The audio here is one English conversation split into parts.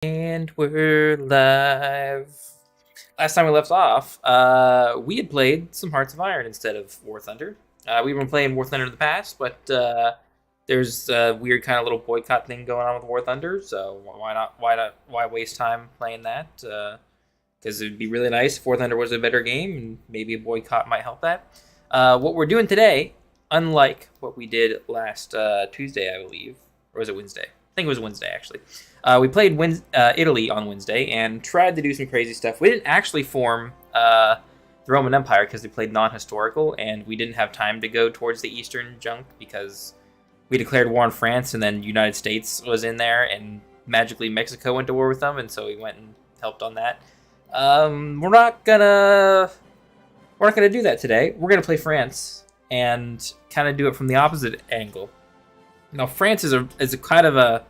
And we're live. Last time we left off, we had played some Hearts of Iron instead of War Thunder. We've been playing War Thunder in the past, but there's a weird kind of little boycott thing going on with War Thunder. So why not? Why waste time playing that? Because it'd be really nice if War Thunder was a better game, and maybe a boycott might help that. What we're doing today, unlike what we did last Tuesday, I believe, or was it Wednesday? I think it was Wednesday actually. We played Italy on Wednesday and tried to do some crazy stuff. We didn't actually form the Roman Empire because we played non-historical, and we didn't have time to go towards the Eastern junk because we declared war on France, and then United States was in there, and magically Mexico went to war with them, and so we went and helped on that. We're not gonna do that today. We're gonna play France and kind of do it from the opposite angle. Now, France is a kind of a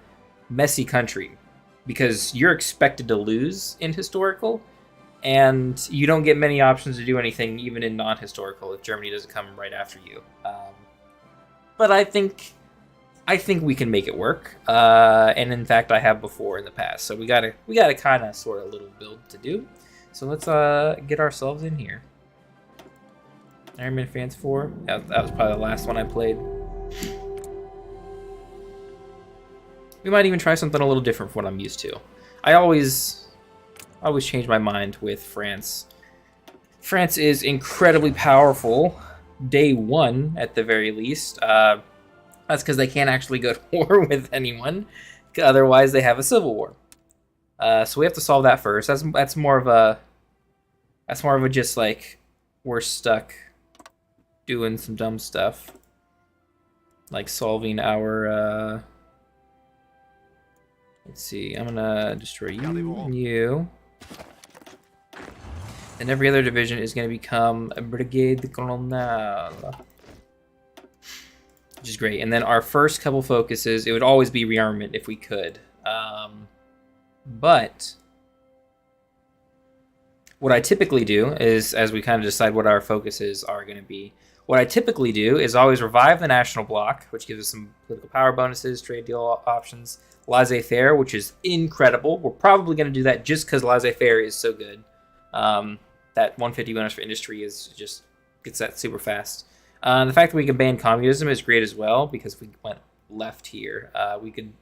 messy country because you're expected to lose in historical, and you don't get many options to do anything even in non-historical if Germany doesn't come right after you. But I think we can make it work, and in fact I have before in the past. So we gotta kind of sort of little build to do. So let's get ourselves in here. Iron Man Fans 4. That was probably the last one I played. We might even try something a little different from what I'm used to. I always change my mind with France. France is incredibly powerful, day one at the very least. That's because they can't actually go to war with anyone. Otherwise, they have a civil war. So we have to solve that first. That's more of a just like we're stuck doing some dumb stuff, like solving our. Let's see, I'm gonna destroy you and you. And every other division is gonna become a Brigade Colonel. Which is great. And then our first couple focuses, it would always be rearmament if we could. But what I typically do is, as we kind of decide what our focuses are gonna be, what I typically do is always revive the national bloc, which gives us some political power bonuses, trade deal options. Laissez-faire, which is incredible. We're probably going to do that just because laissez-faire is so good. That 150 bonus for industry is just gets that super fast. The fact that we can ban communism is great as well, because if we went left here, we could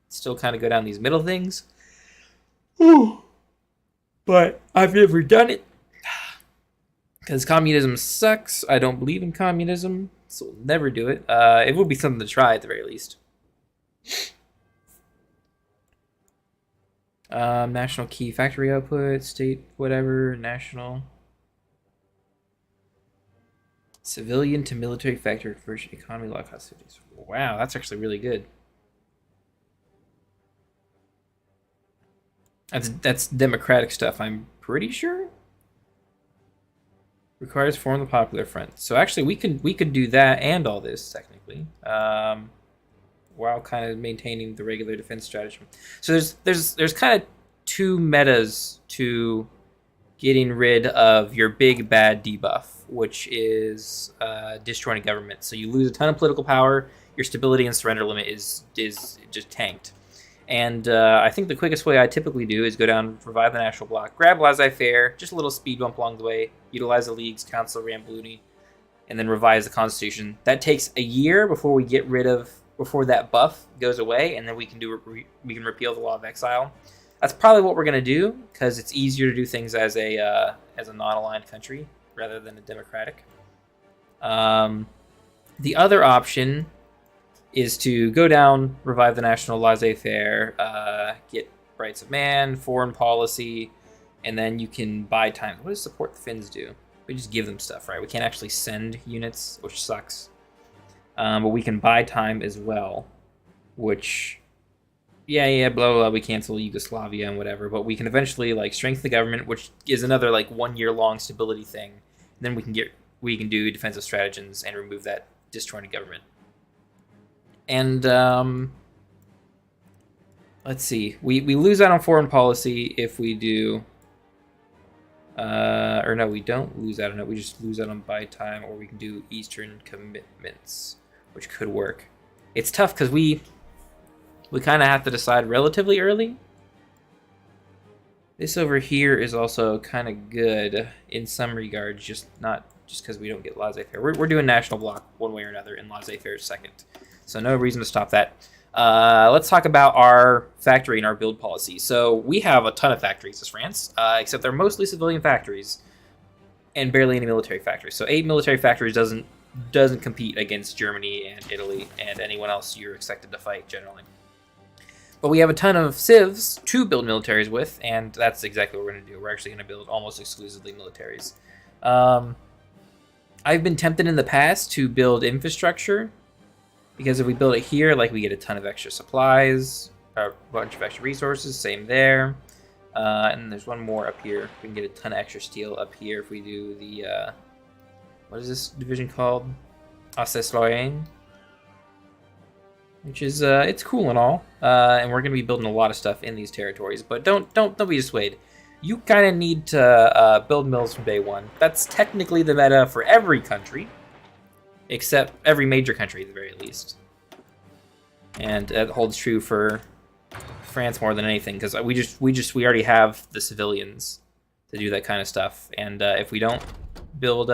still kind of go down these middle things. Ooh. But I've never done it because communism sucks. I don't believe in communism, so we'll never do it. It would be something to try at the very least. National key factory output, state whatever, national. Civilian to military factory conversion, economy, low cost cities. Wow, that's actually really good. That's democratic stuff, I'm pretty sure. Requires form the popular front. So actually we could do that and all this technically. While kind of maintaining the regular defense strategy. So there's kind of two metas to getting rid of your big bad debuff, which is destroying government. So you lose a ton of political power. Your stability and surrender limit is just tanked. And I think the quickest way I typically do is go down, revive the national bloc, grab laissez-faire, just a little speed bump along the way, utilize the League's Council Rambouillet, and then revise the Constitution. That takes a year before that buff goes away, and then we can repeal the law of exile. That's probably what we're gonna do because it's easier to do things as a non-aligned country rather than a democratic. The other option is to go down, revive the national laissez-faire, get rights of man, foreign policy, and then you can buy time. What does support the Finns do? We just give them stuff, right? We can't actually send units, which sucks. But we can buy time as well, which, blah, blah, blah, we cancel Yugoslavia and whatever, but we can eventually, like, strengthen the government, which is another, like, 1 year long stability thing. And then we can do defensive stratagems and remove that disjointed government. And, let's see, we lose out on foreign policy if we do, or no, we don't lose out on it, we just lose out on buy time, or we can do Eastern commitments, which could work. It's tough because we kind of have to decide relatively early This over here is also kind of good in some regards, just not just because we don't get laissez-faire. We're doing national block one way or another, and laissez-faire is second. So no reason to stop that. Let's talk about our factory and our build policy. So we have a ton of factories as France, except they're mostly civilian factories and barely any military factories. So 8 military factories doesn't compete against Germany and Italy and anyone else you're expected to fight generally. But we have a ton of civs to build militaries with, and that's exactly what we're going to do. We're actually going to build almost exclusively militaries. I've been tempted in the past to build infrastructure, because if we build it here, like, we get a ton of extra supplies, a bunch of extra resources, same there. And there's one more up here. We can get a ton of extra steel up here if we do the, what is this division called? Accessoires. Which is, it's cool and all, and we're going to be building a lot of stuff in these territories, but don't be dissuaded. You kind of need to build mills from day one. That's technically the meta for every country, except every major country at the very least. And that holds true for France more than anything, because we already have the civilians to do that kind of stuff, and if we don't build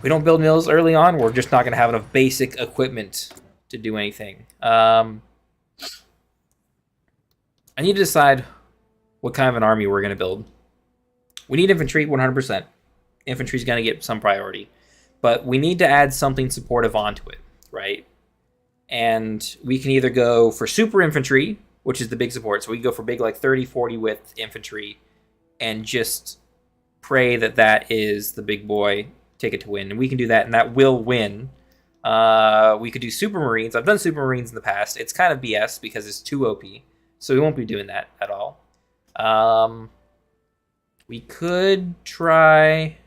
mills early on, we're just not going to have enough basic equipment to do anything. I need to decide what kind of an army we're going to build. We need infantry, 100%. Infantry's going to get some priority. But we need to add something supportive onto it, right? And we can either go for super infantry, which is the big support. So we can go for big, like 30, 40 width infantry and just pray that that is the big boy ticket to win. And we can do that, and that will win. We could do Super Marines. I've done Super Marines in the past. It's kind of BS because it's too OP. So we won't be doing that at all. We could try...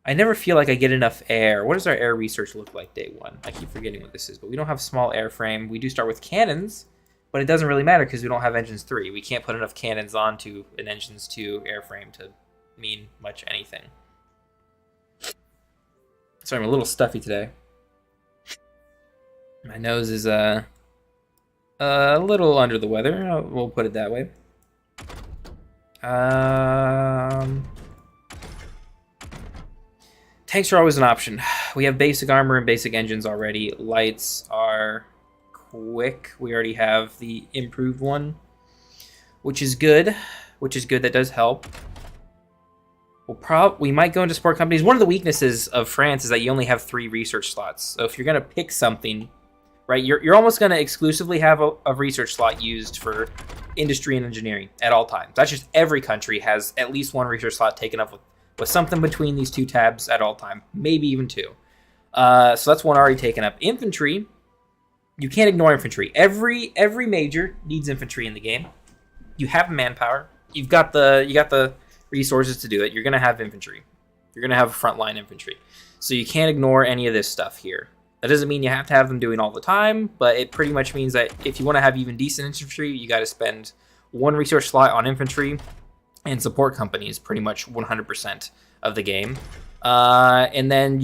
I never feel like I get enough air. What does our air research look like day one? I keep forgetting what this is, but we don't have small airframe. We do start with cannons, but it doesn't really matter because we don't have engines 3. We can't put enough cannons onto an engines 2 airframe to mean much anything. Sorry, I'm a little stuffy today. My nose is a little under the weather. We'll put it that way. Tanks are always an option. We have basic armor and basic engines already. Lights are quick. We already have the improved one, which is good. That does help. We might go into support companies. One of the weaknesses of France is that you only have 3 research slots. So if you're going to pick something, right, you're almost going to exclusively have a research slot used for industry and engineering at all times. That's just every country has at least 1 research slot taken up with something between these 2 tabs at all time, maybe even 2. So that's one already taken up. Infantry, you can't ignore infantry. Every major needs infantry in the game. You have manpower. You got the resources to do it. You're going to have infantry. You're going to have frontline infantry. So you can't ignore any of this stuff here. That doesn't mean you have to have them doing all the time, but it pretty much means that if you want to have even decent infantry, you got to spend 1 resource slot on infantry, and support companies pretty much 100% of the game. And then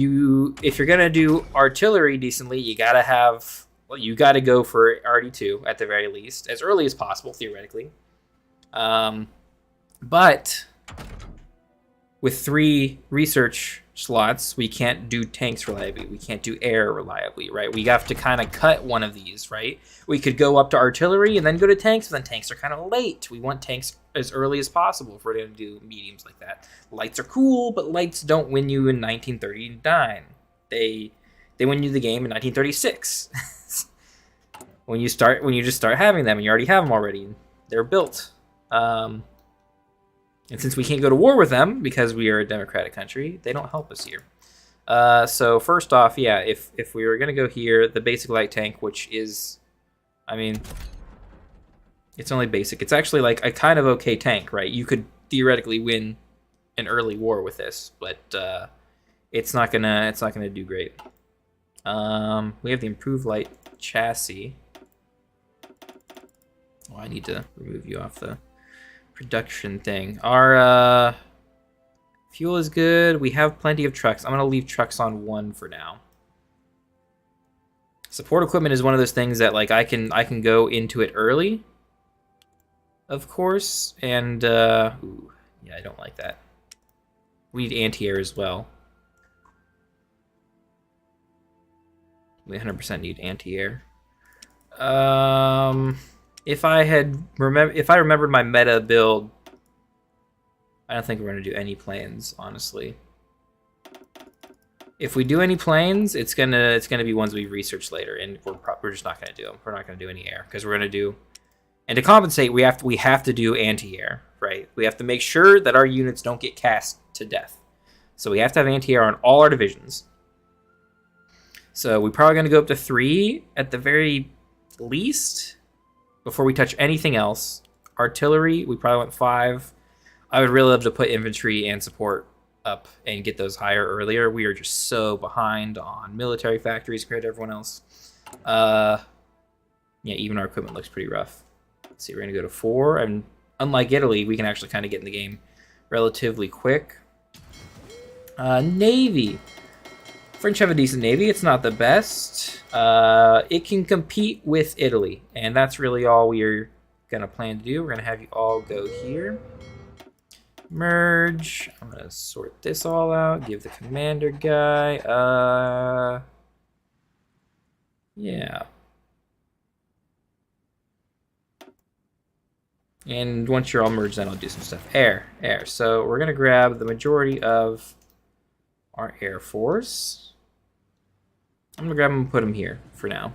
if you're going to do artillery decently, you got to go for RD2 at the very least, as early as possible, theoretically. But with 3 research slots, we can't do tanks reliably. We can't do air reliably, right? We have to kind of cut one of these, right? We could go up to artillery and then go to tanks, but then tanks are kind of late. We want tanks as early as possible if we're going to do mediums like that. Lights are cool, but lights don't win you in 1939. They win you the game in 1936. when you just start having them, and you already have them already. They're built. And since we can't go to war with them because we are a democratic country, they don't help us here. So first off, yeah, if we were going to go here, the basic light tank, which is, I mean, it's only basic. It's actually like a kind of okay tank, right? You could theoretically win an early war with this, but it's not gonna do great. We have the improved light chassis. Oh, I need to remove you off the production thing. Our fuel is good. We have plenty of trucks. I'm gonna leave trucks on 1 for now. Support equipment is one of those things that like I can go into it early, of course. And, ooh, yeah, I don't like that. We need anti-air as well. We 100% need anti-air. If I remembered my meta build, I don't think we're gonna do any planes, honestly. If we do any planes, it's gonna be ones we research later, and we're just not gonna do them. We're not gonna do any air because we're gonna do, and to compensate, we have to do anti-air, right? We have to make sure that our units don't get cast to death. So we have to have anti-air on all our divisions. So we're probably gonna go up to 3 at the very least before we touch anything else. Artillery, we probably want 5. I would really love to put infantry and support up and get those higher earlier. We are just so behind on military factories compared to everyone else. Yeah, even our equipment looks pretty rough. Let's see, we're gonna go to 4, and unlike Italy, we can actually kind of get in the game relatively quick. Navy. French have a decent navy. It's not the best. It can compete with Italy, and that's really all we're gonna plan to do. We're gonna have you all go here. Merge. I'm gonna sort this all out. Give the commander guy. Yeah. And once you're all merged, then I'll do some stuff. Air. So we're gonna grab the majority of our Air Force. I'm gonna grab them and put them here for now.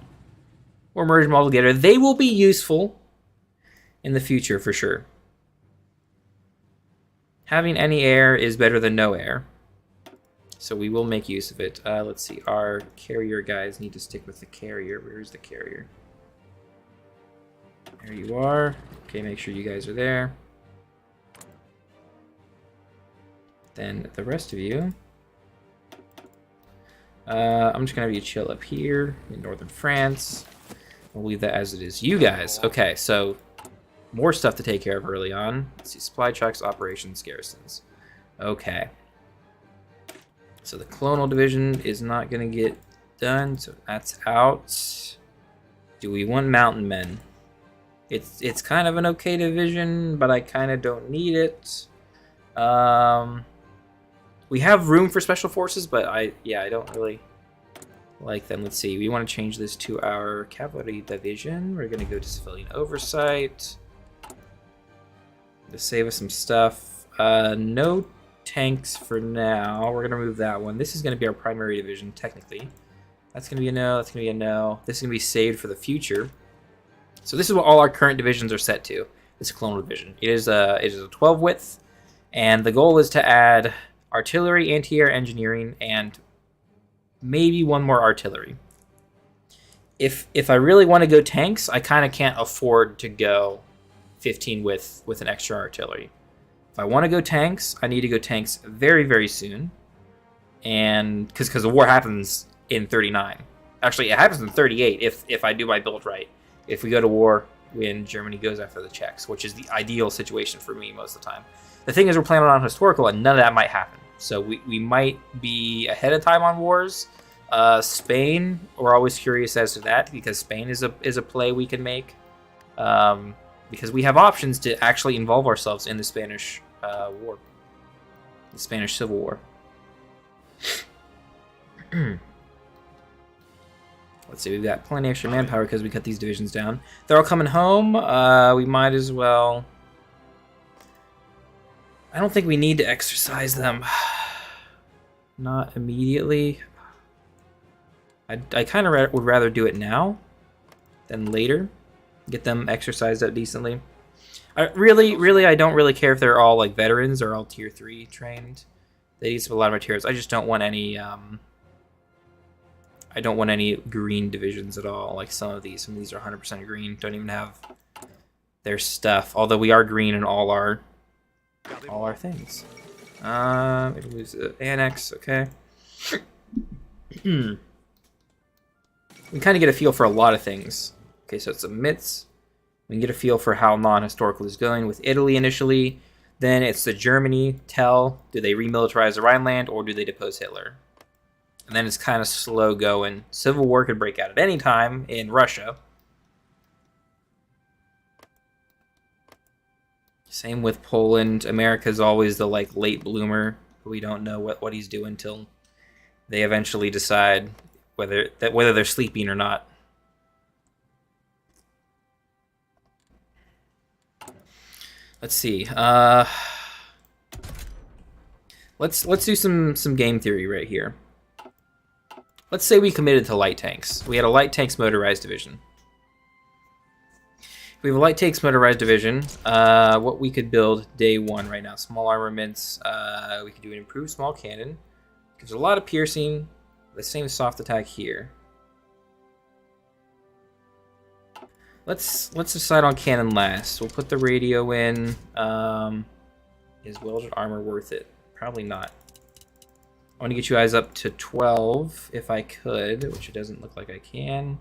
Or merge them all together. They will be useful in the future for sure. Having any air is better than no air. So we will make use of it. Let's see. Our carrier guys need to stick with the carrier. Where's the carrier? There you are. Okay, make sure you guys are there. Then the rest of you. I'm just going to have you chill up here in northern France. We'll leave that as it is. You guys. Okay, so more stuff to take care of early on. Let's see, supply trucks, operations, garrisons. Okay. So the colonial division is not going to get done, so that's out. Do we want mountain men? It's kind of an okay division, but I kind of don't need it. We have room for special forces, but I don't really like them. Let's see, we want to change this to our cavalry division. We're going to go to civilian oversight. To save us some stuff. No tanks for now. We're going to remove that one. This is going to be our primary division, technically. That's going to be a no. That's going to be a no. This is going to be saved for the future. So this is what all our current divisions are set to. This colonial division. It is a 12 width, and the goal is to add artillery, anti-air, engineering, and maybe one more artillery. If I really want to go tanks, I kind of can't afford to go 15 with an extra artillery. If I want to go tanks, I need to go tanks very, very soon. And because the war happens in 39. Actually, it happens in 38 if I do my build right. If we go to war when Germany goes after the Czechs, which is the ideal situation for me most of the time. The thing is, we're planning on historical, and none of that might happen. So we might be ahead of time on wars. Spain, we're always curious as to that, because Spain is a play we can make. Because we have options to actually involve ourselves in the Spanish War. The Spanish Civil War. Let's see, we've got plenty extra manpower because we cut these divisions down. They're all coming home. We might as well... I don't think we need to exercise them. Not immediately. I kind of would rather do it now than later. Get them exercised out decently. I don't really care if they're all like veterans or all tier 3 trained. They use a lot of materials. I just don't want any I don't want any green divisions at all. Like some of these are 100% green. Don't even have their stuff. Although we are green in all our things. Maybe lose the annex. Okay. We kind of get a feel for a lot of things. Okay, so it's a MITS. We can get a feel for how non-historical is going with Italy initially. Then it's the Germany. Tell, do they remilitarize the Rhineland or do they depose Hitler? And then it's kind of slow going. Civil war could break out at any time in Russia. Same with Poland. America's always the like late bloomer. We don't know what he's doing till they eventually decide whether they're sleeping or not. Let's see. Let's do some game theory right here. Let's say we committed to light tanks. We had a light tanks motorized division. We have a light tanks motorized division. What we could build day one right now. Small armaments. We could do an improved small cannon. Gives a lot of piercing. The same soft attack here. Let's decide on cannon last. We'll put the radio in. Is welded armor worth it? Probably not. I want to get you guys up to 12 if I could, which it doesn't look like I can.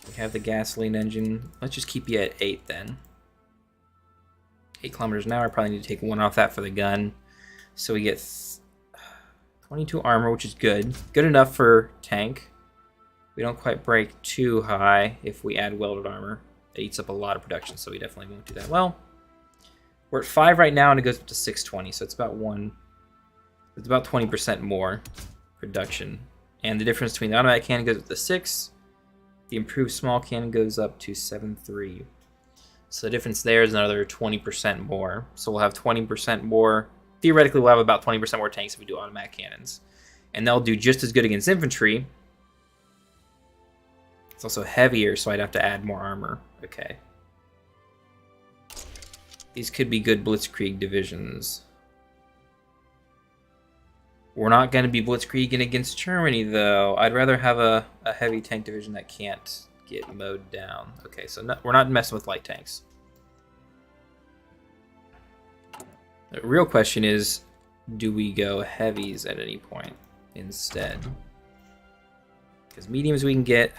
We have the gasoline engine. Let's just keep you at 8 then. 8 kilometers an hour. I probably need to take 1 off that for the gun. So we get 22 armor, which is good. Good enough for tank. We don't quite break too high if we add welded armor. It eats up a lot of production, so we definitely won't do that. Well, we're at 5 right now, and it goes up to 620, so it's about 20% more production. And the difference between the automatic cannon goes up to 6. The improved small cannon goes up to 7.3. So the difference there is another 20% more. So we'll have 20% more. Theoretically, we'll have about 20% more tanks if we do automatic cannons. And they'll do just as good against infantry. It's also heavier, so I'd have to add more armor. Okay. These could be good blitzkrieg divisions. We're not going to be blitzkrieging against Germany, though. I'd rather have a heavy tank division that can't get mowed down. Okay, so we're not messing with light tanks. The real question is, do we go heavies at any point instead? Because mediums we can get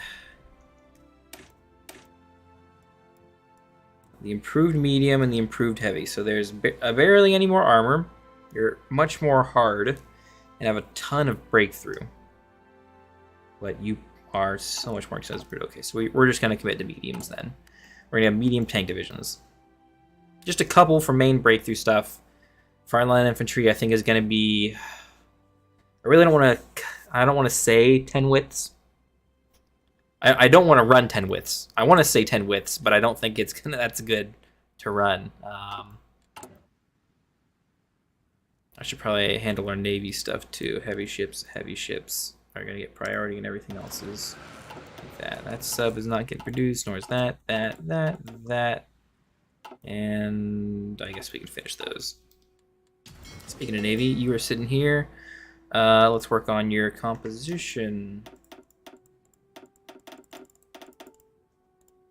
the improved medium and the improved heavy. So there's barely any more armor. You're much more hard and have a ton of breakthrough. But you are so much more expensive. Okay, so we're just going to commit to mediums then. We're going to have medium tank divisions. Just a couple for main breakthrough stuff. Frontline infantry, I think, is going to be... I don't want to say 10 widths. I don't want to run 10 widths. I want to say 10 widths, but I don't think that's good to run. I should probably handle our Navy stuff too. Heavy ships are going to get priority, and everything else is like that. That sub is not getting produced, nor is that. And I guess we can finish those. Speaking of Navy, you are sitting here. Let's work on your composition.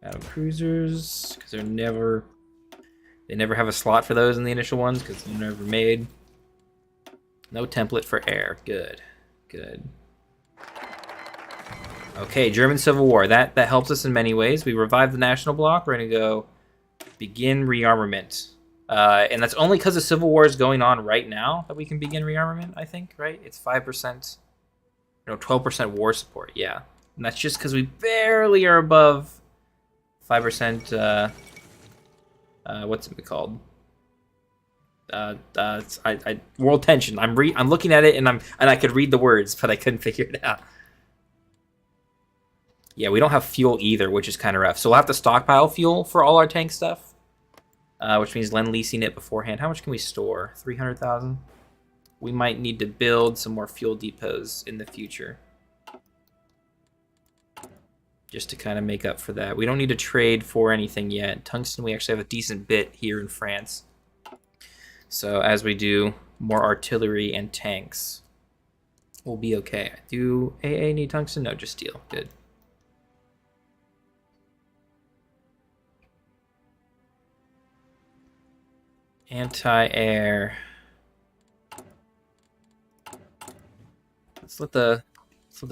Battle cruisers, because they never have a slot for those in the initial ones because they're never made. No template for air. Good. Okay, German Civil War. That helps us in many ways. We revived the national bloc. We're gonna go begin rearmament, and that's only because the Civil War is going on right now that we can begin rearmament. I think, right? It's 5%, 12% war support. Yeah, and that's just because we barely are above 5%. What's it called? World tension. I'm looking at it and I could read the words, but I couldn't figure it out. Yeah, we don't have fuel either, which is kind of rough. So we'll have to stockpile fuel for all our tank stuff, which means lend-leasing it beforehand. How much can we store? 300,000. We might need to build some more fuel depots in the future, just to kind of make up for that. We don't need to trade for anything yet. Tungsten, we actually have a decent bit here in France. So as we do more artillery and tanks, we'll be okay. Do AA need tungsten? No, just steel. Good. Anti-air. Let's let the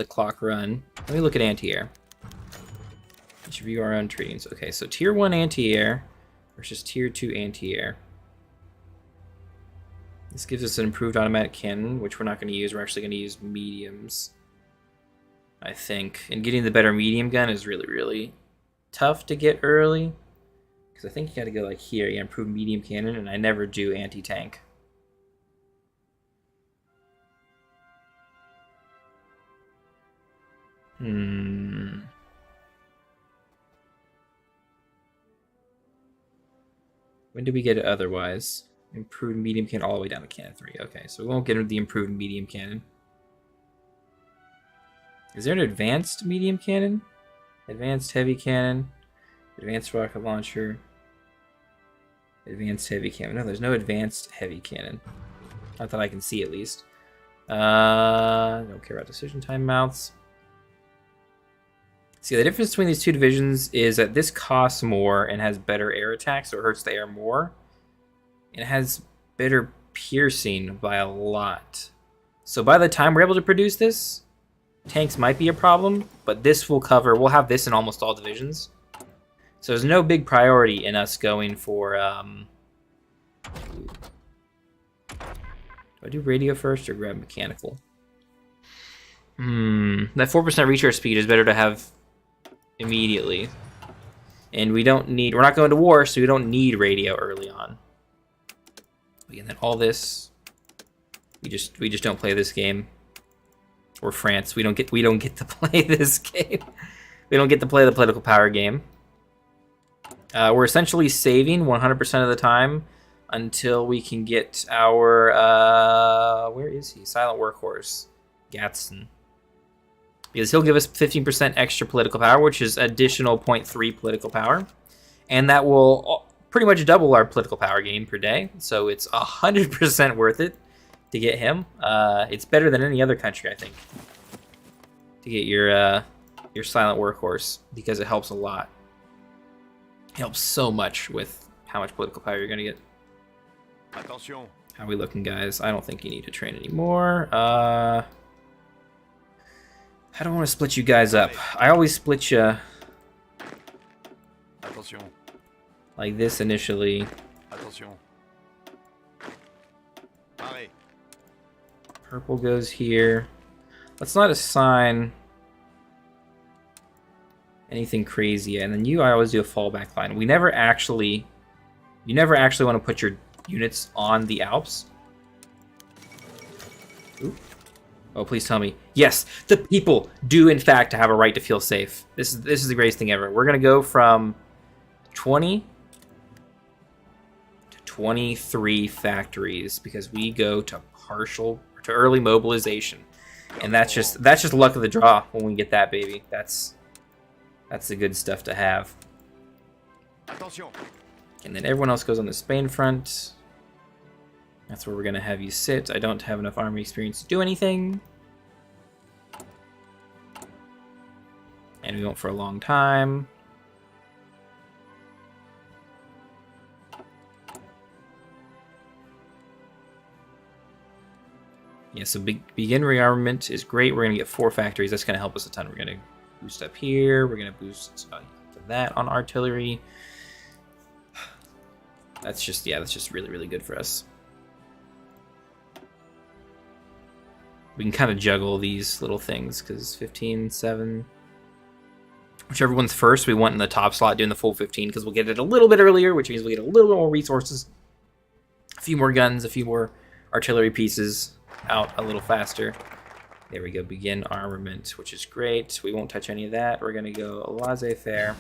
clock run. Let me look at anti-air. Let's review our own treatings. Okay, so tier 1 anti-air versus tier 2 anti-air. This gives us an improved automatic cannon, which we're not going to use. We're actually going to use mediums, I think. And getting the better medium gun is really, really tough to get early. Because I think you got to go like here. Yeah, improve medium cannon, and I never do anti-tank. When do we get it otherwise? Improved medium cannon all the way down to cannon 3. Okay, so we won't get the improved medium cannon. Is there an advanced medium cannon? Advanced heavy cannon. Advanced rocket launcher. Advanced heavy cannon. No, there's no advanced heavy cannon. Not that I can see, at least. Don't care about decision timeouts. See, the difference between these two divisions is that this costs more and has better air attack, so it hurts the air more. And it has better piercing by a lot. So by the time we're able to produce this, tanks might be a problem, but this will cover, we'll have this in almost all divisions. So there's no big priority in us going for, do I do radio first or grab mechanical? That 4% recharge speed is better to have immediately. And we don't need, we're not going to war, so we don't need radio early on. And then all this, we just don't play this game. Or France, we don't get to play this game. We don't get to play the political power game. We're essentially saving 100% of the time until we can get our where is he? Silent Workhorse, Gadsden. Because he'll give us 15% extra political power, which is additional 0.3 political power. And that will pretty much double our political power gain per day. So it's 100% worth it to get him. It's better than any other country, I think, to get your Silent Workhorse, because it helps a lot. It helps so much with how much political power you're going to get. Attention. How are we looking, guys? I don't think you need to train anymore. I don't want to split you guys up. I always split you Attention. like this initially. Attention. Arrêt. Purple goes here. Let's not assign anything crazy. And then I always do a fallback line. You never actually want to put your units on the Alps. Ooh. Oh, please tell me. Yes, the people do in fact have a right to feel safe. This is the greatest thing ever. We're gonna go from 20 to 23 factories because we go to early mobilization, and that's just luck of the draw when we get that, baby. That's the good stuff to have. Attention. And then everyone else goes on the Spain front. That's where we're gonna have you sit. I don't have enough army experience to do anything. And we won't for a long time. Yeah, so begin rearmament is great. We're gonna get 4 factories. That's gonna help us a ton. We're gonna boost up here. We're gonna boost that on artillery. That's just really, really good for us. We can kind of juggle these little things because 15, 7, whichever one's first, we want in the top slot doing the full 15 because we'll get it a little bit earlier, which means we'll get a little bit more resources, a few more guns, a few more artillery pieces out a little faster. There we go, begin armament, which is great. We won't touch any of that. We're going to go laissez-faire,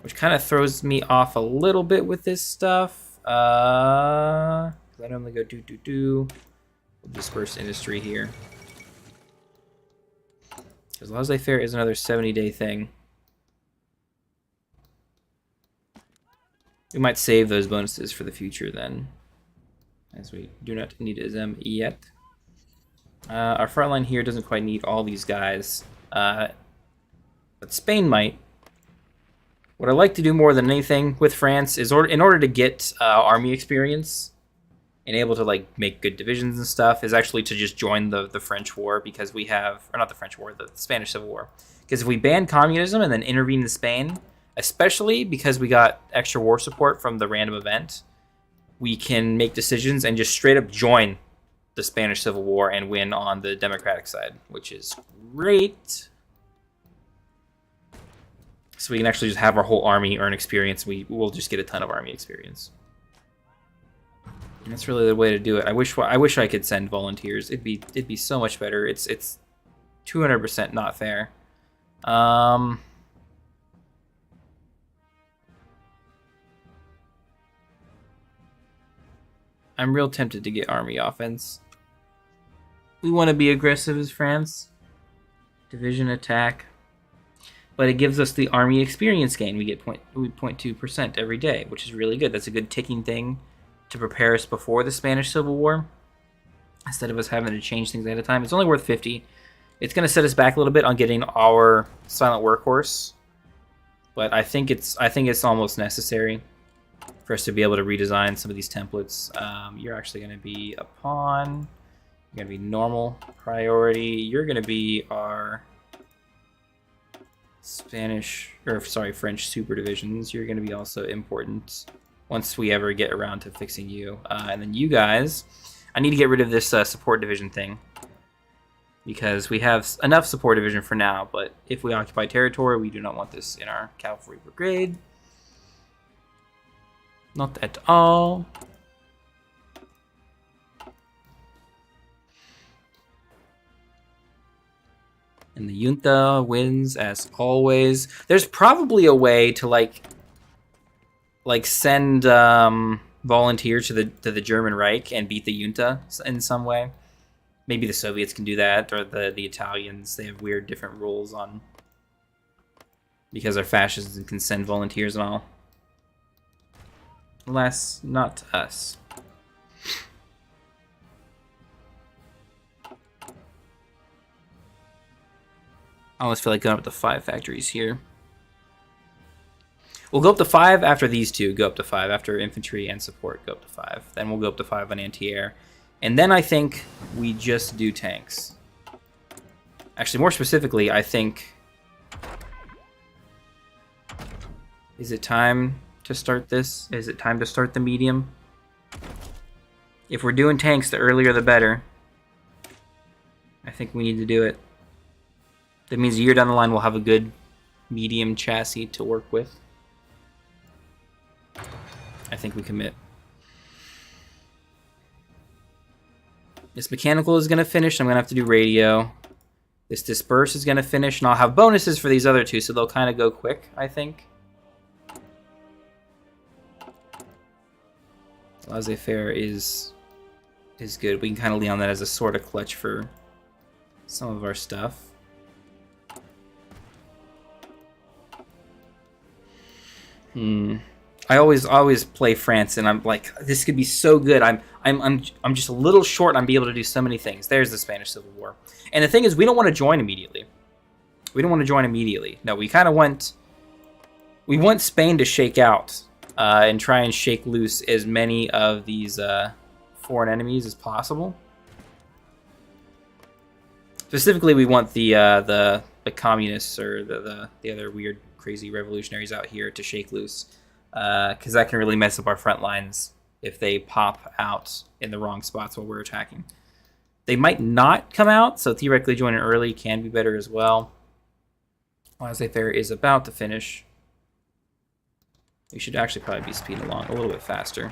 which kind of throws me off a little bit with this stuff. I normally go do. We'll disperse industry here. Because laissez-faire is another 70-day thing. We might save those bonuses for the future then, as we do not need them yet. Our front line here doesn't quite need all these guys, but Spain might. What I like to do more than anything with France is in order to get army experience and able to like make good divisions and stuff is actually to just join the French War, because we have, or not the French War, the Spanish Civil War. Because if we ban communism and then intervene in Spain, especially because we got extra war support from the random event, we can make decisions and just straight up join the Spanish Civil War and win on the Democratic side, which is great. So we can actually just have our whole army earn experience. We'll just get a ton of army experience. And that's really the way to do it. I wish I could send volunteers. It'd be so much better. It's 200% not fair. I'm real tempted to get army offense. We want to be aggressive as France. Division attack. But it gives us the army experience gain. We get 0.2% every day, which is really good. That's a good ticking thing to prepare us before the Spanish Civil War, instead of us having to change things ahead of time. It's only worth 50. It's going to set us back a little bit on getting our silent workhorse, but I think it's almost necessary for us to be able to redesign some of these templates. You're actually going to be a pawn. You're going to be normal priority. You're going to be our French super divisions. You're going to be also important once we ever get around to fixing you. And then you guys, I need to get rid of this support division thing, because we have enough support division for now, but if we occupy territory, we do not want this in our cavalry brigade. Not at all. And the junta wins as always. There's probably a way to like send volunteers to the German Reich and beat the junta in some way. Maybe the Soviets can do that, or the Italians. They have weird different rules on, because they're fascists and can send volunteers and all. Alas, not us. I almost feel like going up to 5 factories here. We'll go up to 5 after these two. Go up to 5 after infantry and support. Go up to 5. Then we'll go up to 5 on anti-air. And then I think we just do tanks. Actually, more specifically, I think... Is it time to start this? Is it time to start the medium? If we're doing tanks, the earlier the better. I think we need to do it. That means a year down the line we'll have a good medium chassis to work with. I think we commit. This mechanical is going to finish. I'm going to have to do radio. This disperse is going to finish, and I'll have bonuses for these other two, so they'll kind of go quick, I think. Laissez-faire is good. We can kind of lean on that as a sort of clutch for some of our stuff. I always play France, and I'm like, this could be so good. I'm just a little short on being able to do so many things. There's the Spanish Civil War, and the thing is, we don't want to join immediately. We don't want to join immediately. No, we kind of want Spain to shake out and try and shake loose as many of these foreign enemies as possible. Specifically, we want the communists or the other weird, crazy revolutionaries out here to shake loose, because that can really mess up our front lines if they pop out in the wrong spots while we're attacking. They might not come out, so theoretically joining early can be better as well. Laissez-faire is about to finish. We should actually probably be speeding along a little bit faster.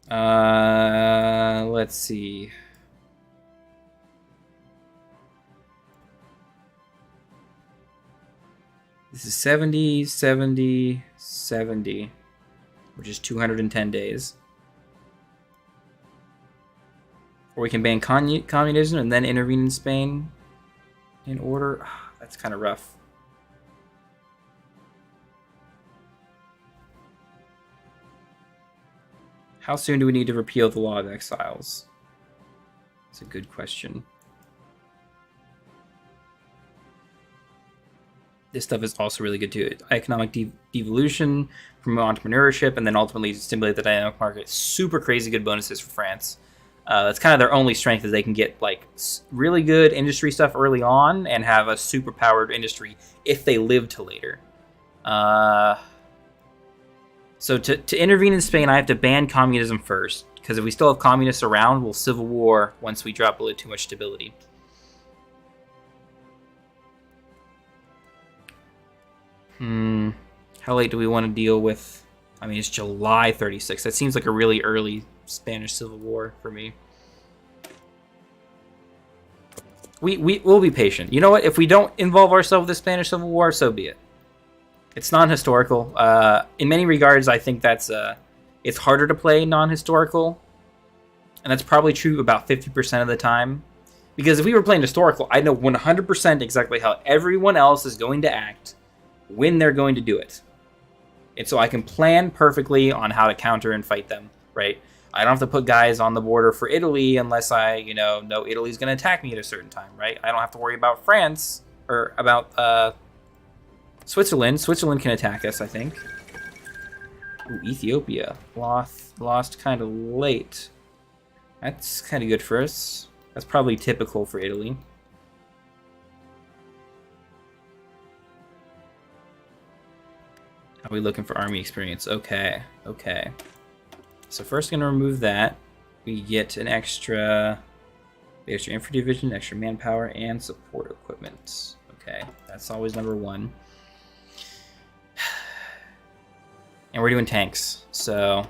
Let's see. This is 70, 70, 70, which is 210 days. Or we can ban communism and then intervene in Spain in order. That's kind of rough. How soon do we need to repeal the law of exiles? That's a good question. This stuff is also really good too. Economic devolution, promote entrepreneurship, and then ultimately stimulate the dynamic market. Super crazy good bonuses for France. That's kind of their only strength, is they can get like really good industry stuff early on and have a super powered industry if they live to later. So to intervene in Spain, I have to ban communism first, because if we still have communists around, we'll civil war once we drop below too much stability. How late do we want to deal with? I mean, it's July 36th. That seems like a really early Spanish Civil War for me. We'll be patient. You know what? If we don't involve ourselves with the Spanish Civil War, so be it. It's non-historical. In many regards, I think that's it's harder to play non-historical, and that's probably true about 50% of the time. Because if we were playing historical, I know 100% exactly how everyone else is going to act when they're going to do it. And so I can plan perfectly on how to counter and fight them, right? I don't have to put guys on the border for Italy unless I, know Italy's going to attack me at a certain time, right? I don't have to worry about France or about Switzerland. Switzerland can attack us, I think. Ooh, Ethiopia. Lost kind of late. That's kind of good for us. That's probably typical for Italy. How are we looking for army experience? Okay. So first gonna remove that. We get an extra infantry division, extra manpower, and support equipment. Okay, that's always number one. And we're doing tanks, so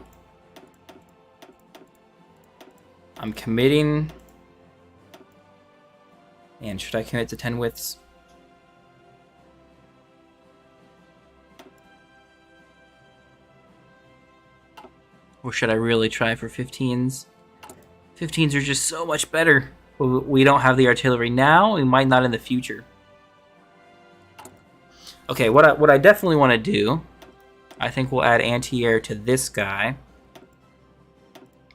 I'm committing. And should I commit to 10 widths? Or should I really try for 15s? 15s are just so much better. We don't have the artillery now. We might not in the future. Okay, what I definitely want to do, I think we'll add anti-air to this guy.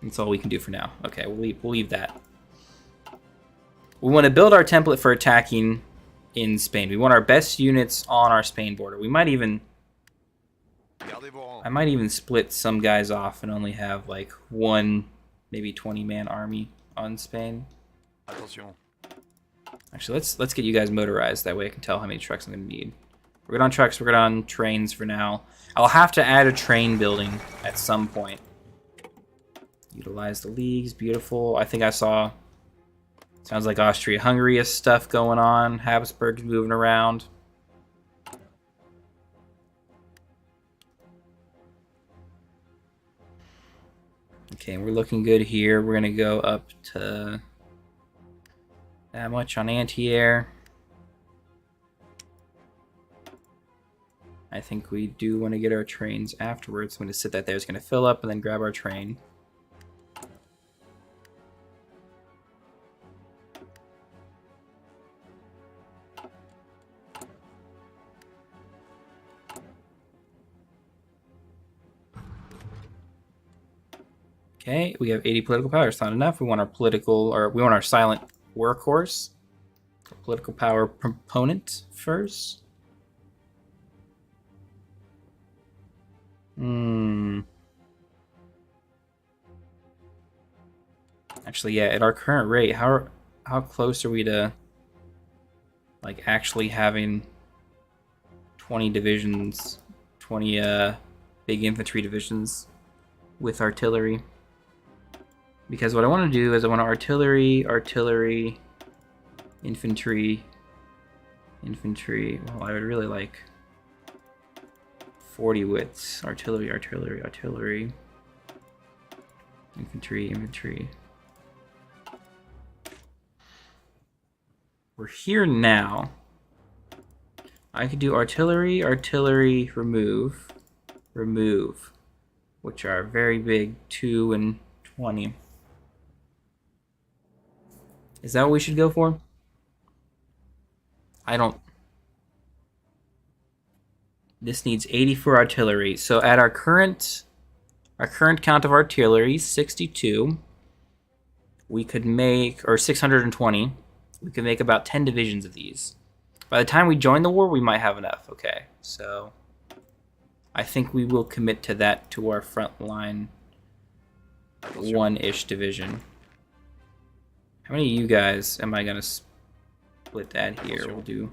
That's all we can do for now. Okay, we'll leave that. We want to build our template for attacking in Spain. We want our best units on our Spain border. I might even split some guys off and only have like one, maybe 20-man army on Spain. Attention. Actually, let's get you guys motorized. That way I can tell how many trucks I'm going to need. We're good on trucks. We're good on trains for now. I'll have to add a train building at some point. Utilize the leagues. Beautiful. I think I saw... Sounds like Austria-Hungary has stuff going on. Habsburg's moving around. Okay, we're looking good here. We're going to go up to that much on anti-air. I think we do want to get our trains afterwards. I'm going to sit that there. It's going to fill up and then grab our train. Okay, we have 80 political power. It's not enough. We want our silent workhorse. Our political power proponent first. Actually, yeah, at our current rate, how close are we to like actually having 20 divisions, 20 big infantry divisions with artillery? Because what I want to do is I want artillery, infantry. Well, I would really like 40 widths. Artillery, infantry. We're here now. I could do artillery, remove, which are very big, 2 and 20. Is that what we should go for? This needs 80 for artillery. So at our current count of artillery, 62, we could make, or 620, we could make about 10 divisions of these. By the time we join the war, we might have enough. Okay, so I think we will commit to that, to our front line one-ish division. How many of you guys am I going to split that here? We'll do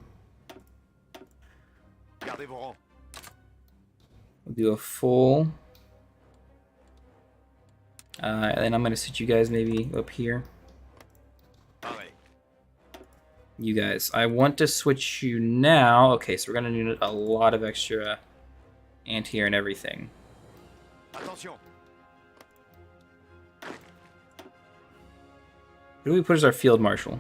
a full. And then I'm going to sit you guys maybe up here. You guys, I want to switch you now. Okay, so we're gonna need a lot of extra anti-air and everything. Attention. Who do we put as our field marshal?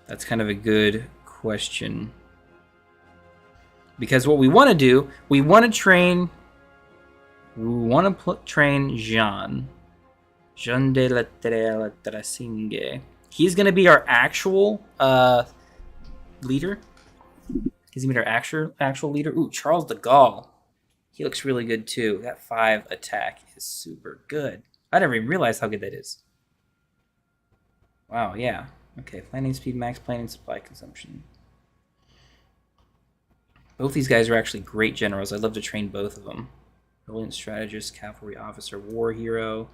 That's kind of a good question. Because what we want to do, we want to train Jean. Jean de la Trasingue. He's going to be our actual leader. He's going to be our actual leader. Ooh, Charles de Gaulle. He looks really good too. That 5 attack is super good. I never even realized how good that is. Wow, yeah. Okay, planning speed, max planning, supply consumption. Both these guys are actually great generals. I'd love to train both of them. Brilliant strategist, cavalry officer, war hero,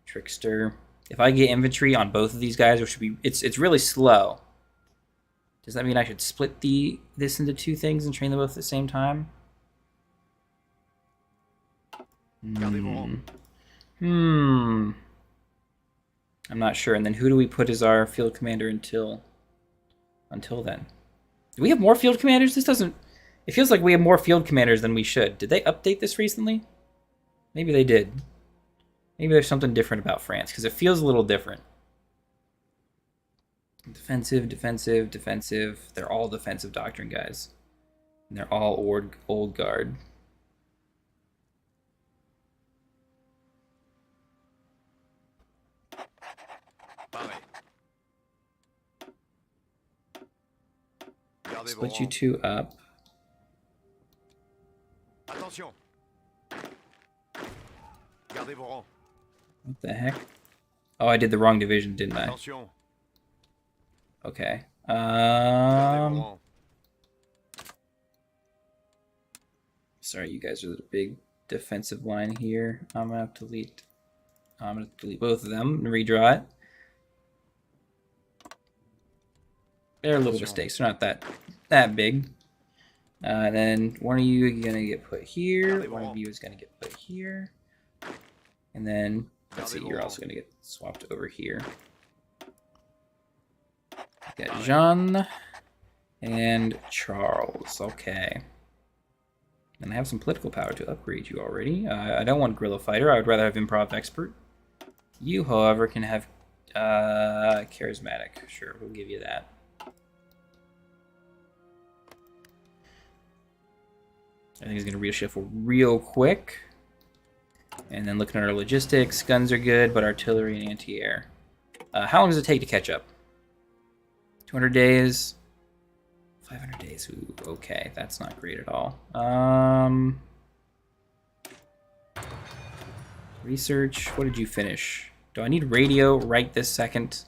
trickster. If I get infantry on both of these guys, which would be it's really slow. Does that mean I should split this into 2 things and train them both at the same time? I'm not sure. And then who do we put as our field commander until then? Do we have more field commanders? This doesn't... It feels like we have more field commanders than we should. Did they update this recently? Maybe they did. Maybe there's something different about France, because it feels a little different. Defensive, defensive, defensive. They're all defensive doctrine guys. And they're all old guard. Split you 2 up. Attention. Gardez vos rangs. What the heck? Oh, I did the wrong division, didn't I? Attention. Okay. Gardez vos rangs. Sorry, you guys are the big defensive line here. I'm gonna have to delete. I'm gonna delete both of them and redraw it. They're little mistakes. They're not that big. And then one of you is gonna get put here. One of you is gonna get put here. And then let's see, you're also gonna get swapped over here. Got Jean and Charles. Okay. And I have some political power to upgrade you already. I don't want guerrilla fighter. I would rather have improv expert. You, however, can have charismatic. Sure, we'll give you that. I think he's going to reshuffle real quick. And then looking at our logistics, guns are good, but artillery and anti-air. How long does it take to catch up? 200 days. 500 days. Ooh, okay, that's not great at all. Research. What did you finish? Do I need radio right this second?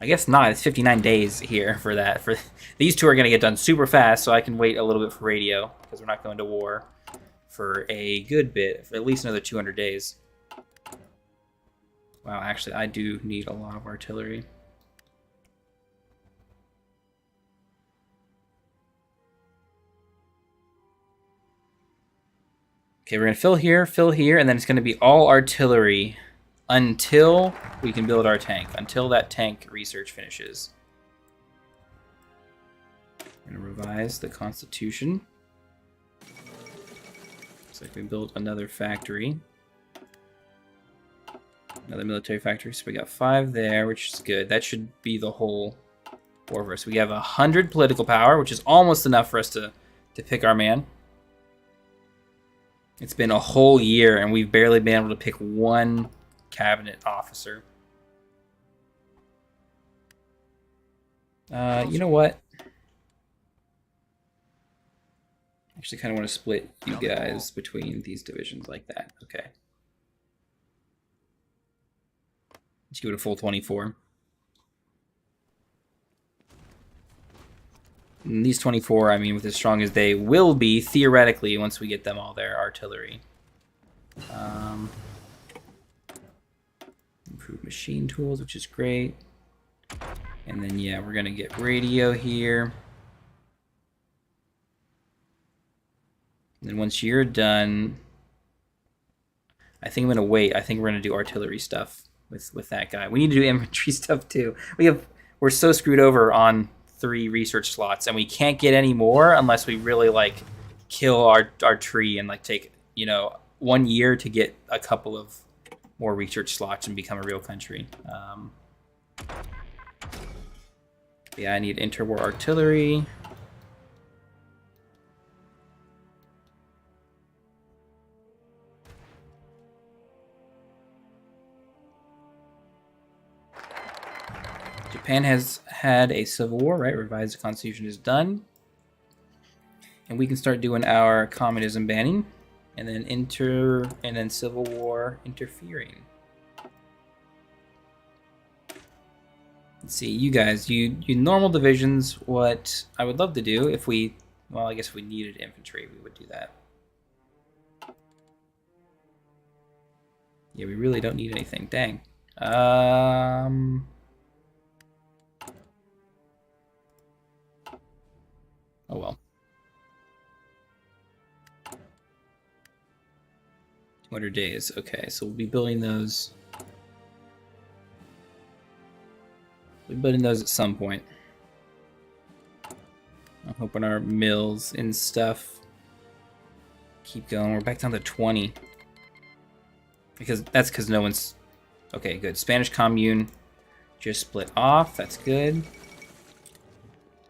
I guess not. It's 59 days here for that. For these 2 are going to get done super fast, so I can wait a little bit for radio because we're not going to war for a good bit, for at least another 200 days. Wow, actually, I do need a lot of artillery. Okay, we're going to fill here, and then it's going to be all artillery until we can build our tank, until that tank research finishes. We're going to revise the Constitution. Looks like we built another factory. Another military factory, so we got 5 there, which is good. That should be the whole war for us. We have 100 political power, which is almost enough for us to pick our man. It's been a whole year, and we've barely been able to pick one cabinet officer. You know what? Actually, kind of want to split you guys between these divisions like that. Okay. Let's give it a full 24. And these 24, I mean, with as strong as they will be, theoretically, once we get them all their artillery. Improved machine tools, which is great. And then, yeah, we're going to get radio here. And then once you're done, I think I'm going to wait. I think we're going to do artillery stuff with that guy. We need to do infantry stuff too. We're so screwed over on 3 research slots, and we can't get any more unless we really like kill our tree and like take 1 year to get a couple of more research slots and become a real country. Yeah, I need interwar artillery. Japan has had a civil war, right? Revised constitution is done. And we can start doing our communism banning. And then civil war interfering. Let's see, you guys, you normal divisions. What I would love to do if we, well, I guess if we needed infantry, we would do that. Yeah, we really don't need anything. Dang. Oh well. 200 days. Okay, so we'll be building those. We'll be building those at some point. I'm hoping our mills and stuff keep going. We're back down to 20. Because no one's... Okay, good. Spanish commune just split off. That's good.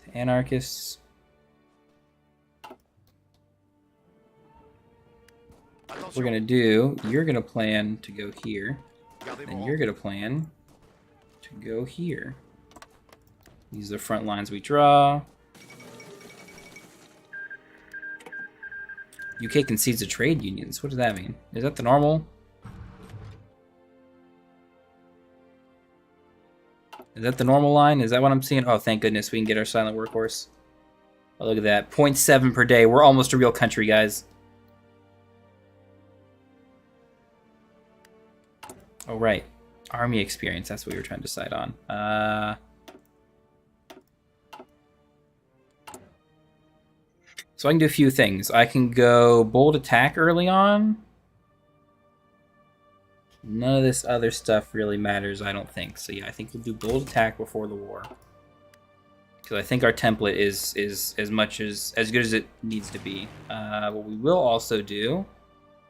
The anarchists. We're gonna do, you're gonna plan to go here, and you're gonna plan to go here. These are the front lines we draw. UK concedes to trade unions. What does that mean? Is that the normal? Is that the normal line? Is that what I'm seeing? Oh, thank goodness we can get our silent workhorse. Oh, look at that. 0.7 per day. We're almost a real country, guys. Oh, right. Army experience. That's what we were trying to decide on. So I can do a few things. I can go bold attack early on. None of this other stuff really matters, I don't think. So yeah, I think we'll do bold attack before the war. Because I think our template is as good as it needs to be. What we will also do,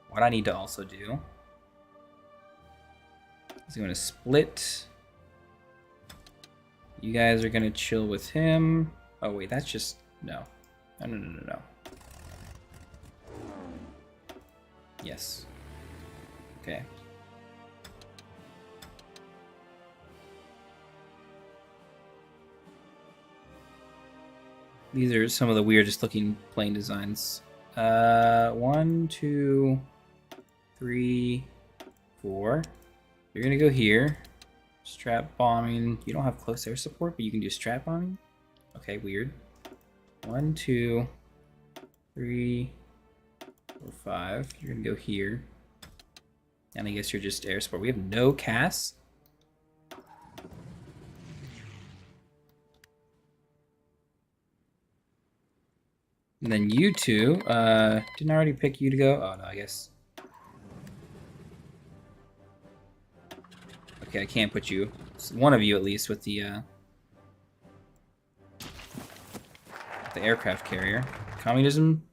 what I need to also do, is I'm going to split. You guys are going to chill with him. Oh wait, that's just, no. No. Yes. Okay. These are some of the weirdest looking plane designs. 1, 2, 3, 4. You're gonna go here. Strap bombing. You don't have close air support, but you can do strap bombing. Okay, weird. 1, 2, 3, 4, 5. You're gonna go here. And I guess you're just air support. We have no CAS. And then you two, didn't I already pick you to go? Oh no, I guess. Okay, I can't put you. It's one of you at least with the aircraft carrier. Communism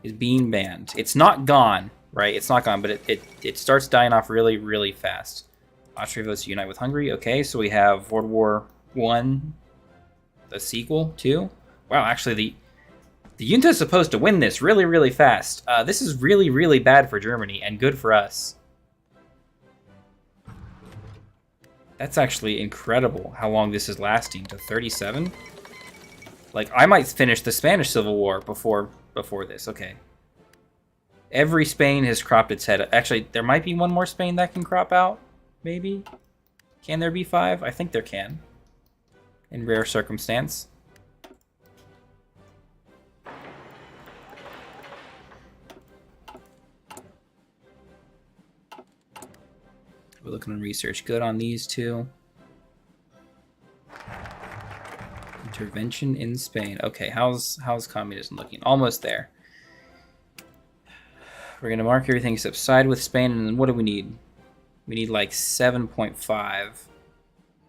is being banned. It's not gone, right? It's not gone, but it starts dying off really, really fast. Austria votes to unite with Hungary. Okay, so we have World War I, the sequel too. Wow, actually the junta is supposed to win this really, really fast. This is really, really bad for Germany and good for us. That's actually incredible how long this is lasting, to 37. Like, I might finish the Spanish Civil War before this. Okay. Every Spain has cropped its head. Actually, there might be one more Spain that can crop out, maybe? Can there be 5? I think there can. In rare circumstance. We're looking on research. Good on these two. Intervention in Spain. Okay, how's communism looking? Almost there. We're gonna mark everything except side with Spain, and then what do we need? We need like 7.5.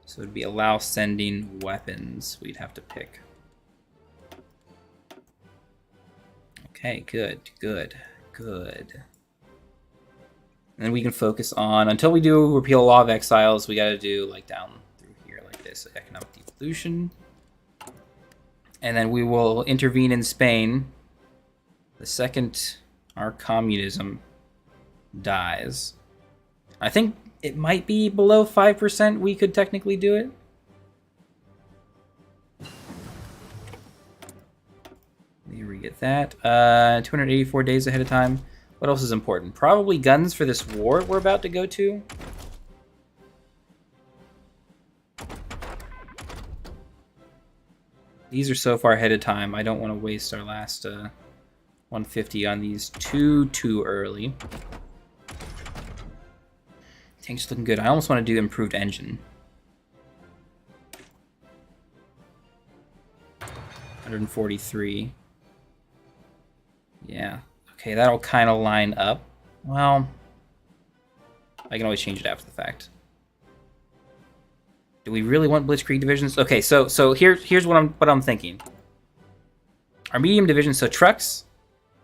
So it'd be allow sending weapons we'd have to pick. Okay, good. And then we can focus on, until we do repeal Law of Exiles, we gotta do like down through here like this, economic devolution. And then we will intervene in Spain the second our communism dies. I think it might be below 5% we could technically do it. Here we get that. 284 days ahead of time. What else is important? Probably guns for this war we're about to go to. These are so far ahead of time. I don't want to waste our last 150 on these too early. Tank's looking good. I almost want to do improved engine. 143. Yeah. Okay, that'll kind of line up. Well, I can always change it after the fact. Do we really want blitzkrieg divisions? Okay, so here's what I'm thinking. Our medium division, so trucks.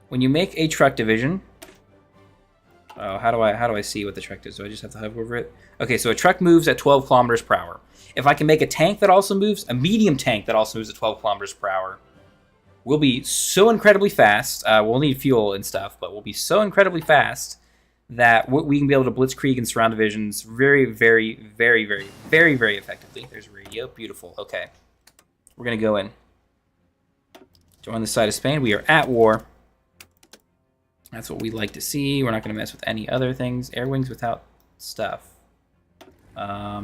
When you make a truck division, oh, how do I see what the truck is? Do I just have to hover over it? Okay, so a truck moves at 12 kilometers per hour. If I can make a tank that also moves, a medium tank that also moves at 12 kilometers per hour, we'll be so incredibly fast. We'll need fuel and stuff, but we'll be so incredibly fast that we can be able to blitzkrieg and surround divisions very effectively. There's radio. Beautiful. Okay. We're going to go in. Join the side of Spain. We are at war. That's what we like to see. We're not going to mess with any other things. Air wings without stuff.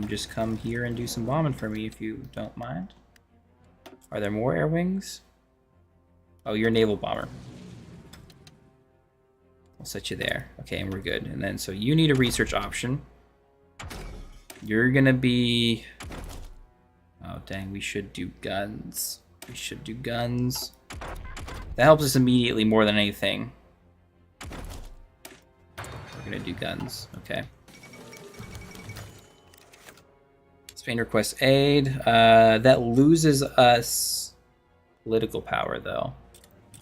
Just come here and do some bombing for me if you don't mind. Are there more air wings? Oh, you're a naval bomber. I'll set you there. Okay, and we're good. And then, so you need a research option. You're gonna be... Oh, dang, we should do guns. We should do guns. That helps us immediately more than anything. We're gonna do guns. Okay. Spain requests aid. That loses us political power, though.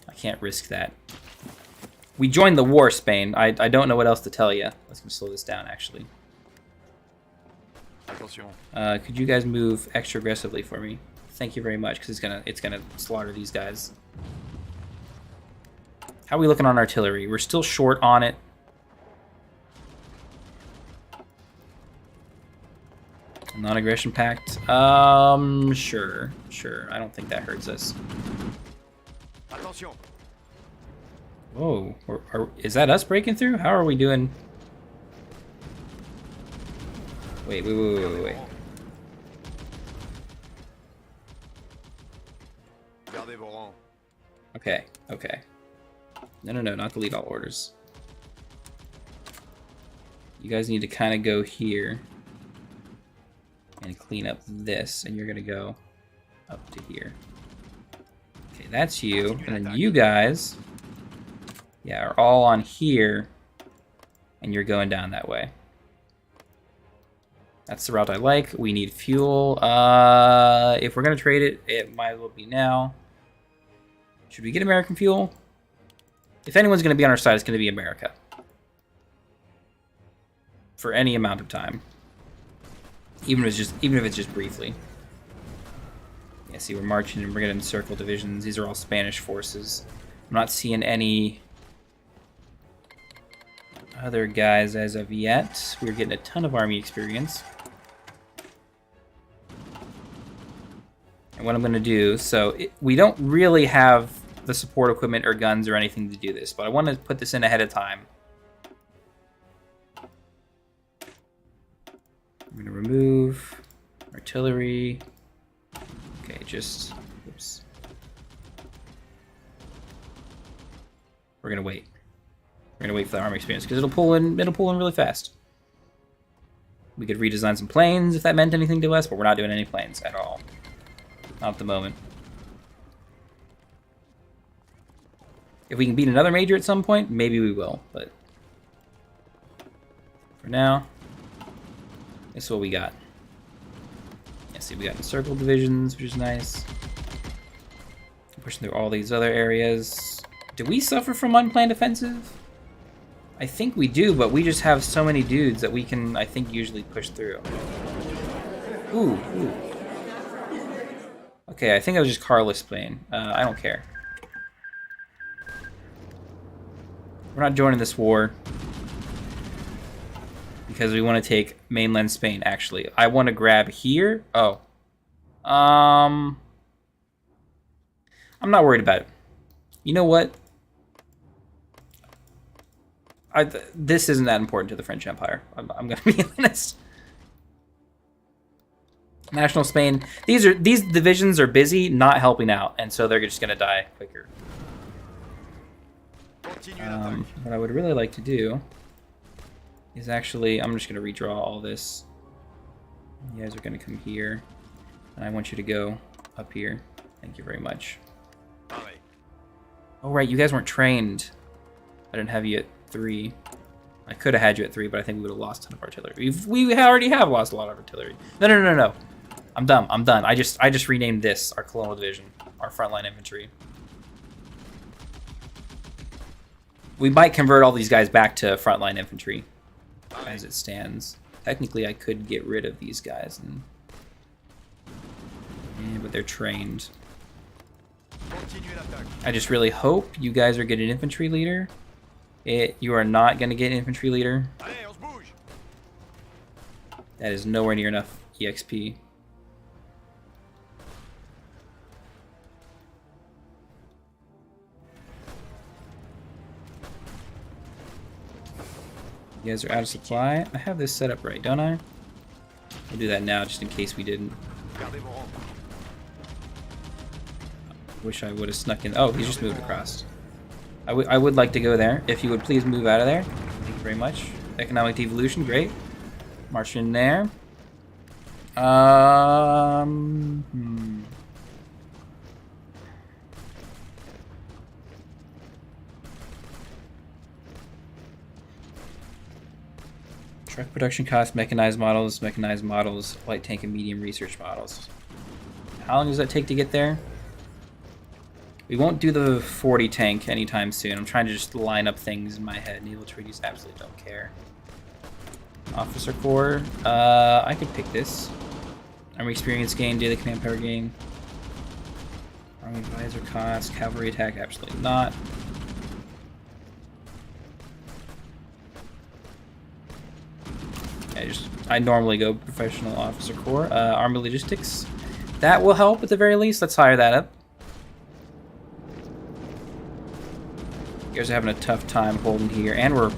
I can't risk that. We joined the war, Spain. I don't know what else to tell you. Let's slow this down, actually. Could you guys move extra aggressively for me? Thank you very much, because it's gonna slaughter these guys. How are we looking on artillery? We're still short on it. Non-aggression pact. Sure. I don't think that hurts us. Attention. Whoa, is that us breaking through? How are we doing? Wait. Gardez vos rangs. Okay. No, not delete all orders. You guys need to kind of go here and clean up this, and you're gonna go up to here. Okay, that's you, and then you guys, yeah, are all on here, and you're going down that way. That's the route I like. We need fuel. If we're gonna trade it, it might as well be now. Should we get American fuel? If anyone's gonna be on our side, it's gonna be America. For any amount of time. Even if it's just briefly. Yeah, see, we're marching and we're gonna encircle divisions. These are all Spanish forces. I'm not seeing any other guys as of yet. We're getting a ton of army experience. And what I'm gonna do, so we don't really have the support equipment or guns or anything to do this, but I want to put this in ahead of time. I'm gonna remove artillery. Okay, just oops. We're gonna wait. We're gonna wait for the army experience because it'll pull in really fast. We could redesign some planes if that meant anything to us, but we're not doing any planes at all. Not at the moment. If we can beat another major at some point, maybe we will, but for now, This is what we got. Yeah, see, we got encircled divisions, which is nice. Pushing through all these other areas. Do we suffer from unplanned offensive? I think we do, but we just have so many dudes that we can, I think, usually push through. Ooh, ooh. Okay, I think I was just carless playing. I don't care. We're not joining this war. Because we want to take mainland Spain, actually. I want to grab here. Oh. I'm not worried about it. You know what? This isn't that important to the French Empire. I'm going to be honest. National Spain. These divisions are busy, not helping out, and so they're just going to die quicker. What I would really like to do is actually, I'm just going to redraw all this. You guys are going to come here, and I want you to go up here. Thank you very much. Oh, right, you guys weren't trained. I didn't have you at 3. I could have had you at 3, but I think we would have lost a ton of artillery. We already have lost a lot of artillery. No. I'm done. I just renamed this our colonial division, our frontline infantry. We might convert all these guys back to frontline infantry as it stands. Technically, I could get rid of these guys, but they're trained. I just really hope you guys are getting an infantry leader. You are not going to get an infantry leader. That is nowhere near enough EXP. You guys are out of supply. I have this set up right, don't I? I'll do that now just in case we didn't. Wish I would have snuck in. Oh, he's just moved across. I would like to go there. If you would please move out of there. Thank you very much. Economic devolution, great. March in there. Truck production costs, mechanized models, light tank and medium research models. How long does that take to get there? We won't do the 40 tank anytime soon. I'm trying to just line up things in my head. Naval treaties, absolutely don't care. Officer Corps, I could pick this. Army experience gain, daily command power gain. Army advisor cost, cavalry attack, absolutely not. I normally go professional officer corps. Army logistics. That will help at the very least. Let's hire that up. You guys are having a tough time holding here. And I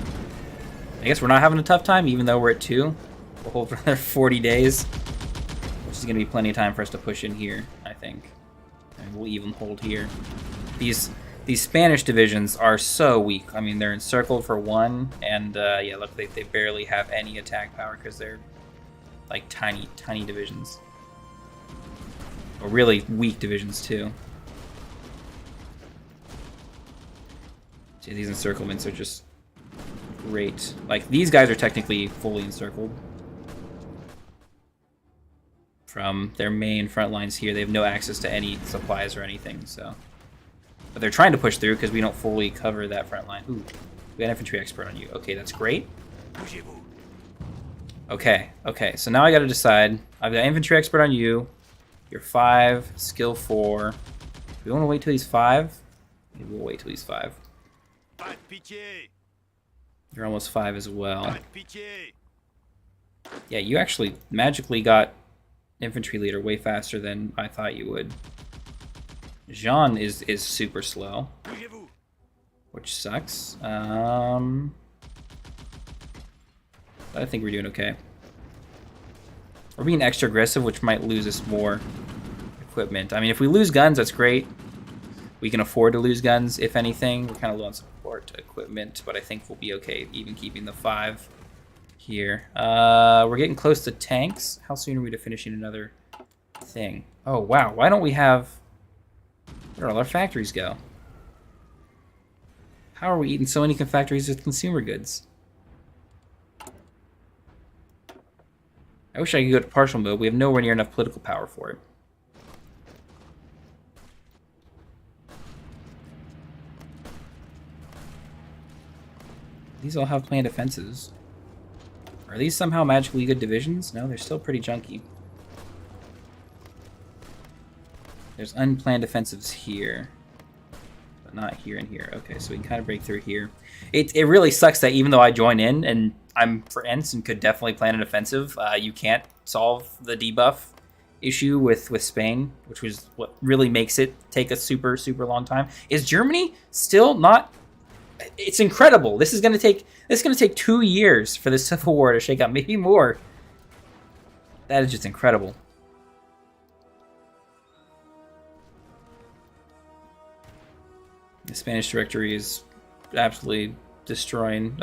guess we're not having a tough time even though we're at 2. We'll hold for another 40 days. Which is going to be plenty of time for us to push in here, I think. And we'll even hold here. These Spanish divisions are so weak. I mean, they're encircled for 1, and yeah, look, they barely have any attack power because they're like tiny divisions. Or really weak divisions too. See, these encirclements are just great. Like, these guys are technically fully encircled. From their main front lines here, they have no access to any supplies or anything, so. But they're trying to push through because we don't fully cover that front line. Ooh, we got an infantry expert on you. Okay, that's great. Okay, so now I gotta decide. I've got infantry expert on you. You're 5, skill 4. Do we want to wait till he's 5? Maybe we'll wait till he's 5. You're almost 5 as well. Yeah, you actually magically got infantry leader way faster than I thought you would. Jean is super slow, which sucks. But I think we're doing okay. We're being extra aggressive, which might lose us more equipment. I mean, if we lose guns, that's great. We can afford to lose guns, if anything. We're kind of low on support equipment, but I think we'll be okay, even keeping the 5 here. We're getting close to tanks. How soon are we to finishing another thing? Oh, wow. Why don't we have... Where did all our factories go? How are we eating so many factories with consumer goods? I wish I could go to partial mode. We have nowhere near enough political power for it. These all have planned offenses. Are these somehow magically good divisions? No, they're still pretty junky. There's unplanned offensives here. But not here and here. Okay, so we can kind of break through here. It really sucks that even though I join in and I'm for Ents and could definitely plan an offensive, you can't solve the debuff issue with Spain, which was what really makes it take a super, super long time. Is Germany still not... It's incredible. This is gonna take 2 years for the Civil War to shake out, maybe more. That is just incredible. The Spanish Directory is absolutely destroying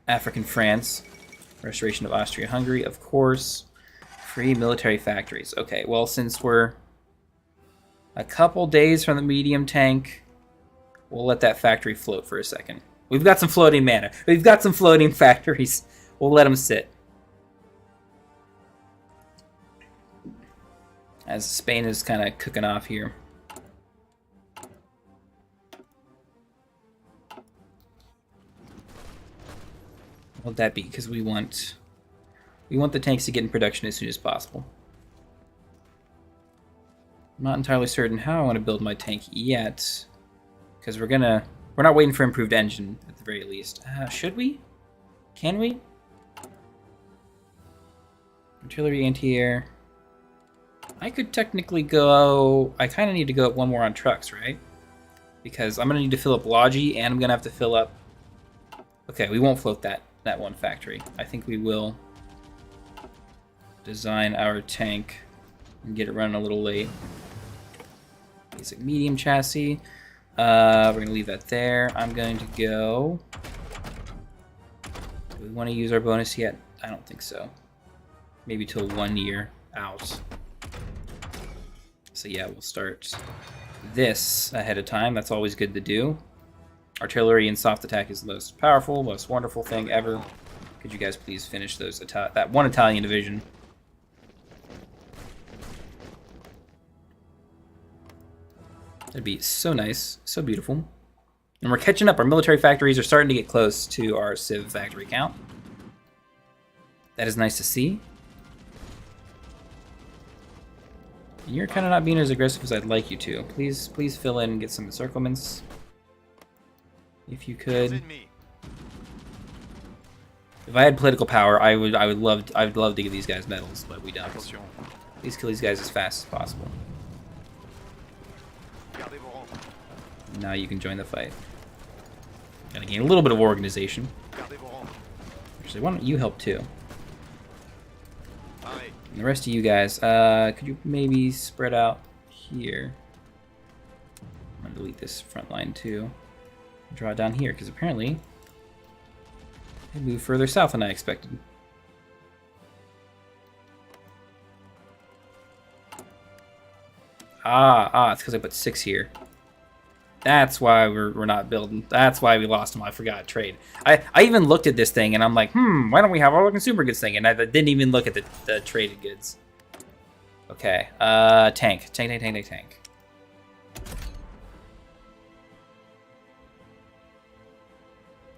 African France. Restoration of Austria-Hungary, of course. Free military factories. Okay, well, since we're a couple days from the medium tank, we'll let that factory float for a second. We've got some floating mana. We've got some floating factories. We'll let them sit. As Spain is kind of cooking off here. What would that be? Because we want the tanks to get in production as soon as possible. I'm not entirely certain how I want to build my tank yet. Because we're not waiting for improved engine, at the very least. Should we? Can we? Artillery anti-air. I could technically go... I kind of need to go up one more on trucks, right? Because I'm going to need to fill up Logi, and I'm going to have to fill up... Okay, we won't float that one factory. I think we will design our tank and get it running a little late. Basic medium chassis. We're going to leave that there. I'm going to go... Do we want to use our bonus yet? I don't think so. Maybe till 1 year out. So yeah, we'll start this ahead of time. That's always good to do. Artillery and soft attack is the most powerful, most wonderful thing ever. Could you guys please finish those that one Italian division? That'd be so nice, so beautiful. And we're catching up. Our military factories are starting to get close to our civ factory count. That is nice to see. And you're kind of not being as aggressive as I'd like you to. Please fill in and get some encirclements. If you could. If I had political power, I would love to give these guys medals, but we don't. Please kill these guys as fast as possible. Now you can join the fight. Gotta gain a little bit of organization. Actually, why don't you help too? And the rest of you guys, could you maybe spread out here? I'm gonna delete this front line too. Draw it down here, because apparently they moved further south than I expected. It's because I put 6 here. That's why we're not building. That's why we lost them. I forgot trade. I even looked at this thing and I'm like, why don't we have our consumer goods thing? And I didn't even look at the traded goods. Okay, tank.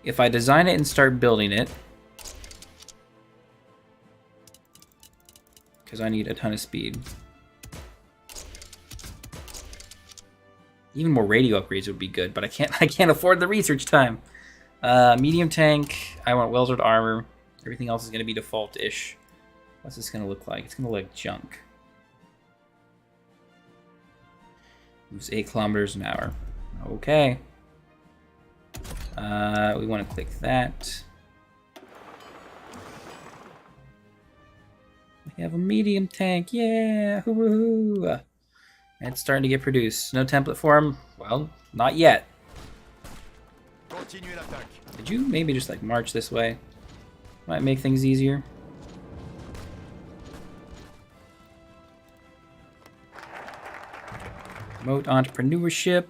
If I design it and start building it, because I need a ton of speed. Even more radio upgrades would be good, but I can't afford the research time. Medium tank. I want welded armor. Everything else is going to be default-ish. What's this going to look like? It's going to look like junk. Moves 8 kilometers an hour. Okay. We want to click that. We have a medium tank. Yeah! Hoo-hoo-hoo! It's starting to get produced. No template for him? Well, not yet. Did you maybe just like march this way? Might make things easier. Promote entrepreneurship.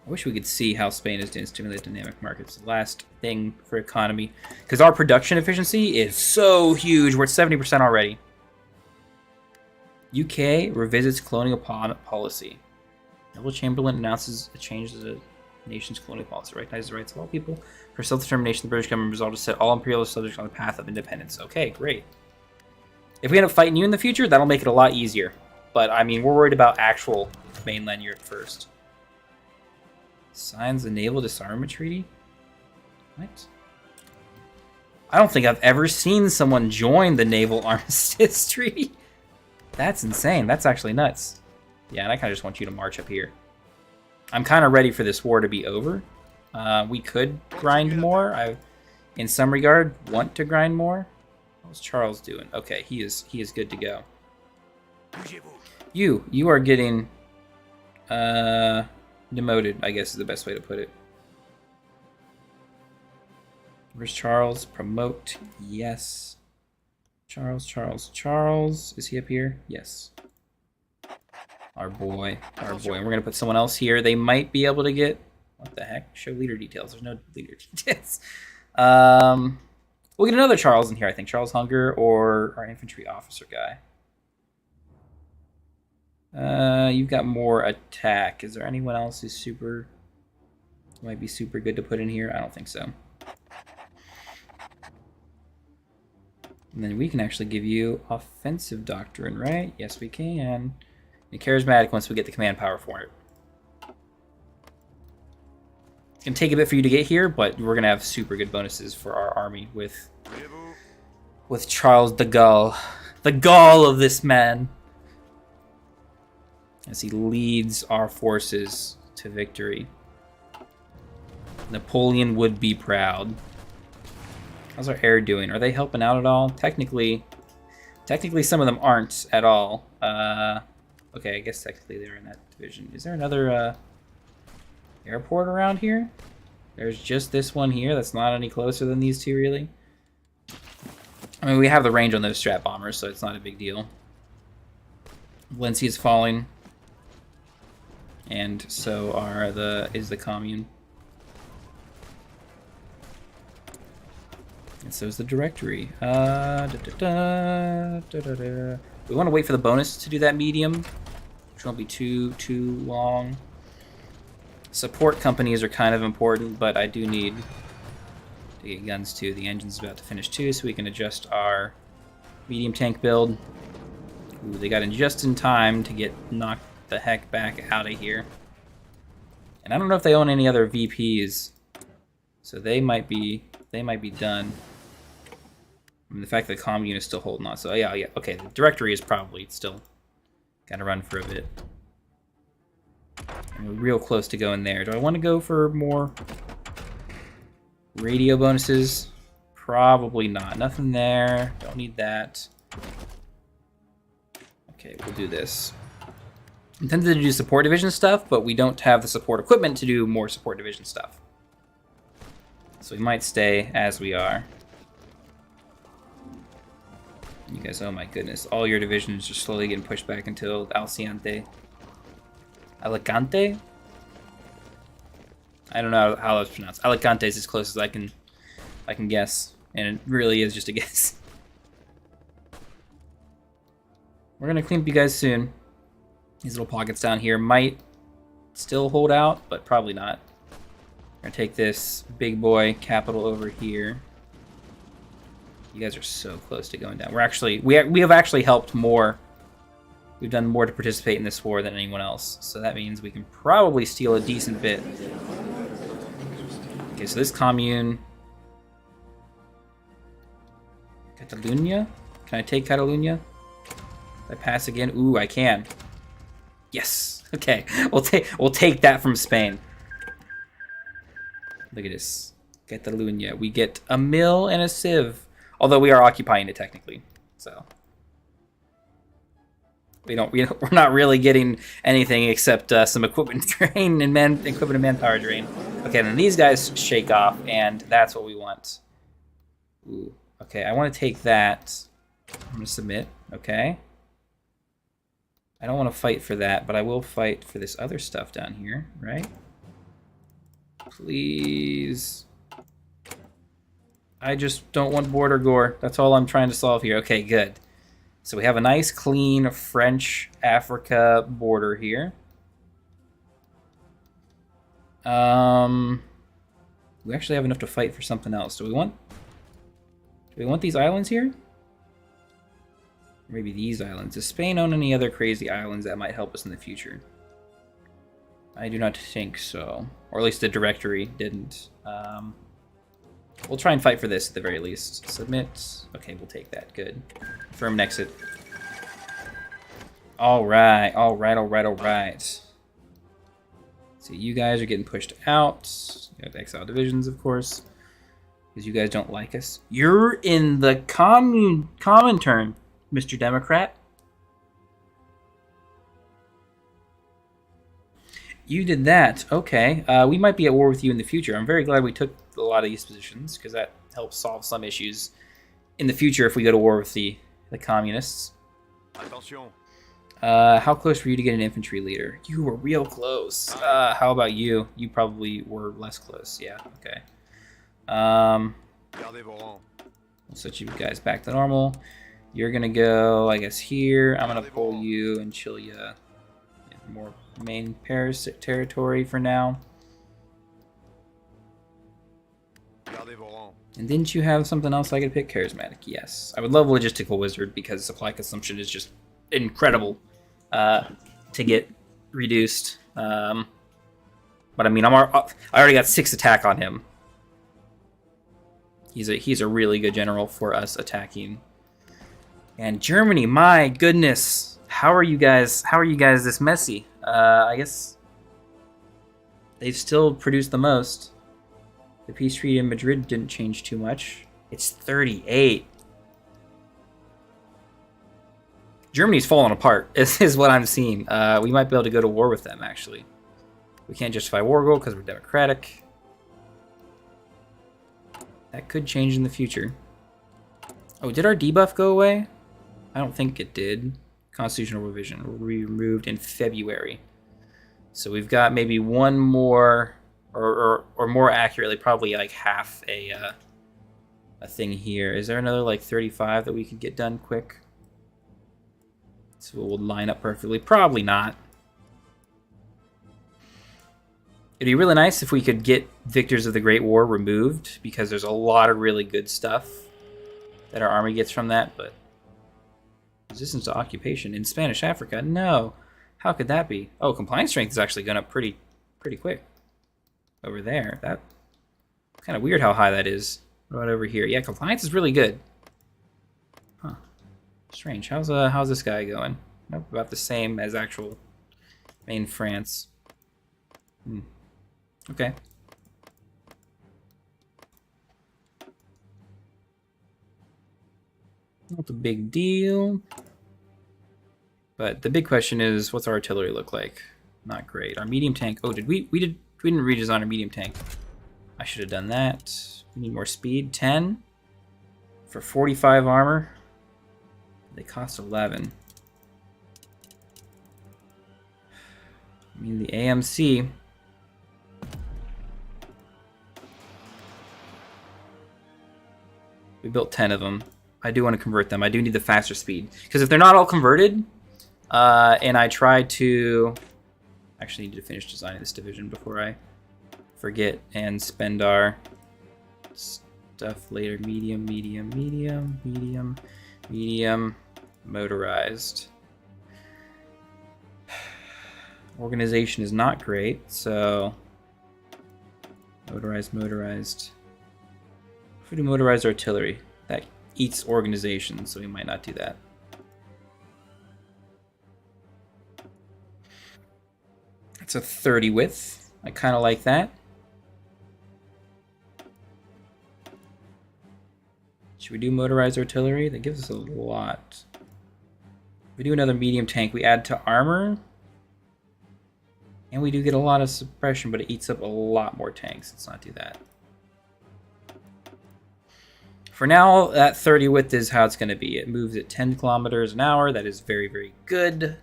We'll I wish we could see how Spain is doing to stimulate dynamic markets. The last thing for economy. Because our production efficiency is so huge. We're at 70% already. UK revisits colonial policy. Neville Chamberlain announces a change to the nation's colonial policy. Recognizes the rights of all people. For self-determination, the British government resolved to set all imperialist subjects on the path of independence. Okay, great. If we end up fighting you in the future, that'll make it a lot easier. But, I mean, we're worried about actual mainland Europe first. Signs the Naval Disarmament Treaty? What? I don't think I've ever seen someone join the Naval Armistice Treaty. That's insane. That's actually nuts. Yeah, and I kind of just want you to march up here. I'm kind of ready for this war to be over. We could grind more. I, in some regard, want to grind more. What's Charles doing? Okay, he is good to go. You are getting demoted, I guess is the best way to put it. Where's Charles? Promote. Yes. Charles. Is he up here? Yes. Our boy. And we're going to put someone else here. They might be able to get... What the heck? Show leader details. There's no leader details. We'll get another Charles in here, I think. Charles Hunger or our infantry officer guy. You've got more attack. Is there anyone else who's super... might be super good to put in here? I don't think so. And then we can actually give you offensive doctrine, right? Yes, we can. And charismatic once we get the command power for it. It's going to take a bit for you to get here, but we're going to have super good bonuses for our army with Charles de Gaulle. The Gaul of this man. As he leads our forces to victory. Napoleon would be proud. How's our air doing? Are they helping out at all? Technically some of them aren't at all. Okay, I guess technically they're in that division. Is there another airport around here? There's just this one here that's not any closer than these two, really. I mean, we have the range on those strat bombers, so it's not a big deal. Valencia is falling. And so is the commune. And so is the directory. We want to wait for the bonus to do that medium, which won't be too long. Support companies are kind of important, but I do need to get guns too. The engine's about to finish too, so we can adjust our medium tank build. Ooh, they got in just in time to get knocked the heck back out of here. And I don't know if they own any other VPs, so they might be done. I mean, the fact that the commune is still holding on. So yeah, okay, the directory is probably still gotta run for a bit. And we're real close to going there. Do I want to go for more radio bonuses? Probably not. Nothing there. Don't need that. Okay, we'll do this. Intended to do support division stuff, but we don't have the support equipment to do more support division stuff. So we might stay as we are. You guys, oh my goodness. All your divisions are slowly getting pushed back until Alciante. Alicante? I don't know how that's pronounced. Alicante is as close as I can guess. And it really is just a guess. We're going to clean up you guys soon. These little pockets down here might still hold out, but probably not. We're going to take this big boy capital over here. You guys are so close to going down. We have actually helped more. We've done more to participate in this war than anyone else. So that means we can probably steal a decent bit. Okay, so this commune... Catalunya? Can I take Catalunya? Did I pass again? Ooh, I can. Yes. Okay, we'll take that from Spain. Look at this. Catalunya. We get a mill and a sieve. Although we are occupying it technically. So we're not really getting anything except some equipment drain and equipment and manpower drain. Okay, then these guys shake off, and that's what we want. Ooh. Okay, I want to take that. I'm gonna submit. Okay. I don't want to fight for that, but I will fight for this other stuff down here, right? Please. I just don't want border gore. That's all I'm trying to solve here. Okay, good. So we have a nice, clean French-Africa border here. We actually have enough to fight for something else. Do we want these islands here? Or maybe these islands. Does Spain own any other crazy islands that might help us in the future? I do not think so. Or at least the directory didn't. We'll try and fight for this at the very least. Submit. Okay, we'll take that. Good. Firm exit. Alright, alright, alright, alright. So you guys are getting pushed out. You have exile divisions, of course. Because you guys don't like us. You're in the common turn, Mr. Democrat. You did that. Okay. We might be at war with you in the future. I'm very glad we took a lot of these positions, because that helps solve some issues in the future if we go to war with the communists. Attention. How close were you to get an infantry leader? You were real close. How about you? You probably were less close. Yeah, okay. Gardez vos rangs. We'll set you guys back to normal. You're gonna go, I guess, here. I'm gonna pull you and chill you in more main Paris territory for now. Gardez vos rangs. And didn't you have something else I could pick? Charismatic, yes. I would love Logistical Wizard because supply consumption is just incredible to get reduced. But I mean, I already got 6 attack on him. He's a really good general for us attacking. And Germany, my goodness, how are you guys this messy? I guess they've still produced the most. The peace treaty in Madrid didn't change too much. It's 38. Germany's falling apart, is what I'm seeing. We might be able to go to war with them, actually. We can't justify war goal because we're democratic. That could change in the future. Oh, did our debuff go away? I don't think it did. Constitutional revision removed in February. So we've got maybe one more, or more accurately, probably like half a thing here. Is there another like 35 that we could get done quick? So we'll line up perfectly. Probably not. It'd be really nice if we could get Victors of the Great War removed, because there's a lot of really good stuff that our army gets from that, but resistance to occupation in Spanish Africa? No. How could that be? Oh, compliance strength is actually going up pretty quick over there. That kind of weird how high that is. What about over here? Yeah, compliance is really good. Huh. Strange. How's this guy going? Nope, about the same as actual main France. Okay. Not a big deal. But the big question is, what's our artillery look like? Not great. Our medium tank. Oh, we didn't redesign our medium tank. I should have done that. We need more speed. 10 for 45 armor. They cost 11. I mean, the AMC. We built 10 of them. I do want to convert them. I do need the faster speed. Because if they're not all converted, and I try to... Actually need to finish designing this division before I forget and spend our stuff later. Medium, medium, medium, medium, medium, motorized. Organization is not great, so... Motorized, motorized. If we do motorized artillery, that eats organization, so we might not do that. It's a 30 width. I kind of like that. Should we do motorized artillery? That gives us a lot. If we do another medium tank, we add to armor. And we do get a lot of suppression, but it eats up a lot more tanks. Let's not do that. For now, that 30 width is how it's going to be. It moves at 10 kilometers an hour. That is very, very good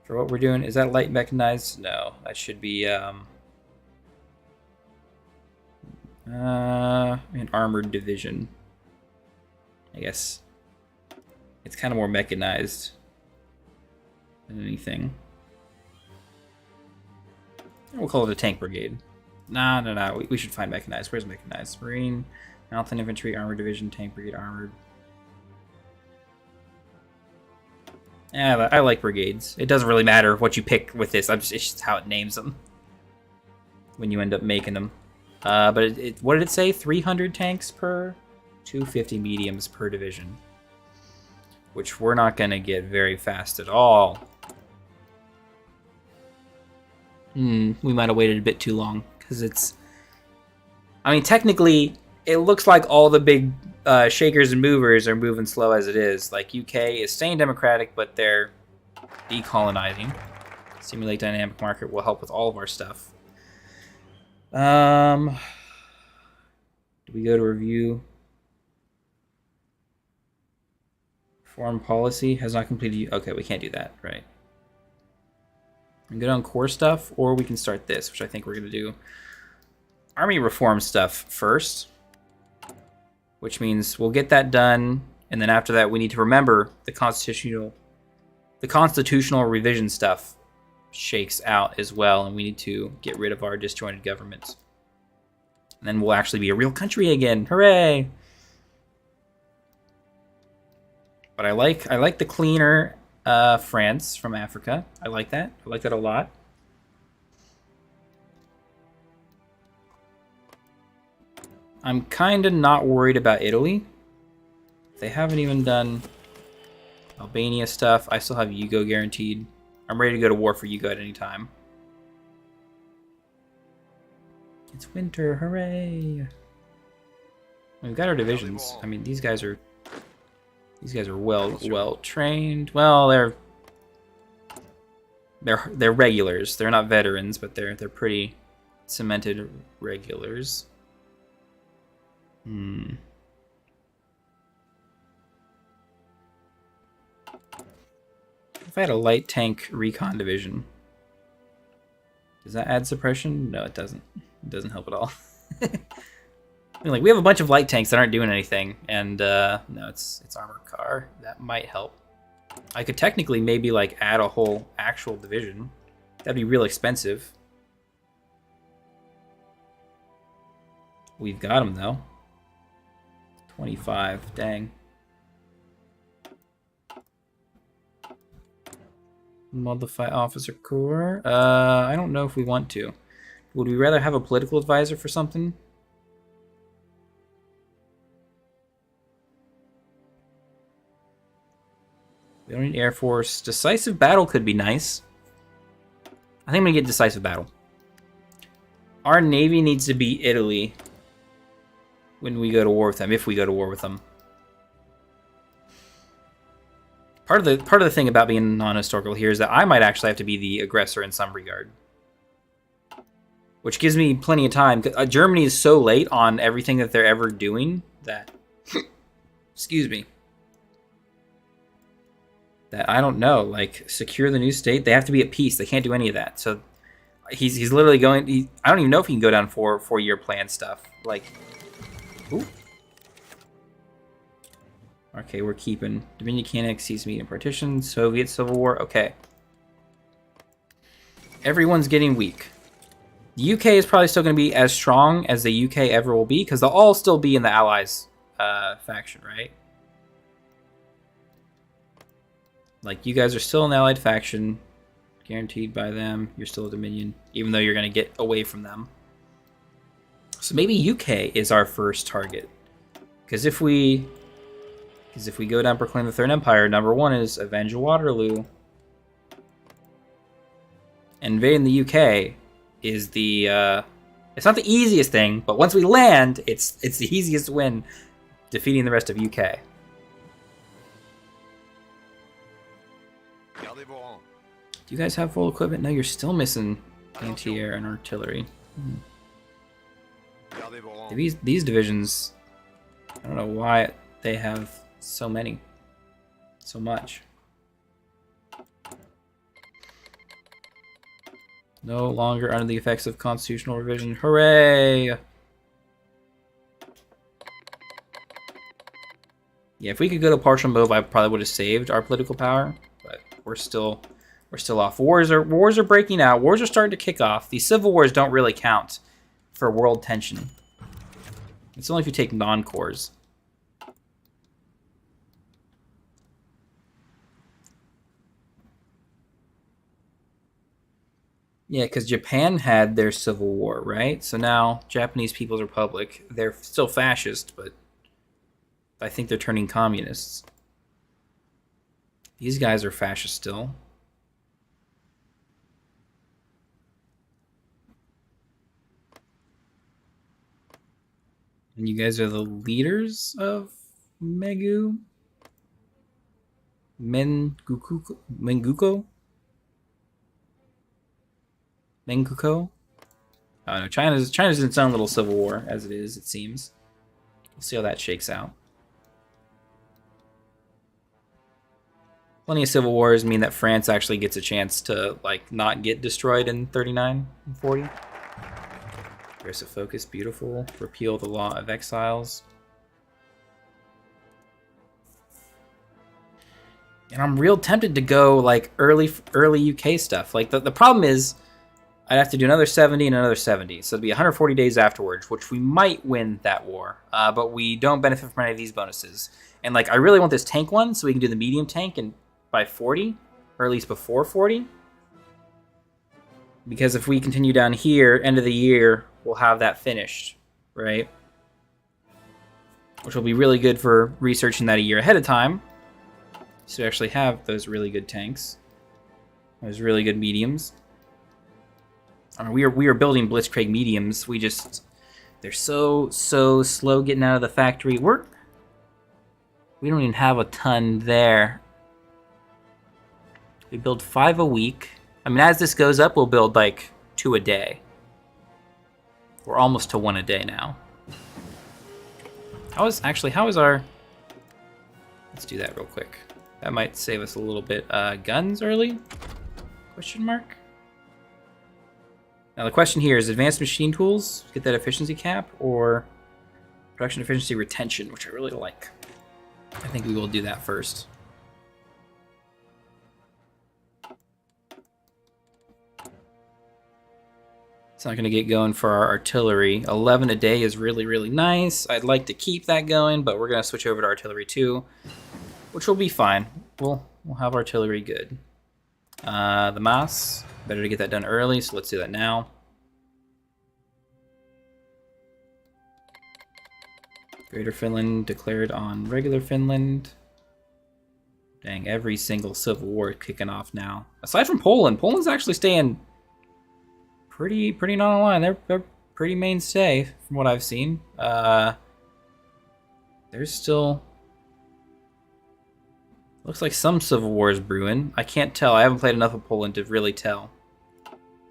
for what we're doing. Is that light mechanized? No, that should be An armored division. I guess it's kind of more mechanized than anything. We'll call it a tank brigade. No. We should find mechanized. Where's mechanized? Marine, mountain infantry, armored division, tank brigade, armored. Yeah, I like brigades. It doesn't really matter what you pick with this. It's just how it names them when you end up making them. But what did it say? 300 tanks per 250 mediums per division, which we're not going to get very fast at all. We might have waited a bit too long because it's. I mean, technically, it looks like all the big shakers and movers are moving slow as it is. Like UK is staying democratic, but they're decolonizing. Simulate dynamic market will help with all of our stuff. Do we go to review? Foreign policy has not completed. Okay, we can't do that, right? We can go down core stuff, or we can start this, which I think we're going to do. Army reform stuff first, which means we'll get that done, and then after that we need to remember the constitutional revision stuff shakes out as well, and we need to get rid of our disjointed governments. And then we'll actually be a real country again. Hooray! But I like the cleaner France from Africa. I like that. I like that a lot. I'm kind of not worried about Italy. They haven't even done Albania stuff. I still have Yugo guaranteed. I'm ready to go to war for Yugo at any time. It's winter, hooray! We've got our divisions. I mean, these guys are well trained. Well, they're regulars. They're not veterans, but they're pretty cemented regulars. If I had a light tank recon division, does that add suppression? No, it doesn't. It doesn't help at all. I mean, like, we have a bunch of light tanks that aren't doing anything, and no, it's armored car. That might help. I could technically maybe like add a whole actual division. That'd be real expensive. We've got them though. 25, dang. Modify officer corps. I don't know if we want to. Would we rather have a political advisor for something? We don't need Air Force. Decisive battle could be nice. I think I'm gonna get decisive battle. Our navy needs to beat Italy when we go to war with them, if we go to war with them. Part of the thing about being non-historical here is that I might actually have to be the aggressor in some regard, which gives me plenty of time. Germany is so late on everything that they're ever doing that, excuse me, that I don't know. Like, secure the new state, they have to be at peace. They can't do any of that. So he's literally going. I don't even know if he can go down four-year plan stuff. Like, ooh. Okay, we're keeping Dominion can't seize medium partition, Soviet Civil War. Okay. Everyone's getting weak. The UK is probably still going to be as strong as the UK ever will be, because they'll all still be in the Allies faction, right? Like, you guys are still an Allied faction, guaranteed by them. You're still a Dominion, even though you're going to get away from them. So maybe UK is our first target, because if we go down Proclaim the Third Empire, number one is Avenge Waterloo. Invading the UK is the it's not the easiest thing, but once we land, it's the easiest win, defeating the rest of UK. Do you guys have full equipment? No, you're still missing anti-air and artillery. These divisions, I don't know why they have so much. No longer under the effects of constitutional revision. Hooray! Yeah, if we could go to partial move, I probably would have saved our political power, but we're still off. Wars are breaking out. Wars are starting to kick off. These civil wars don't really count for world tension. It's only if you take non-cores. Yeah, because Japan had their civil war, right? So now Japanese People's Republic, they're still fascist, but I think they're turning communists. These guys are fascist still. And you guys are the leaders of Menguko? Menguko? Oh no, China's in its own little civil war, as it is, it seems. We'll see how that shakes out. Plenty of civil wars mean that France actually gets a chance to, like, not get destroyed in 39 and 40. Aggressive focus, beautiful. Repeal the law of exiles. And I'm real tempted to go, like, early UK stuff. Like, the problem is, I'd have to do another 70 and another 70. So it'd be 140 days afterwards, which we might win that war. But we don't benefit from any of these bonuses. And, like, I really want this tank one so we can do the medium tank and by 40, or at least before 40. Because if we continue down here, end of the year, we'll have that finished, right? Which will be really good for researching that a year ahead of time. So we actually have those really good tanks. Those really good mediums. I mean, we are building Blitzkrieg mediums. They're so slow getting out of the factory. We don't even have a ton there. We build 5 a week. I mean, as this goes up, we'll build like 2 a day. We're almost to 1 a day now. How is our... Let's do that real quick. That might save us a little bit. Guns early? Question mark? Now the question here is advanced machine tools, get that efficiency cap, or production efficiency retention, which I really like. I think we will do that first. It's not going to get going for our artillery. 11 a day is really, really nice. I'd like to keep that going, but we're going to switch over to artillery too, which will be fine. We'll have artillery good. The mass, better to get that done early, so let's do that now. Greater Finland declared on regular Finland. Dang, every single civil war kicking off now. Aside from Poland, Poland's actually staying pretty not online. They're pretty mainstay from what I've seen. There's still looks like some civil wars brewing. I can't tell. I haven't played enough of Poland to really tell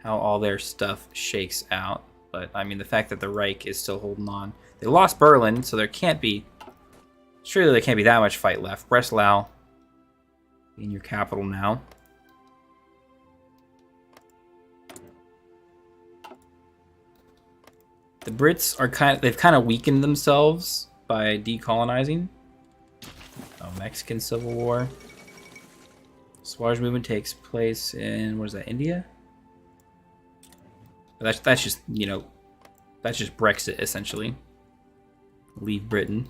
how all their stuff shakes out. But I mean, the fact that the Reich is still holding on. They lost Berlin, so there can't be. Surely there can't be that much fight left. Breslau in your capital now. The Brits are they've kind of weakened themselves by decolonizing. Oh, Mexican Civil War. Swaraj movement takes place in, what is that, India? That's just, you know, that's just Brexit, essentially. Leave Britain.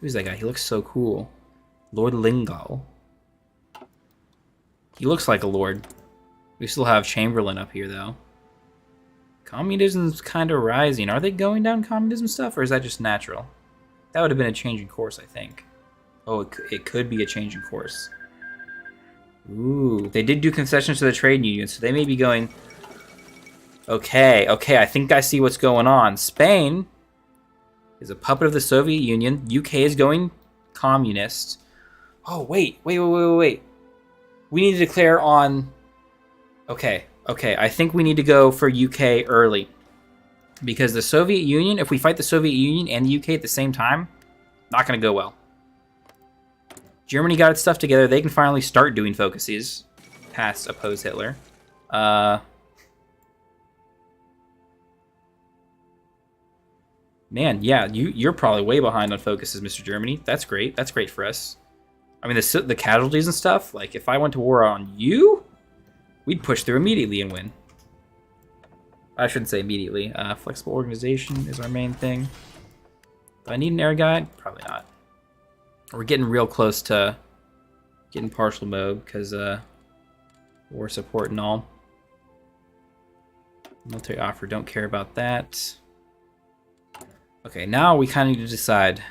Who's that guy? He looks so cool. Lord Lingol. He looks like a lord. We still have Chamberlain up here, though. Communism's kind of rising. Are they going down communism stuff, or is that just natural? That would have been a change in course, I think. Oh, it could be a change in course. Ooh, they did do concessions to the trade union, so they may be going... Okay, I think I see what's going on. Spain is a puppet of the Soviet Union. UK is going communist. Oh, wait. We need to declare on... Okay, I think we need to go for UK early. Because the Soviet Union, if we fight the Soviet Union and the UK at the same time, not going to go well. Germany got its stuff together. They can finally start doing focuses past oppose Hitler. Man, yeah, you're probably way behind on focuses, Mr. Germany. That's great. That's great for us. I mean, the casualties and stuff, like, if I went to war on you, we'd push through immediately and win. I shouldn't say immediately. Flexible organization is our main thing. Do I need an air guide? Probably not. We're getting real close to getting partial mode because war support and all. Military offer, don't care about that. Okay, now we kind of need to decide.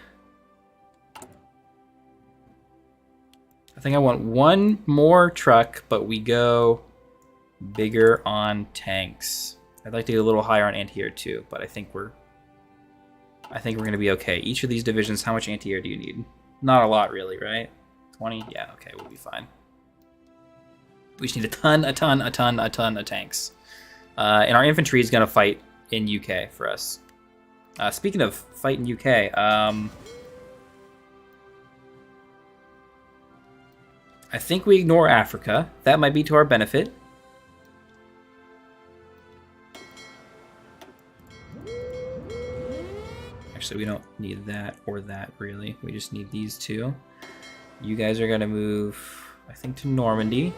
I think I want one more truck, but we go bigger on tanks. I'd like to get a little higher on anti-air too, but I think we're gonna be okay. Each of these divisions, how much anti-air do you need? Not a lot, really, right? 20? Yeah, okay, we'll be fine. We just need a ton of tanks. And our infantry is gonna fight in UK for us. Speaking of fight in UK, I think we ignore Africa. That might be to our benefit. Actually, we don't need that or that, really. We just need these two. You guys are going to move, I think, to Normandy.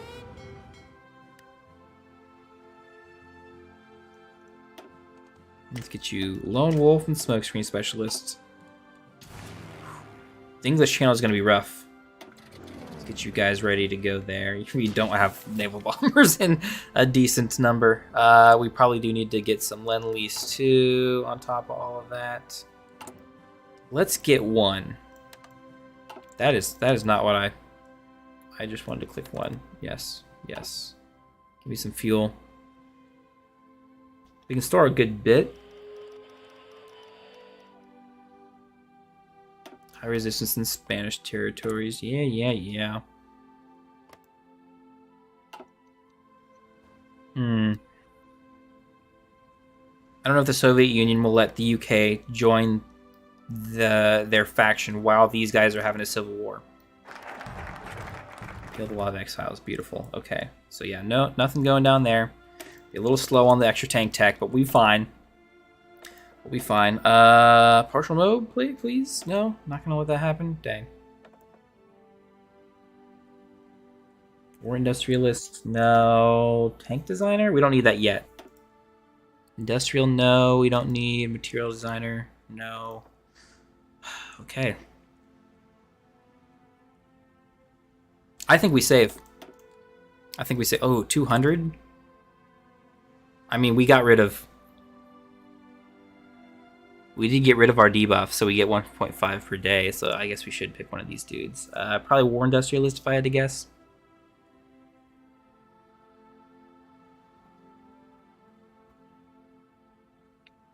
Let's get you Lone Wolf and Smokescreen Specialist. The English Channel is going to be rough. Let's get you guys ready to go there. We don't have naval bombers in a decent number. We probably do need to get some Lend-Lease too on top of all of that. Let's get one. That is not what I just wanted to click one. Yes, yes. Give me some fuel. We can store a good bit. High resistance in Spanish territories. Yeah. I don't know if the Soviet Union will let the UK join their faction while these guys are having a civil war. Killed a lot of exiles. Beautiful. Okay. So yeah, no, nothing going down there. Be a little slow on the extra tank tech, but we'll be fine. We'll be fine. Partial mode, please? No? Not gonna let that happen? Dang. War industrialist? No. Tank designer? We don't need that yet. Industrial? No. We don't need material designer. No. Okay. I think we save. Oh, 200? I mean, we got rid of... We did get rid of our debuff, so we get 1.5 per day, so I guess we should pick one of these dudes. Probably War Industrialist if I had to guess.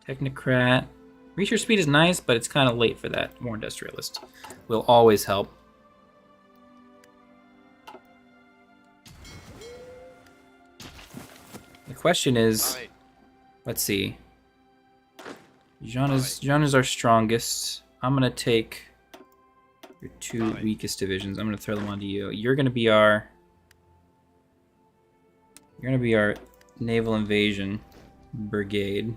Technocrat. Research speed is nice, but it's kind of late for that. War Industrialist will always help. The question is, let's see. Jean is our strongest. I'm gonna take your two weakest divisions. I'm gonna throw them onto you. You're gonna be our naval invasion brigade.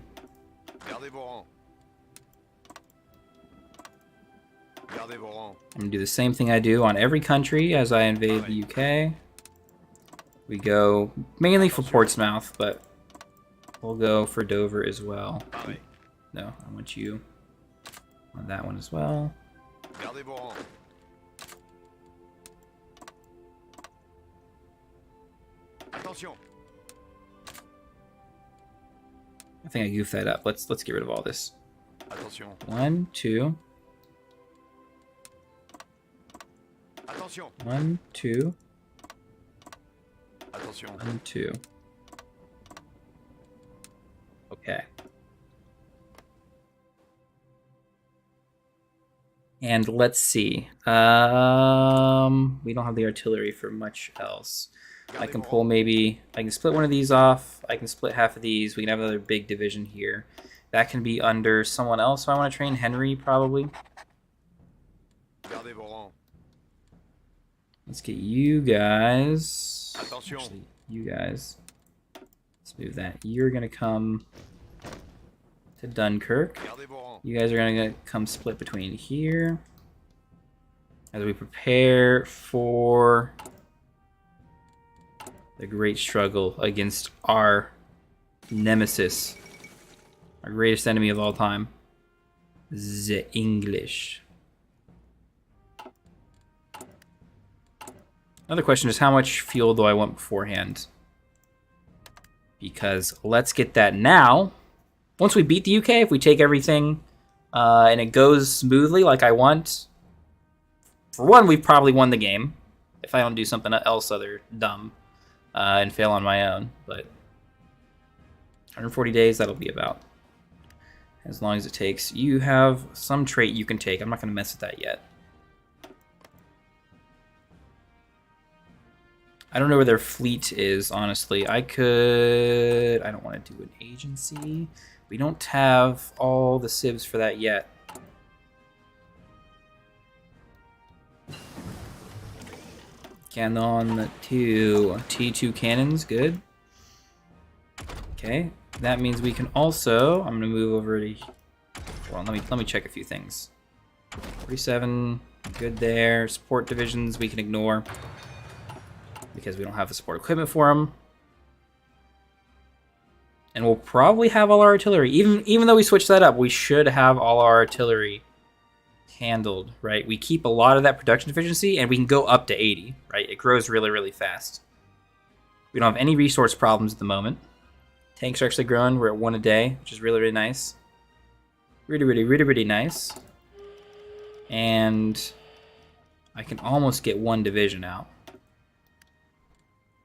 I'm gonna do the same thing I do on every country as I invade the UK. We go mainly for Portsmouth, but we'll go for Dover as well. No, I want you on that one as well. I think I goofed that up. Let's get rid of all this. 1, 2. 1, 2. 1, 2. Okay. And let's see. We don't have the artillery for much else. I can pull maybe... I can split one of these off. I can split half of these. We can have another big division here. That can be under someone else. So I want to train Henry, probably. Let's get you guys. Actually, you guys. Let's move that. You're going to come to Dunkirk. Gardez vos rangs. You guys are gonna come split between here as we prepare for the great struggle against our nemesis, our greatest enemy of all time, the English. Another question is, how much fuel do I want beforehand? Because let's get that now. Once we beat the UK, if we take everything and it goes smoothly like I want, for one, we've probably won the game. If I don't do something else other dumb and fail on my own. But 140 days, that'll be about. As long as it takes. You have some trait you can take. I'm not going to mess with that yet. I don't know where their fleet is, honestly. I don't want to do an agency. We don't have all the civs for that yet. Cannon 2. T2 cannons, good. Okay, that means we can also... I'm going to move over to... Hold on, let me check a few things. 47, good there. Support divisions we can ignore, because we don't have the support equipment for them. And we'll probably have all our artillery. Even though we switched that up, we should have all our artillery handled, right? We keep a lot of that production efficiency, and we can go up to 80, right? It grows really, really fast. We don't have any resource problems at the moment. Tanks are actually growing. We're at 1 a day, which is really, really nice. Really, really, really, really nice. And I can almost get 1 division out.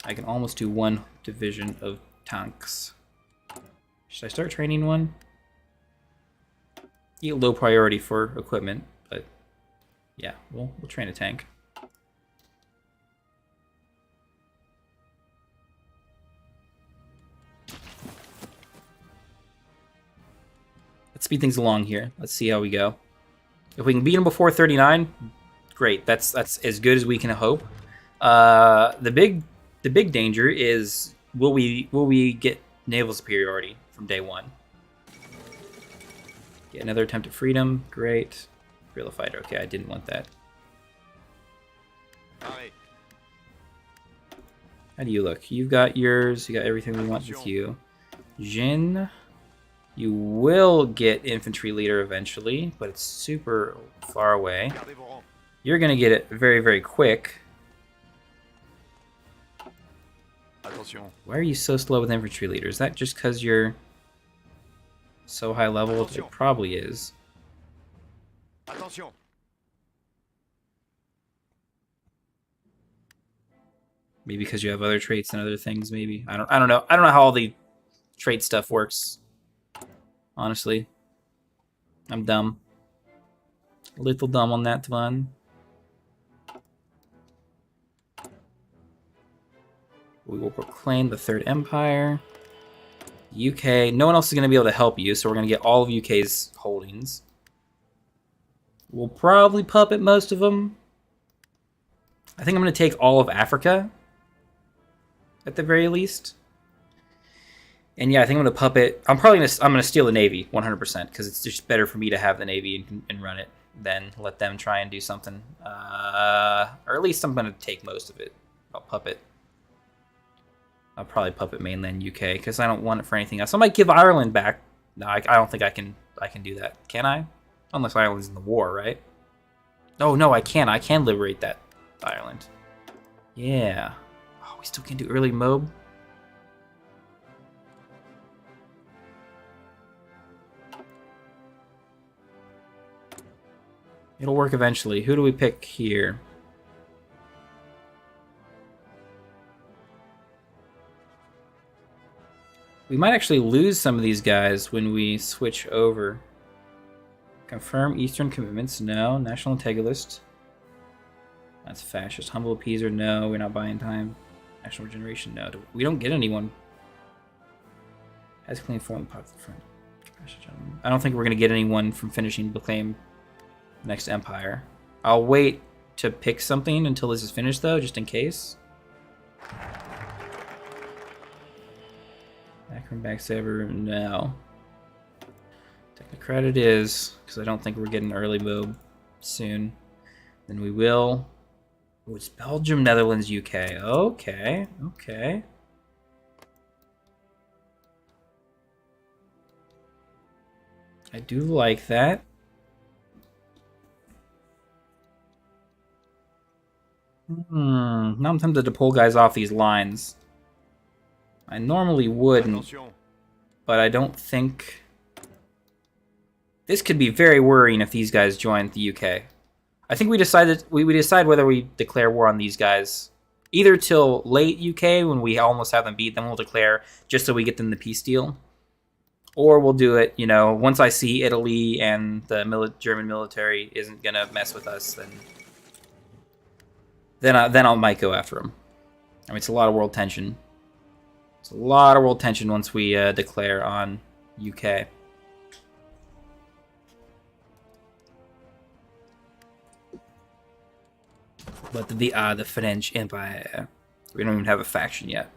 I can almost do 1 division of tanks. Should I start training one? You get low priority for equipment, but yeah, we'll train a tank. Let's speed things along here. Let's see how we go. If we can beat them before 39, great. That's as good as we can hope. The big danger is, will we get naval superiority from day 1? Get another attempt at freedom, great. Guerrilla fighter, okay, I didn't want that. Allez. How do you look? You've got yours, you got everything we want with you. Jin, you will get infantry leader eventually, but it's super far away. Gardez vos rangs. You're gonna get it very, very quick. Attention. Why are you so slow with infantry leader? Is that just because you're so high level? It probably is. Attention. Maybe because you have other traits and other things, maybe. I don't know. I don't know how all the trait stuff works. Honestly. I'm dumb. A little dumb on that one. We will proclaim the Third Empire. UK. No one else is going to be able to help you, so we're going to get all of UK's holdings. We'll probably puppet most of them. I think I'm going to take all of Africa, at the very least. And yeah, I think I'm going to puppet... I'm going to steal the Navy, 100%, because it's just better for me to have the Navy and run it than let them try and do something. Or at least I'm going to take most of it. I'll puppet. I'll probably puppet mainland UK, because I don't want it for anything else. I might give Ireland back. No, I don't think I can do that. Can I? Unless Ireland's in the war, right? Oh, no, I can. I can liberate that Ireland. Yeah. Oh, we still can't do early mob? It'll work eventually. Who do we pick here? We might actually lose some of these guys when we switch over. Confirm Eastern commitments. No. National Integralist. That's fascist. Humble appeaser. No. We're not buying time. National Regeneration. No. We don't get anyone. Has claimed foreign popular front. I don't think we're going to get anyone from finishing Proclaim Next Empire. I'll wait to pick something until this is finished, though, just in case. Akron Backstabber, no. Technocrat it is, because I don't think we're getting early mob soon. Then we will. Oh, it's Belgium, Netherlands, UK. Okay, okay. I do like that. Now I'm tempted to pull guys off these lines. I normally wouldn't, Attention. but I don't think... This could be very worrying if these guys join the UK. I think we decide whether we declare war on these guys either till late UK when we almost have them beat, then we'll declare just so we get them the peace deal, or we'll do it, you know, once I see Italy and the German military isn't gonna mess with us, then I might go after them. I mean, it's a lot of world tension. It's a lot of world tension once we declare on UK. But the French Empire, we don't even have a faction yet.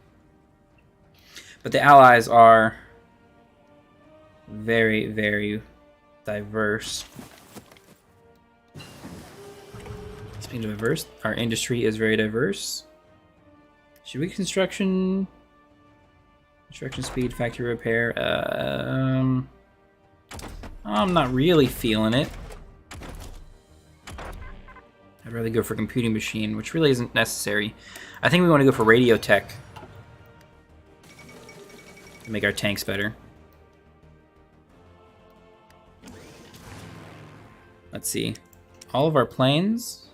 But the Allies are very, very diverse. Speaking of diverse, our industry is very diverse. Should we construction speed, factory repair? I'm not really feeling it. I'd rather go for computing machine, which really isn't necessary. I think we want to go for radio tech to make our tanks better. Let's see. All of our planes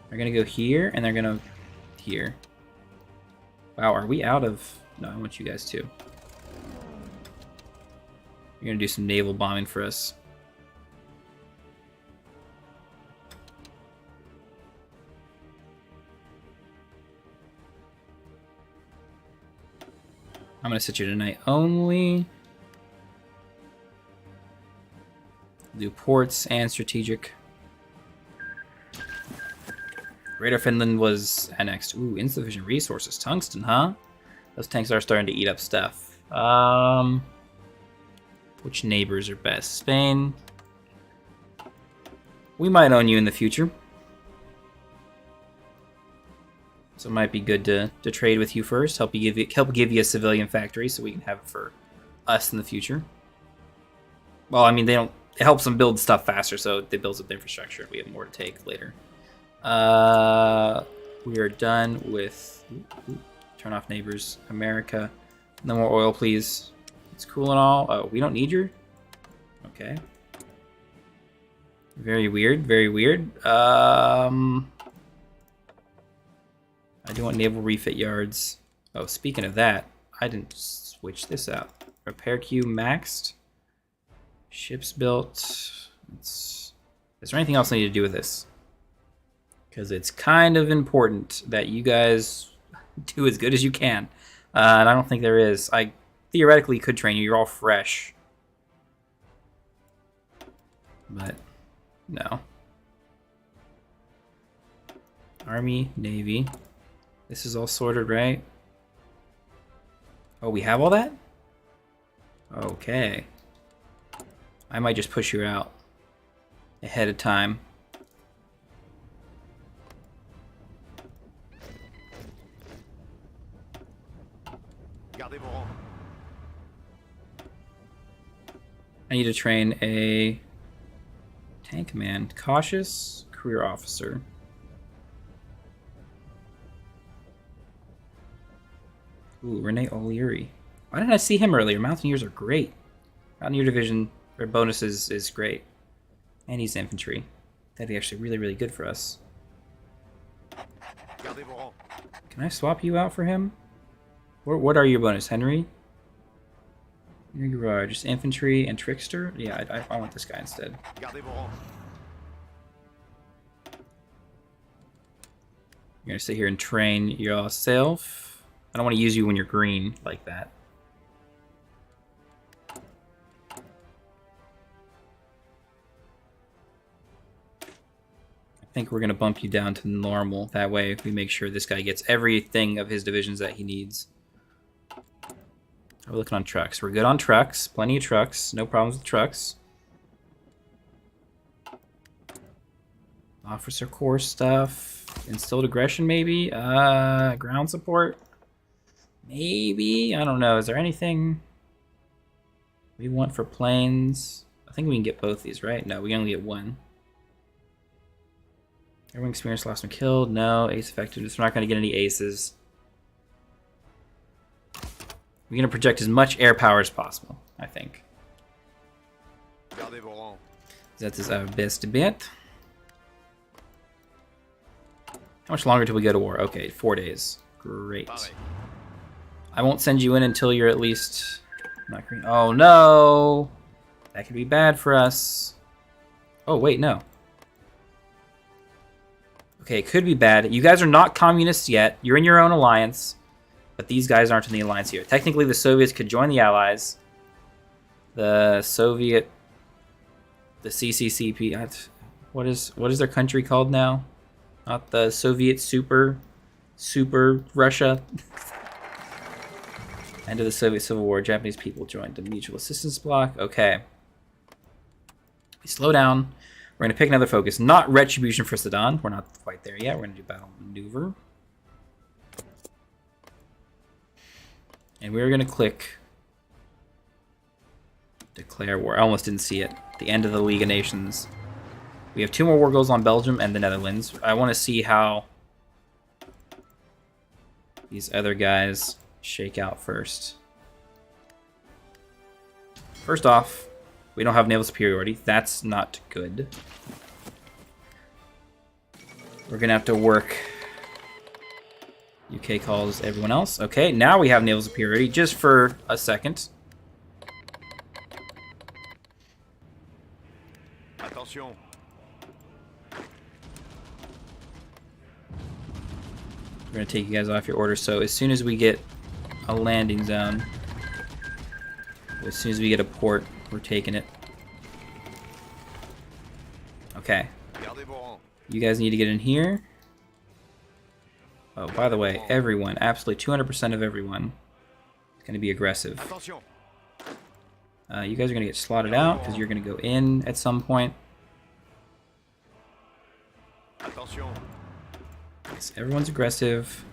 are going to go here, and they're going to here. Wow, are we out of... No, I want you guys to. You're going to do some naval bombing for us. I'm going to set you tonight only. Do ports and strategic. Greater Finland was annexed. Ooh, insufficient resources. Tungsten, huh? Those tanks are starting to eat up stuff. Which neighbors are best? Spain. We might own you in the future. So it might be good to trade with you first. Help give you a civilian factory so we can have it for us in the future. Well, I mean, they don't. It helps them build stuff faster, so it builds up the infrastructure. We have more to take later. We are done with... turn off neighbors. America. No more oil, please. It's cool and all. Oh, we don't need your... Okay. Very weird. Very weird. I do want naval refit yards. Oh, speaking of that, I didn't switch this out. Repair queue maxed. Ships built. Is there anything else I need to do with this? Because it's kind of important that you guys do as good as you can. And I don't think there is. I theoretically could train you. You're all fresh. But, no. Army, Navy. This is all sorted, right? Oh, we have all that? Okay. I might just push you out ahead of time. Gardez vos rangs. I need to train a tank command. Cautious career officer. Ooh, Rene O'Leary. Why didn't I see him earlier? Mountaineers are great. Mountaineer division, their bonuses is great. And he's infantry. That'd be actually really, really good for us. Gardez vos rangs. Can I swap you out for him? What are your bonus, Henry? Here you are, just infantry and trickster? Yeah, I want this guy instead. Gardez vos rangs. You're gonna sit here and train yourself. I don't want to use you when you're green like that. I think we're going to bump you down to normal. That way we make sure this guy gets everything of his divisions that he needs. How are we looking on trucks? We're good on trucks. Plenty of trucks. No problems with trucks. Officer Corps stuff. Instilled aggression, maybe? Ground support? Maybe? I don't know. Is there anything we want for planes? I think we can get both these, right? No, we only get one. Everyone experienced lost and killed. No. Ace effectiveness. We're not going to get any aces. We're going to project as much air power as possible, I think. Gardez vos rangs. That is our best bet. How much longer till we go to war? Okay, 4 days. Great. Pareil. I won't send you in until you're at least not green. Oh no! That could be bad for us. Oh wait, no. Okay, it could be bad. You guys are not communists yet. You're in your own alliance. But these guys aren't in the alliance here. Technically, the Soviets could join the Allies. The CCCP. What is their country called now? Not the Soviet Super Russia. End of the Soviet Civil War. Japanese people joined the Mutual Assistance Bloc. Okay. We slow down. We're going to pick another focus. Not retribution for Sedan. We're not quite there yet. We're going to do battle maneuver. And we're going to click declare war. I almost didn't see it. The end of the League of Nations. We have 2 more war goals on Belgium and the Netherlands. I want to see how these other guys shake out first. First off, we don't have naval superiority. That's not good. We're going to have to work. UK calls everyone else. Okay, now we have naval superiority just for a second. Attention. We're going to take you guys off your orders. So as soon as we get a landing zone, as soon as we get a port, we're taking it. Okay. Gardez vos rangs. You guys need to get in here. Oh, by the way, everyone, absolutely 200% of everyone is going to be aggressive. Attention. You guys are going to get slotted out because you're going to go in at some point. Attention. Yes, everyone's aggressive.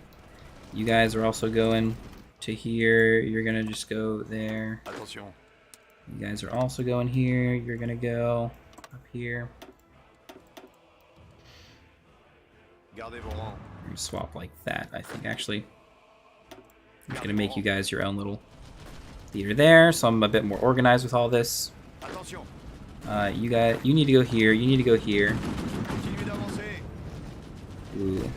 You guys are also going to here. You're going to just go there. Attention. You guys are also going here. You're going to go up here. Gardez vos rangs. We're going to swap like that, I think, actually. I'm just going to make you guys your own little theater there, so I'm a bit more organized with all this. Attention. You need to go here. You need to go here. Continuez d'avancer. Ooh.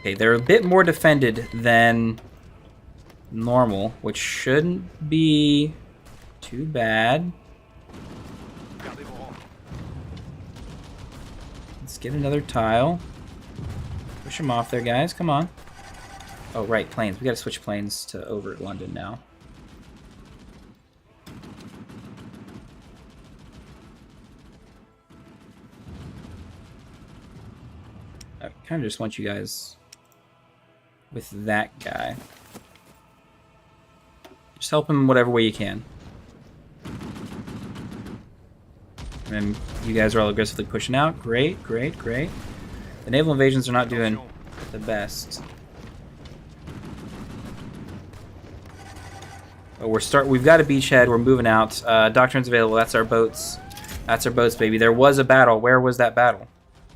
Okay, they're a bit more defended than normal, which shouldn't be too bad. Gardez vos rangs. Let's get another tile. Push them off there, guys. Come on. Oh, right, planes. We gotta switch planes to over at London now. I kind of just want you guys with that guy. Just help him whatever way you can. And you guys are all aggressively pushing out. Great, great, great. The naval invasions are not doing the best. Oh, we've got a beachhead. We're moving out. Doctrines available. That's our boats. That's our boats, baby. There was a battle. Where was that battle?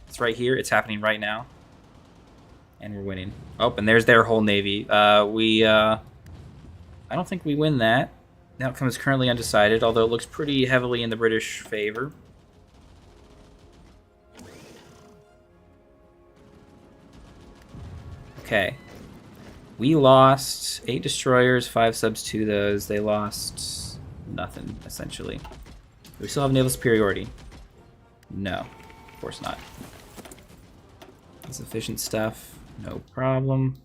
It's right here. It's happening right now. And we're winning. Oh, and there's their whole navy. I don't think we win that. The outcome is currently undecided, although it looks pretty heavily in the British favor. Okay. We lost 8 destroyers, 5 subs to those. They lost nothing, essentially. Do we still have naval superiority? No, of course not. Insufficient stuff, no problem.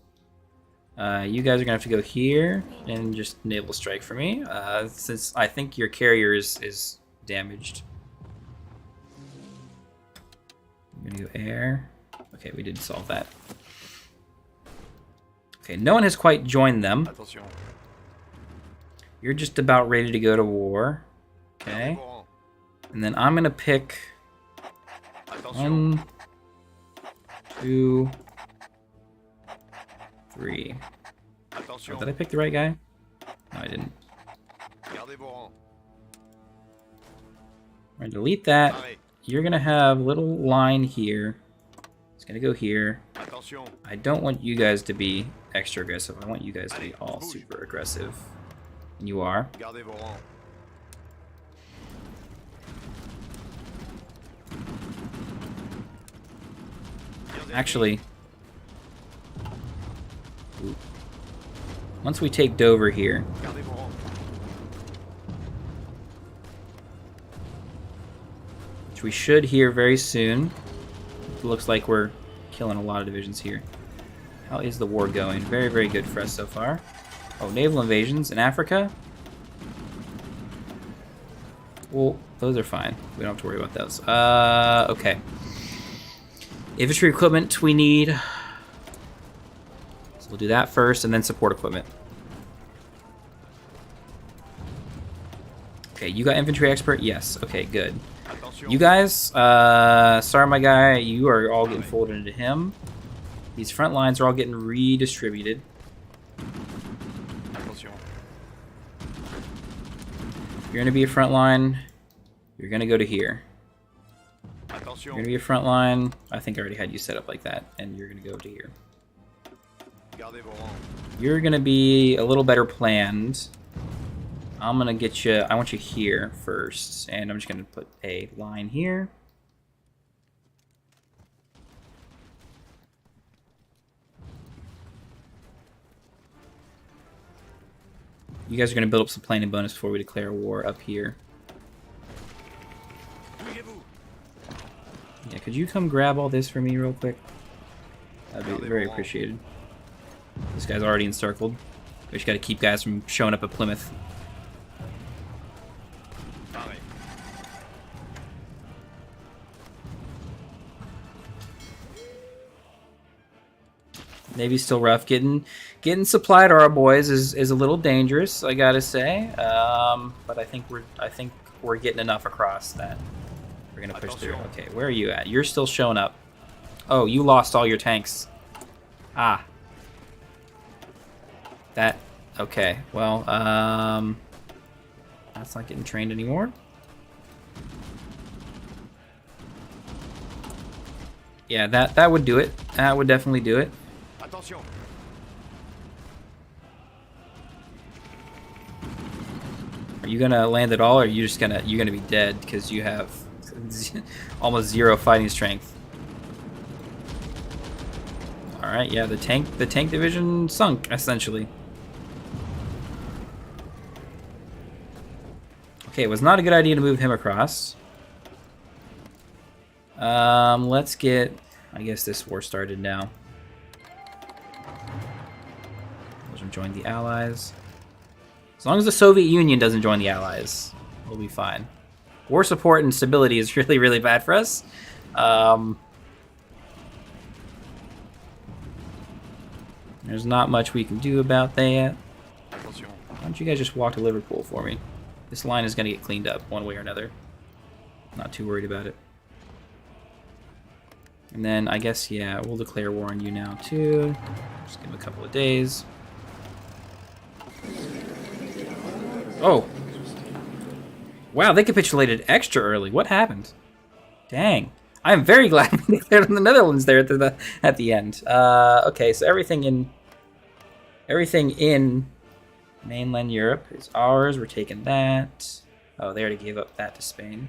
You guys are gonna have to go here and just naval strike for me, since I think your carrier is damaged. I'm gonna gonna go air. Okay, we did solve that. Okay, no one has quite joined them. Attention. You're just about ready to go to war. Gardez Okay. vos rangs. And then I'm gonna pick Attention. 1, 2, 3. Oh, Attention. did I pick the right guy? No, I didn't. Gardez vos rangs. We're gonna delete that. Arrêt. You're gonna have a little line here. It's gonna go here. Attention. I don't want you guys to be extra aggressive. I want you guys to be all super aggressive. And you are. Gardez vos rangs. Actually, ooh. Once we take Dover here, Gardez vos rangs. which we should hear very soon. It looks like we're killing a lot of divisions here. How is the war going? Very, very good for us so far. Oh, naval invasions in Africa? Well, those are fine. We don't have to worry about those. Okay. Infantry equipment we need. So we'll do that first, and then support equipment. Okay, you got infantry expert? Yes. Okay, good. Attention. You guys, sorry my guy, you are all getting folded into him. These front lines are all getting redistributed. Attention. If you're gonna be a front line, you're gonna go to here. You're Attention. gonna be a front line. I think I already had you set up like that, and you're gonna go to here. Gardez vos rangs. You're gonna be a little better planned. I'm gonna get you. I want you here first, and I'm just gonna put a line here. You guys are gonna build up some planning bonus before we declare war up here. Bougez-vous. Yeah, could you come grab all this for me real quick? That'd be very appreciated. This guy's already encircled. We just gotta keep guys from showing up at Plymouth. Arrêt. Navy's still rough. Getting supply to our boys is a little dangerous, I gotta say. But I think we're getting enough across that we're gonna push through. Okay, where are you at? You're still showing up. Oh, you lost all your tanks. Ah. That. Okay. Well, that's not getting trained anymore. Yeah, that would do it. That would definitely do it. Attention. Are you gonna land at all, or are you just you're gonna be dead because you have almost 0 fighting strength? All right, yeah, the tank division sunk essentially. Okay, it was not a good idea to move him across. Let's get. I guess this war started now. Doesn't join the Allies. As long as the Soviet Union doesn't join the Allies, we'll be fine. War support and stability is really, really bad for us. There's not much we can do about that. Attention. Why don't you guys just walk to Liverpool for me? This line is going to get cleaned up one way or another. Not too worried about it. And then I guess, yeah, we'll declare war on you now too. Just give them a couple of days. Oh. Wow, they capitulated extra early. What happened? Dang. I'm very glad we declared on the Netherlands there at the end. Okay, so everything in mainland Europe is ours. We're taking that. Oh, they already gave up that to Spain.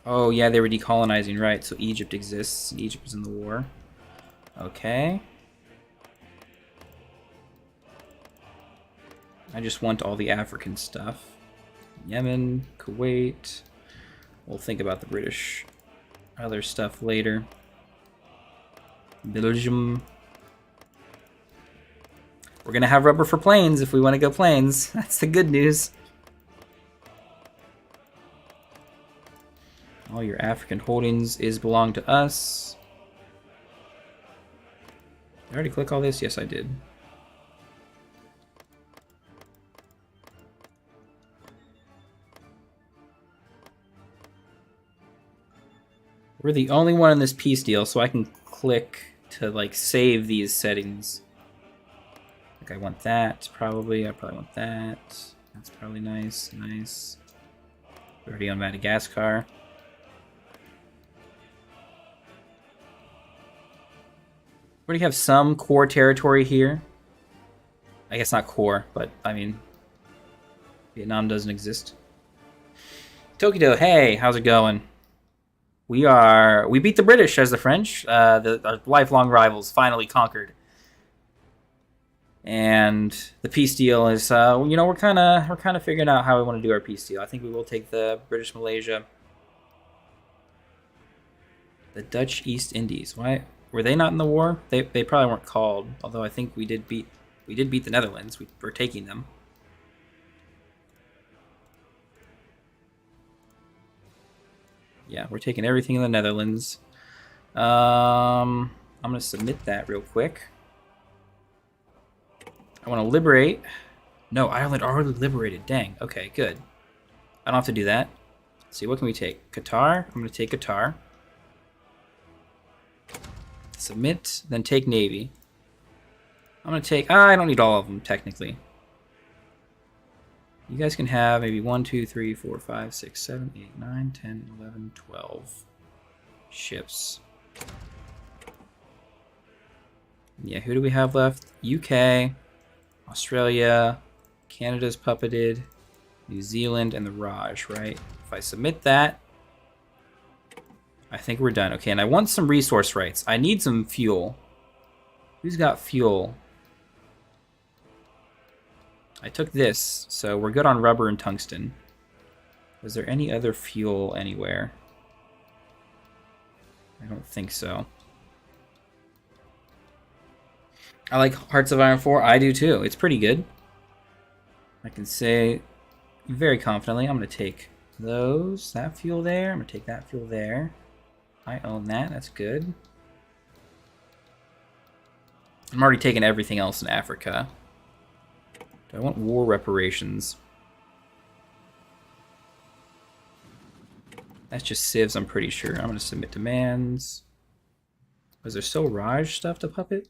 Oh, yeah, they were decolonizing, right. So Egypt exists. Egypt is in the war. Okay. I just want all the African stuff. Yemen, Kuwait. We'll think about the British other stuff later. Belgium. We're going to have rubber for planes if we want to go planes. That's the good news. All your African holdings belong to us. Did I already click all this? Yes, I did. We're the only one in this peace deal, so I can click to like save these settings. Like I want that, probably. I probably want that. That's probably nice. Nice. We're already on Madagascar. We already have some core territory here. I guess not core, but I mean, Vietnam doesn't exist. Tokido, hey, how's it going? We beat the British as the French. Our lifelong rivals finally conquered. And the peace deal is, you know, we're kind of figuring out how we want to do our peace deal. I think we will take the British Malaysia. The Dutch East Indies. Why were they not in the war? They probably weren't called. Although I think we did beat the Netherlands. We're taking them. Yeah, we're taking everything in the Netherlands. I'm gonna submit that real quick. I want to liberate. No, Ireland already liberated. Dang. Okay, good. I don't have to do that. Let's see, what can we take? Qatar. I'm going to take Qatar. Submit, then take Navy. I'm going to take... I don't need all of them, technically. You guys can have maybe 1, 2, 3, 4, 5, 6, 7, 8, 9, 10, 11, 12 ships. Yeah, who do we have left? UK... Australia, Canada's puppeted, New Zealand, and the Raj, right? If I submit that, I think we're done. Okay, and I want some resource rights. I need some fuel. Who's got fuel? I took this, so we're good on rubber and tungsten. Was there any other fuel anywhere? I don't think so. I like Hearts of Iron 4. I do too. It's pretty good. I can say very confidently, I'm going to take that fuel there. I'm going to take that fuel there. I own that. That's good. I'm already taking everything else in Africa. Do I want war reparations? That's just civs, I'm pretty sure. I'm going to submit demands. Was there still Raj stuff to puppet?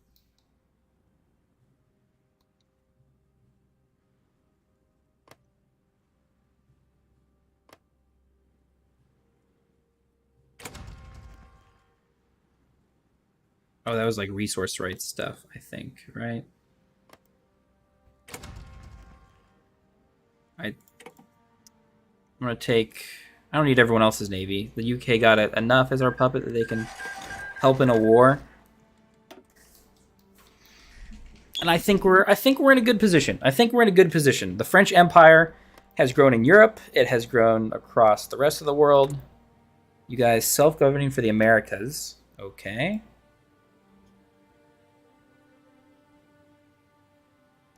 Oh, that was like resource rights stuff, I think, right? I'm gonna take... I don't need everyone else's navy. The UK got it enough as our puppet that they can help in a war. And I think we're in a good position. The French Empire has grown in Europe. It has grown across the rest of the world. You guys self-governing for the Americas. Okay.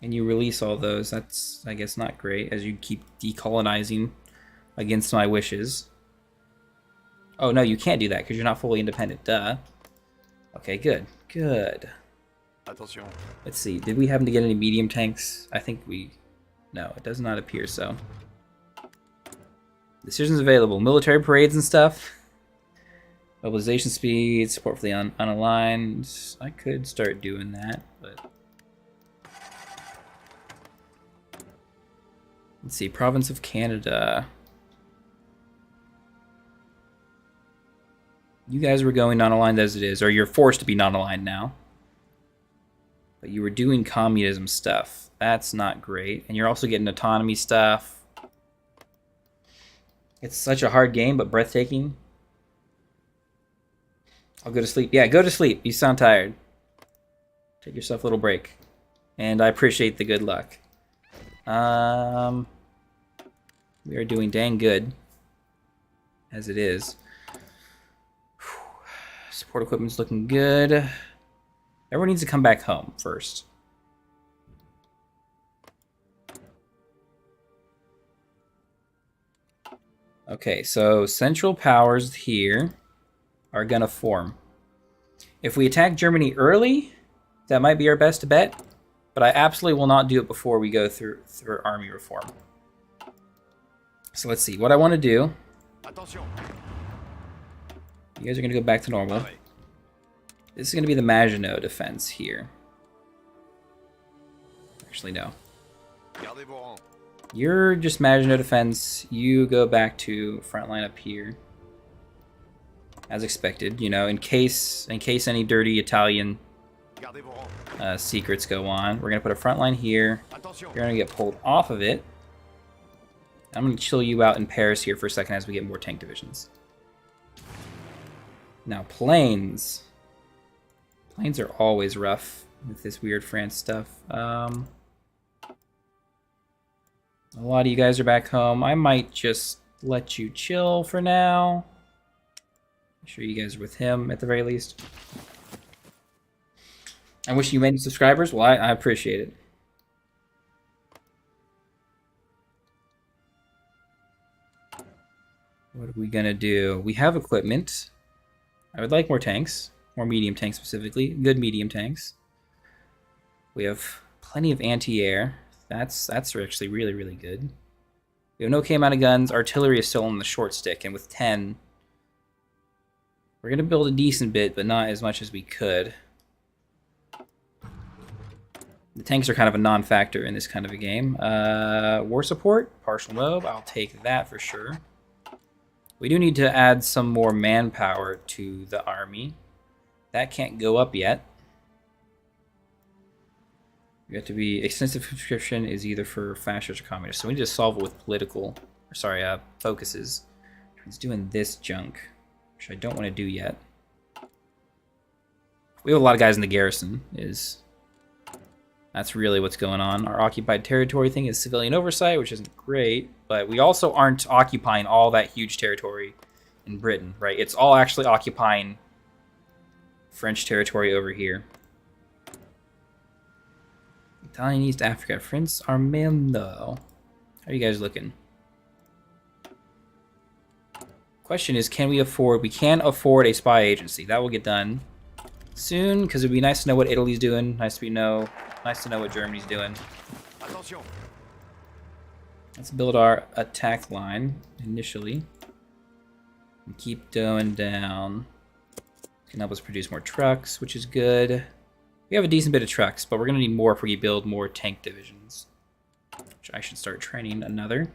And you release all those. That's, I guess, not great, as you keep decolonizing against my wishes. Oh, no, you can't do that, because you're not fully independent. Duh. Okay, good. Good. Attention. Let's see. Did we happen to get any medium tanks? I think we... No, it does not appear so. Decisions available. Military parades and stuff. Mobilization speed. Support for the unaligned. I could start doing that, but... Let's see, Province of Canada. You guys were going non-aligned as it is, or you're forced to be non-aligned now. But you were doing communism stuff. That's not great. And you're also getting autonomy stuff. It's such a hard game, but breathtaking. I'll go to sleep. Yeah, go to sleep. You sound tired. Take yourself a little break. And I appreciate the good luck. We are doing dang good, as it is. Support equipment's looking good. Everyone needs to come back home first. Okay, so central powers here are gonna form. If we attack Germany early, that might be our best bet, but I absolutely will not do it before we go through army reform. So let's see, what I want to do... Attention. You guys are going to go back to normal. This is going to be the Maginot defense here. Actually, no. Gardez vos rangs. You're just Maginot defense. You go back to front line up here. As expected, you know, in case any dirty Italian Gardez vos rangs. secrets go on. We're going to put a front line here. Attention. You're going to get pulled off of it. I'm going to chill you out in Paris here for a second as we get more tank divisions. Now, planes. Planes are always rough with this weird France stuff. A lot of you guys are back home. I might just let you chill for now. Make sure you guys are with him at the very least. I wish you many subscribers. Well, I appreciate it. What are we gonna do? We have equipment. I would like more tanks. More medium tanks specifically. Good medium tanks. We have plenty of anti-air. That's actually really, really good. We have no okay amount of guns. Artillery is still on the short stick, and with 10, we're gonna build a decent bit, but not as much as we could. The tanks are kind of a non-factor in this kind of a game. War support, partial mob. I'll take that for sure. We do need to add some more manpower to the army. That can't go up yet. You have to be extensive subscription is either for fascist or communist. So we need to solve it with political, or sorry, focuses. It's doing this junk, which I don't want to do yet. We have a lot of guys in the garrison. That's really what's going on. Our occupied territory thing is civilian oversight, which isn't great, but we also aren't occupying all that huge territory in Britain, right? It's all actually occupying French territory over here. Italian East Africa. Prince Armando. How are you guys looking? Question is, can we afford... We can afford a spy agency. That will get done soon, because it would be nice to know what Italy's doing. Nice to know what Germany's doing. Attention. Let's build our attack line initially. And keep going down. Can help us produce more trucks, which is good. We have a decent bit of trucks, but we're going to need more if we build more tank divisions. Which I should start training another.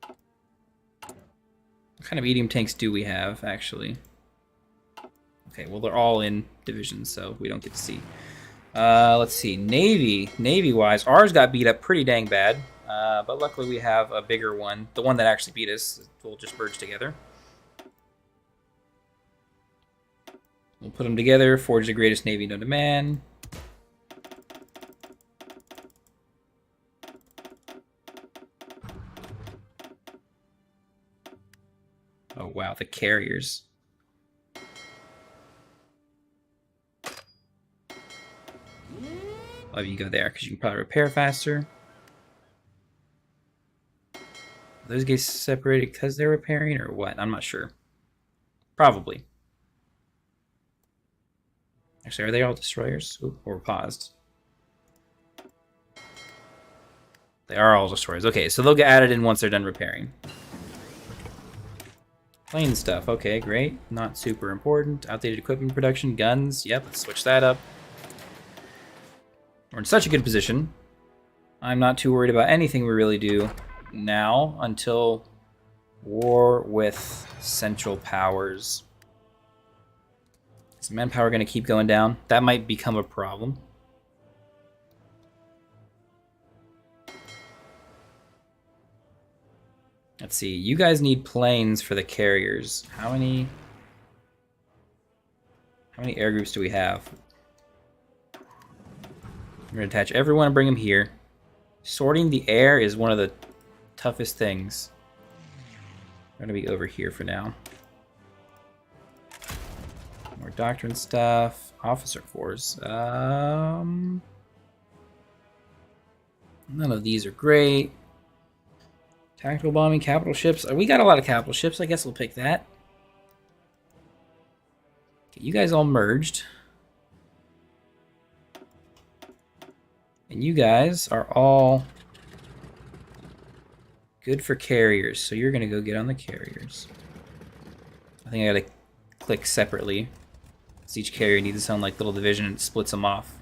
What kind of medium tanks do we have, actually? Okay, well, they're all in divisions, so we don't get to see. Let's see. Navy. Navy-wise, ours got beat up pretty dang bad. But luckily we have a bigger one. The one that actually beat us will just merge together. We'll put them together, forge the greatest navy known to man. Oh wow, the carriers. Love you go there, because you can probably repair faster. Are those guys separated because they're repairing, or what? I'm not sure. Probably. Actually, are they all destroyers? Ooh, or paused. They are all destroyers. Okay, so they'll get added in once they're done repairing. Plane stuff. Okay, great. Not super important. Outdated equipment production. Guns. Yep, let's switch that up. We're in such a good position. I'm not too worried about anything we really do now until war with Central Powers. Is manpower going to keep going down? That might become a problem. Let's see. You guys need planes for the carriers. How many air groups do we have? We're going to attach everyone and bring them here. Sorting the air is one of the toughest things. We're going to be over here for now. More doctrine stuff. Officer corps. None of these are great. Tactical bombing, capital ships. We got a lot of capital ships. I guess we'll pick that. Okay, you guys all merged. And you guys are all good for carriers. So you're going to go get on the carriers. I think I got to click separately. Because each carrier needs its own like little division and it splits them off.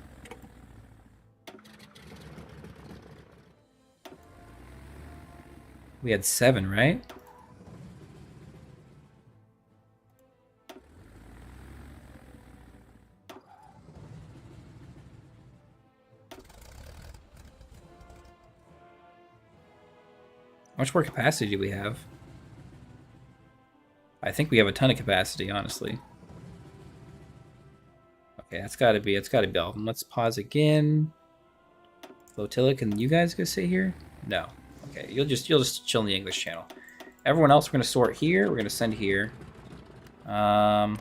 We had 7, right? How much more capacity do we have? I think we have a ton of capacity, honestly. Okay, it's gotta be all of them. Let's pause again. Flotilla, can you guys go sit here? No. Okay, you'll just chill in the English channel. Everyone else, we're gonna sort here. We're gonna send here. I'm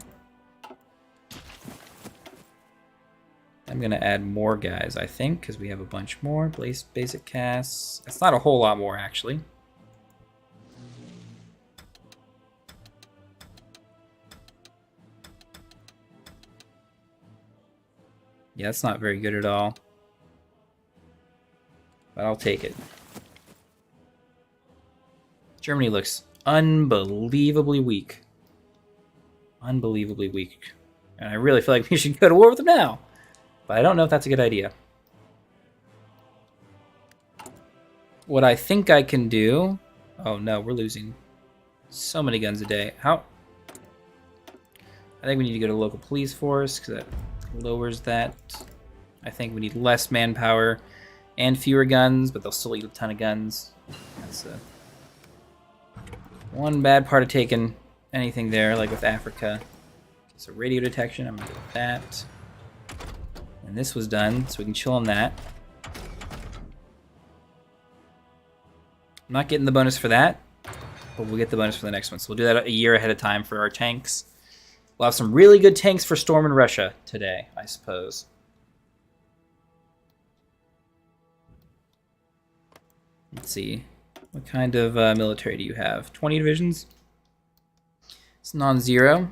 gonna add more guys, I think, because we have a bunch more. Basic casts. That's not a whole lot more, actually. Yeah, that's not very good at all. But I'll take it. Germany looks unbelievably weak. Unbelievably weak. And I really feel like we should go to war with them now. But I don't know if that's a good idea. What I think I can do... Oh no, we're losing so many guns a day. How? I think we need to go to local police force, because that lowers that. I think we need less manpower and fewer guns, but they'll still eat a ton of guns. That's one bad part of taking anything there, like with Africa. So radio detection, I'm going to do that. And this was done, so we can chill on that. I'm not getting the bonus for that, but we'll get the bonus for the next one. So we'll do that a year ahead of time for our tanks. We'll have some really good tanks for storming Russia today, I suppose. Let's see. What kind of military do you have? 20 divisions? It's non-zero.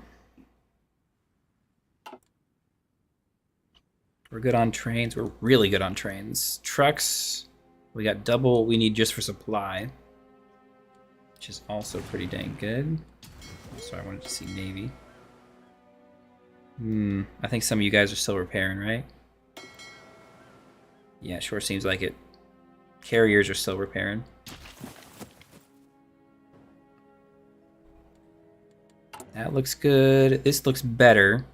We're good on trains. We're really good on trains. Trucks, we got double what we need just for supply, which is also pretty dang good. So I wanted to see Navy. I think some of you guys are still repairing, right? Yeah, sure seems like it. Carriers are still repairing. That looks good. This looks better.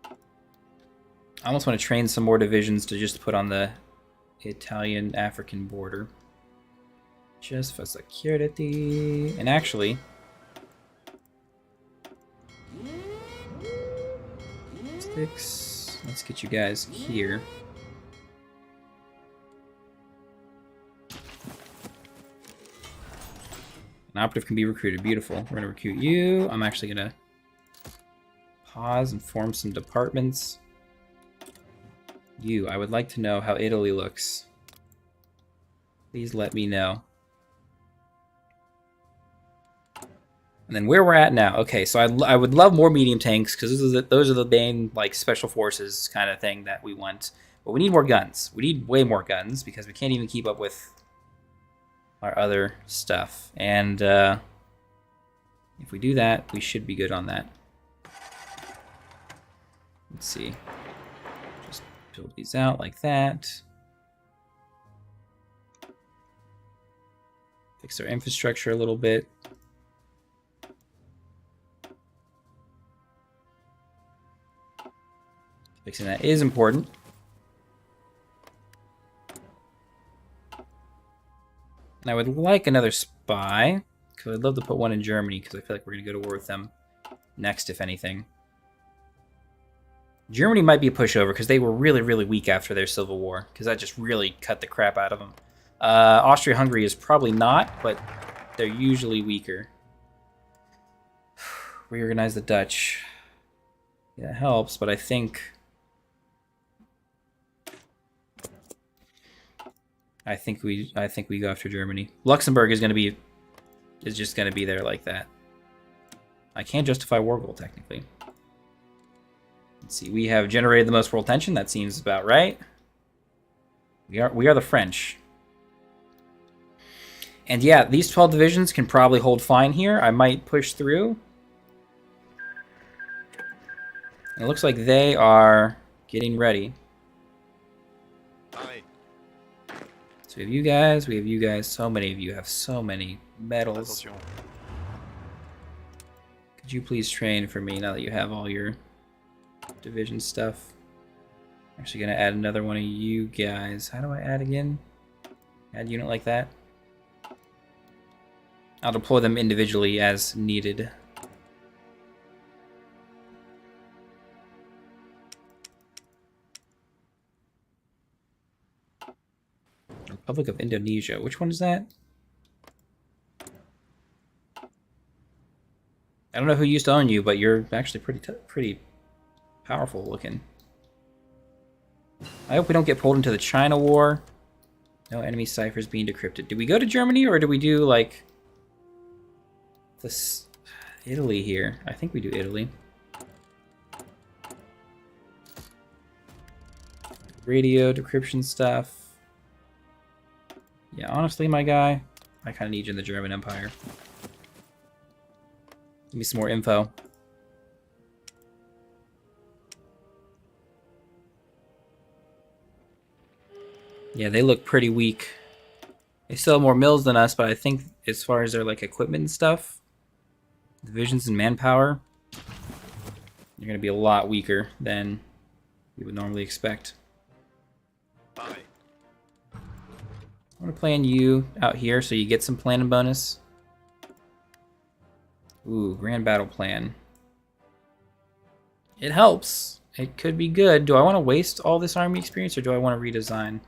I almost want to train some more divisions to just put on the Italian-African border. Just for security. And actually... Let's get you guys here. An operative can be recruited. Beautiful. We're going to recruit you. I'm actually going to pause and form some departments. I would like to know how Italy looks. Please let me know. And then where we're at now. Okay, so I would love more medium tanks, because those are the main like special forces kind of thing that we want. But we need more guns. We need way more guns, because we can't even keep up with our other stuff. And if we do that, we should be good on that. Let's see. Just build these out like that. Fix our infrastructure a little bit. Fixing that is important. And I would like another spy, because I'd love to put one in Germany, because I feel like we're going to go to war with them next, if anything. Germany might be a pushover, because they were really, really weak after their civil war, because that just really cut the crap out of them. Austria-Hungary is probably not, but they're usually weaker. Reorganize the Dutch. Yeah, it helps, but I think we go after Germany. Luxembourg is going to be is just going to be there like that. I can't justify war goal, technically. Let's see, we have generated the most world tension. That seems about right. We are the French. And yeah, these 12 divisions can probably hold fine here. I might push through. And it looks like they are getting ready. Pareil. So we have you guys. So many of you have so many medals. Attention. Could you please train for me now that you have all your division stuff? I'm actually going to add another one of you guys. How do I add again? Add unit like that? I'll deploy them individually as needed. Republic of Indonesia. Which one is that? I don't know who used to own you, but you're actually pretty powerful looking. I hope we don't get pulled into the China War. No enemy ciphers being decrypted. Do we go to Germany or do we do like this Italy here? I think we do Italy. Radio decryption stuff. Yeah, honestly, my guy, I kind of need you in the German Empire. Give me some more info. Yeah, they look pretty weak. They still have more mills than us, but I think as far as their like equipment and stuff, divisions and manpower, they're going to be a lot weaker than we would normally expect. Pareil. I'm going to plan you out here so you get some planning bonus. Ooh, grand battle plan. It helps. It could be good. Do I want to waste all this army experience or do I want to redesign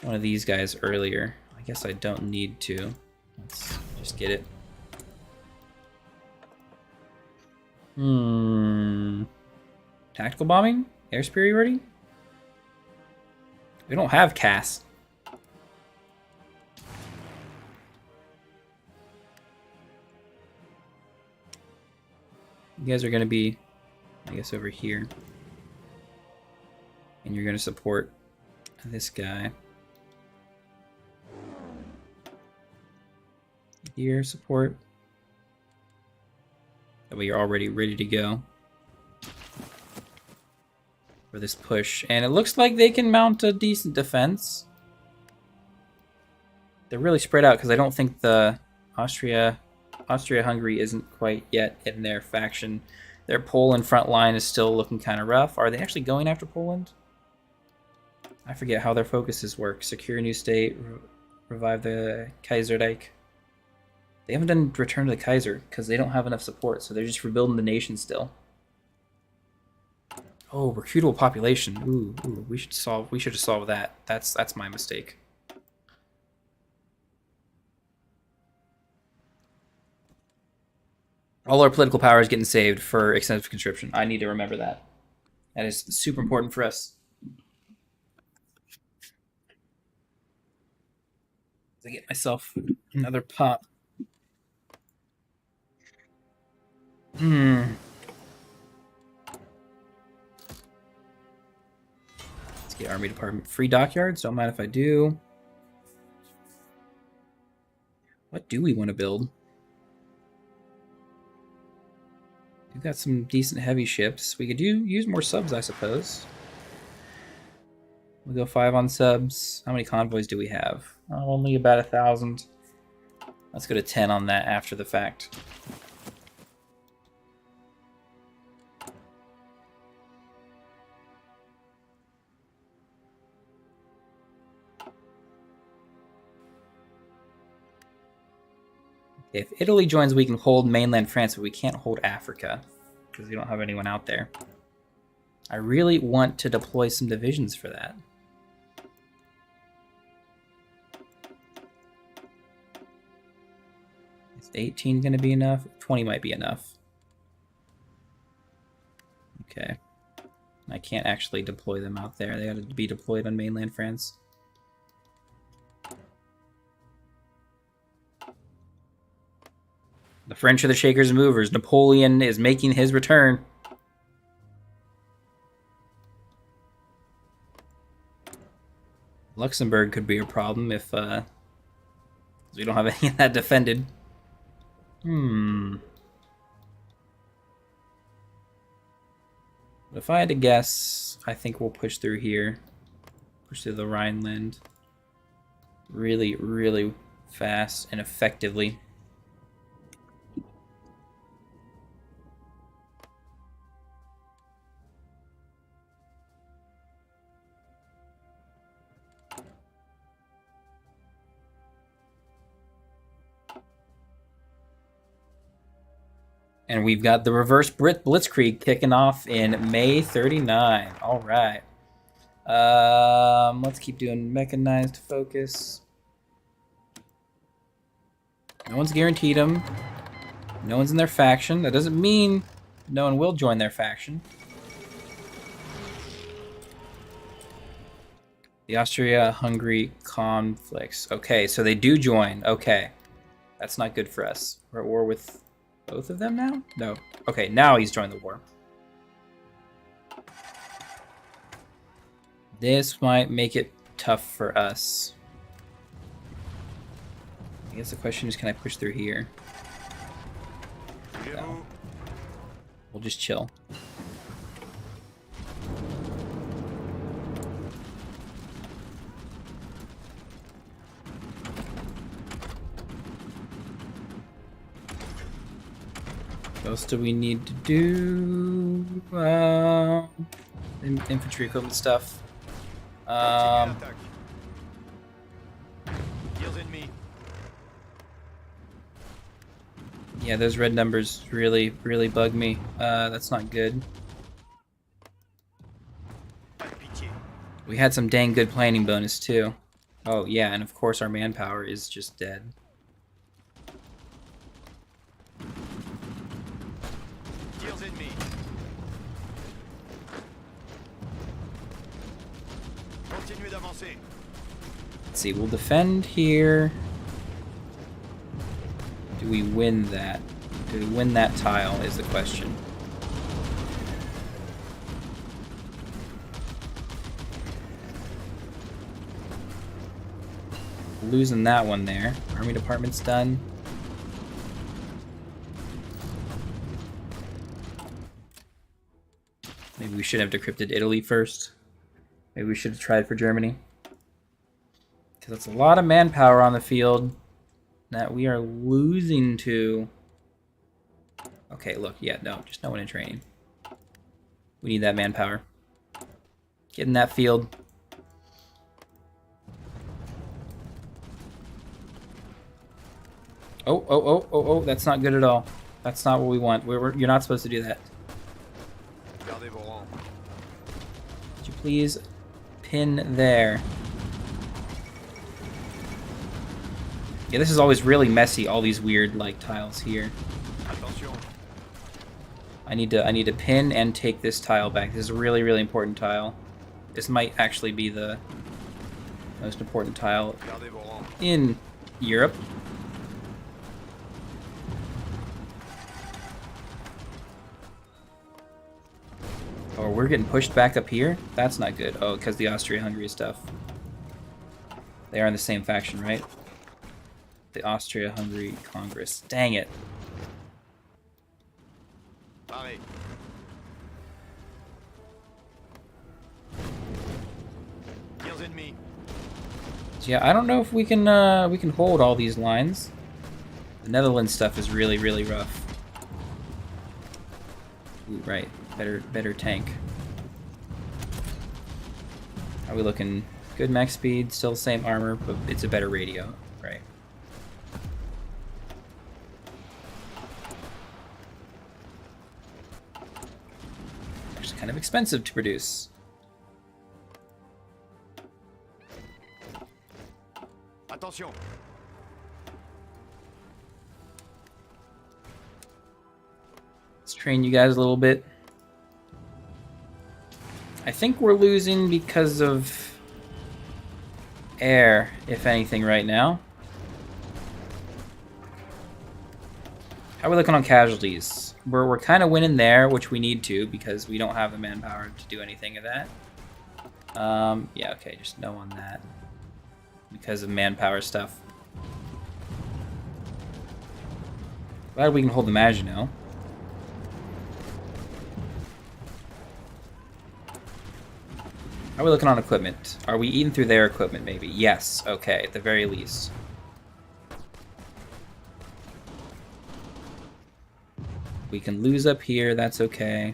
one of these guys earlier? I guess I don't need to. Let's just get it. Tactical bombing? Air superiority? We don't have CAS. You guys are going to be, I guess, over here. And you're going to support this guy. Here, support. That way you're already ready to go for this push. And it looks like they can mount a decent defense. They're really spread out because I don't think the Austria-Hungary isn't quite yet in their faction. Their Poland front line is still looking kind of rough. Are they actually going after Poland? I forget how their focuses work. Secure a new state, revive the Kaiserreich. They haven't done Return to the Kaiser because they don't have enough support, so they're just rebuilding the nation still. Oh, recruitable population. Ooh, we should have solved that. That's my mistake. All our political power is getting saved for extensive conscription. I need to remember that. That is super important for us. I get myself another pop. Let's get Army Department. Free dockyards, don't mind if I do. What do we want to build? We've got some decent heavy ships. We could use more subs, I suppose. We'll go 5 on subs. How many convoys do we have? Only about 1,000. Let's go to 10 on that after the fact. If Italy joins, we can hold mainland France, but we can't hold Africa because we don't have anyone out there. I really want to deploy some divisions for that. Is 18 going to be enough? 20 might be enough. Okay. I can't actually deploy them out there. They got to be deployed on mainland France. The French are the shakers and movers. Napoleon is making his return. Luxembourg could be a problem if we don't have any of that defended. If I had to guess, I think we'll push through here. Push through the Rhineland. Really, really fast and effectively. And we've got the reverse Blitzkrieg kicking off in May 39. All right. Let's keep doing mechanized focus. No one's guaranteed them. No one's in their faction. That doesn't mean no one will join their faction. The Austria-Hungary conflicts. Okay, so they do join. Okay. That's not good for us. We're at war with both of them now? No. Okay, now he's joined the war. This might make it tough for us. I guess the question is, can I push through here? No. We'll just chill. What else do we need to do? Infantry equipment stuff. Yeah, those red numbers really, really bug me. That's not good. We had some dang good planning bonus too. Oh yeah, and of course our manpower is just dead. Let's see, we'll defend here. Do we win that? Do we win that tile is the question. Losing that one there. Army department's done. Maybe we should have decrypted Italy first. Maybe we should have tried for Germany. Because that's a lot of manpower on the field that we are losing to. Okay, look, yeah, no, just no one in training. We need that manpower. Get in that field. Oh, that's not good at all. That's not what we want. You're not supposed to do that. Could you please pin there? Yeah, this is always really messy, all these weird like tiles here. I need to pin and take this tile back. This is a really, really important tile. This might actually be the most important tile in Europe. Oh, we're getting pushed back up here? That's not good. Oh, because the Austria-Hungary stuff. They are in the same faction, right? The Austria-Hungary Congress. Dang it. So yeah, I don't know if we can hold all these lines. The Netherlands stuff is really, really rough. Ooh, right. Better tank. How are we looking? Good max speed, still the same armor, but it's a better radio, right? Actually kind of expensive to produce. Attention. Let's train you guys a little bit. I think we're losing because of air, if anything, right now. How are we looking on casualties? We're kind of winning there, which we need to because we don't have the manpower to do anything of that. Yeah, okay, just no on that because of manpower stuff. Glad we can hold the Maginot. How are we looking on equipment? Are we eating through their equipment, maybe? Yes, okay, at the very least. We can lose up here, that's okay.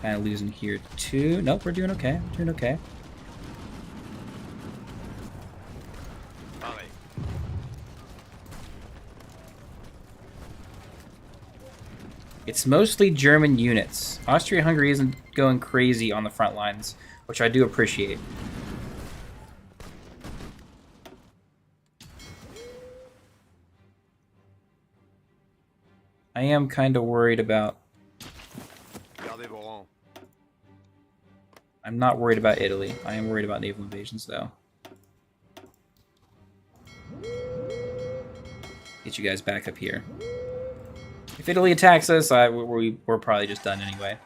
Kind of losing here too. Nope, we're doing okay. We're doing okay. Pareil. It's mostly German units. Austria-Hungary isn't going crazy on the front lines, which I do appreciate. I am kind of worried about... Gardez vos rangs. I'm not worried about Italy. I am worried about naval invasions, though. Get you guys back up here. If Italy attacks us, we're probably just done anyway.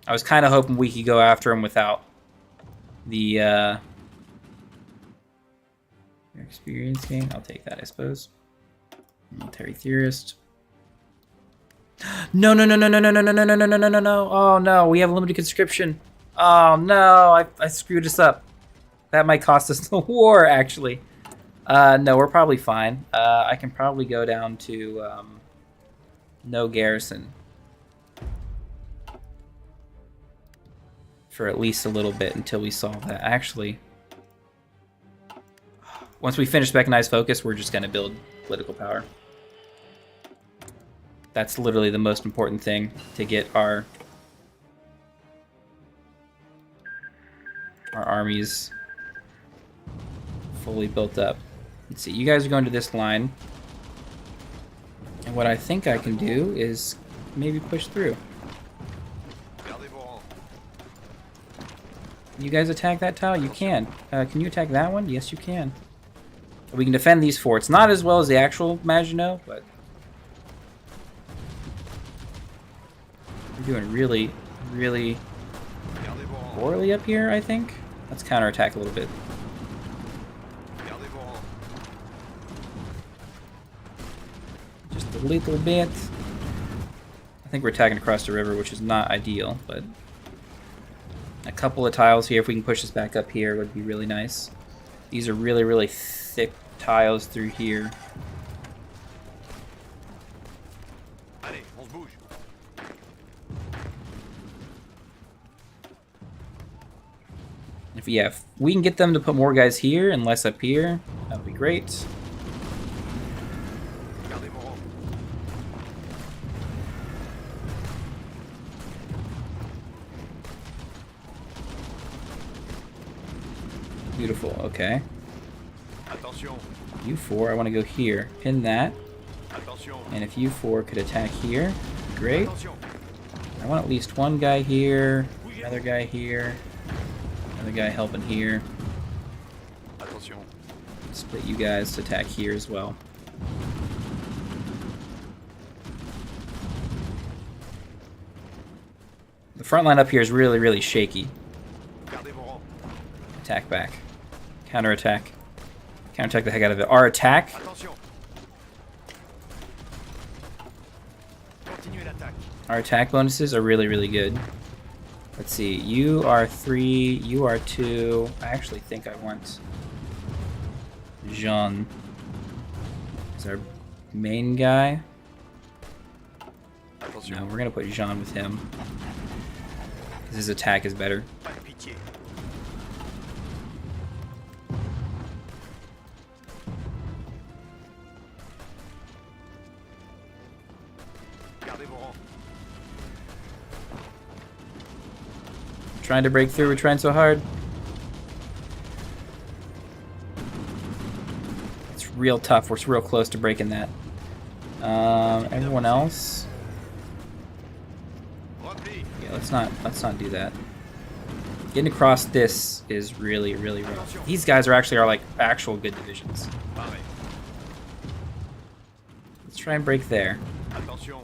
I was kind of hoping we could go after them without the experience gain. I'll take that, I suppose. Military theorist. No, no, no, no, no, no, no, no, no, no, no, no, no, no. Oh, no, we have limited conscription. Oh, no, I screwed us up. That might cost us the war, actually. No, we're probably fine. I can probably go down to no garrison for at least a little bit until we solve that. Actually, once we finish mechanized focus, we're just going to build political power. That's literally the most important thing to get our armies fully built up. Let's see, you guys are going to this line. And what I think I can do is maybe push through. Gardez vos rangs. You guys attack that tile? You can. Can you attack that one? Yes, you can. We can defend these forts. Not as well as the actual Maginot, but we're doing really, really Gardez vos rangs. poorly up here, I think. Let's counterattack a little bit. Gardez vos rangs. Just a little bit. I think we're attacking across the river, which is not ideal, but a couple of tiles here, if we can push this back up here, would be really nice. These are really, really thick tiles through here. Allez, on se bouge. If we can get them to put more guys here and less up here, that would be great. Gardez vos rangs. Beautiful, okay. Attention. You four, I want to go here. Pin that. Attention. And if you four could attack here, great. Attention. I want at least one guy here, another guy here, another guy helping here. Attention. Split you guys to attack here as well. The front line up here is really, really shaky. Gardez vos rangs. Attack back. Counterattack. Counterattack the heck out of it. Our attack, Attention. Continuez l'attaque. our attack bonuses are really, really good. Let's see. You are 3, you are 2. I actually think I want Jean as our main guy. Attention. No, we're gonna put Jean with him. Because his attack is better. Pas de pitié. Gardez vos rangs. Trying to break through, we're trying so hard. It's real tough, we're real close to breaking that. Everyone else? Repli. Yeah, let's not do that. Getting across this is really, really rough. These guys are actually our like actual good divisions. Pareil. try and break there. Attention.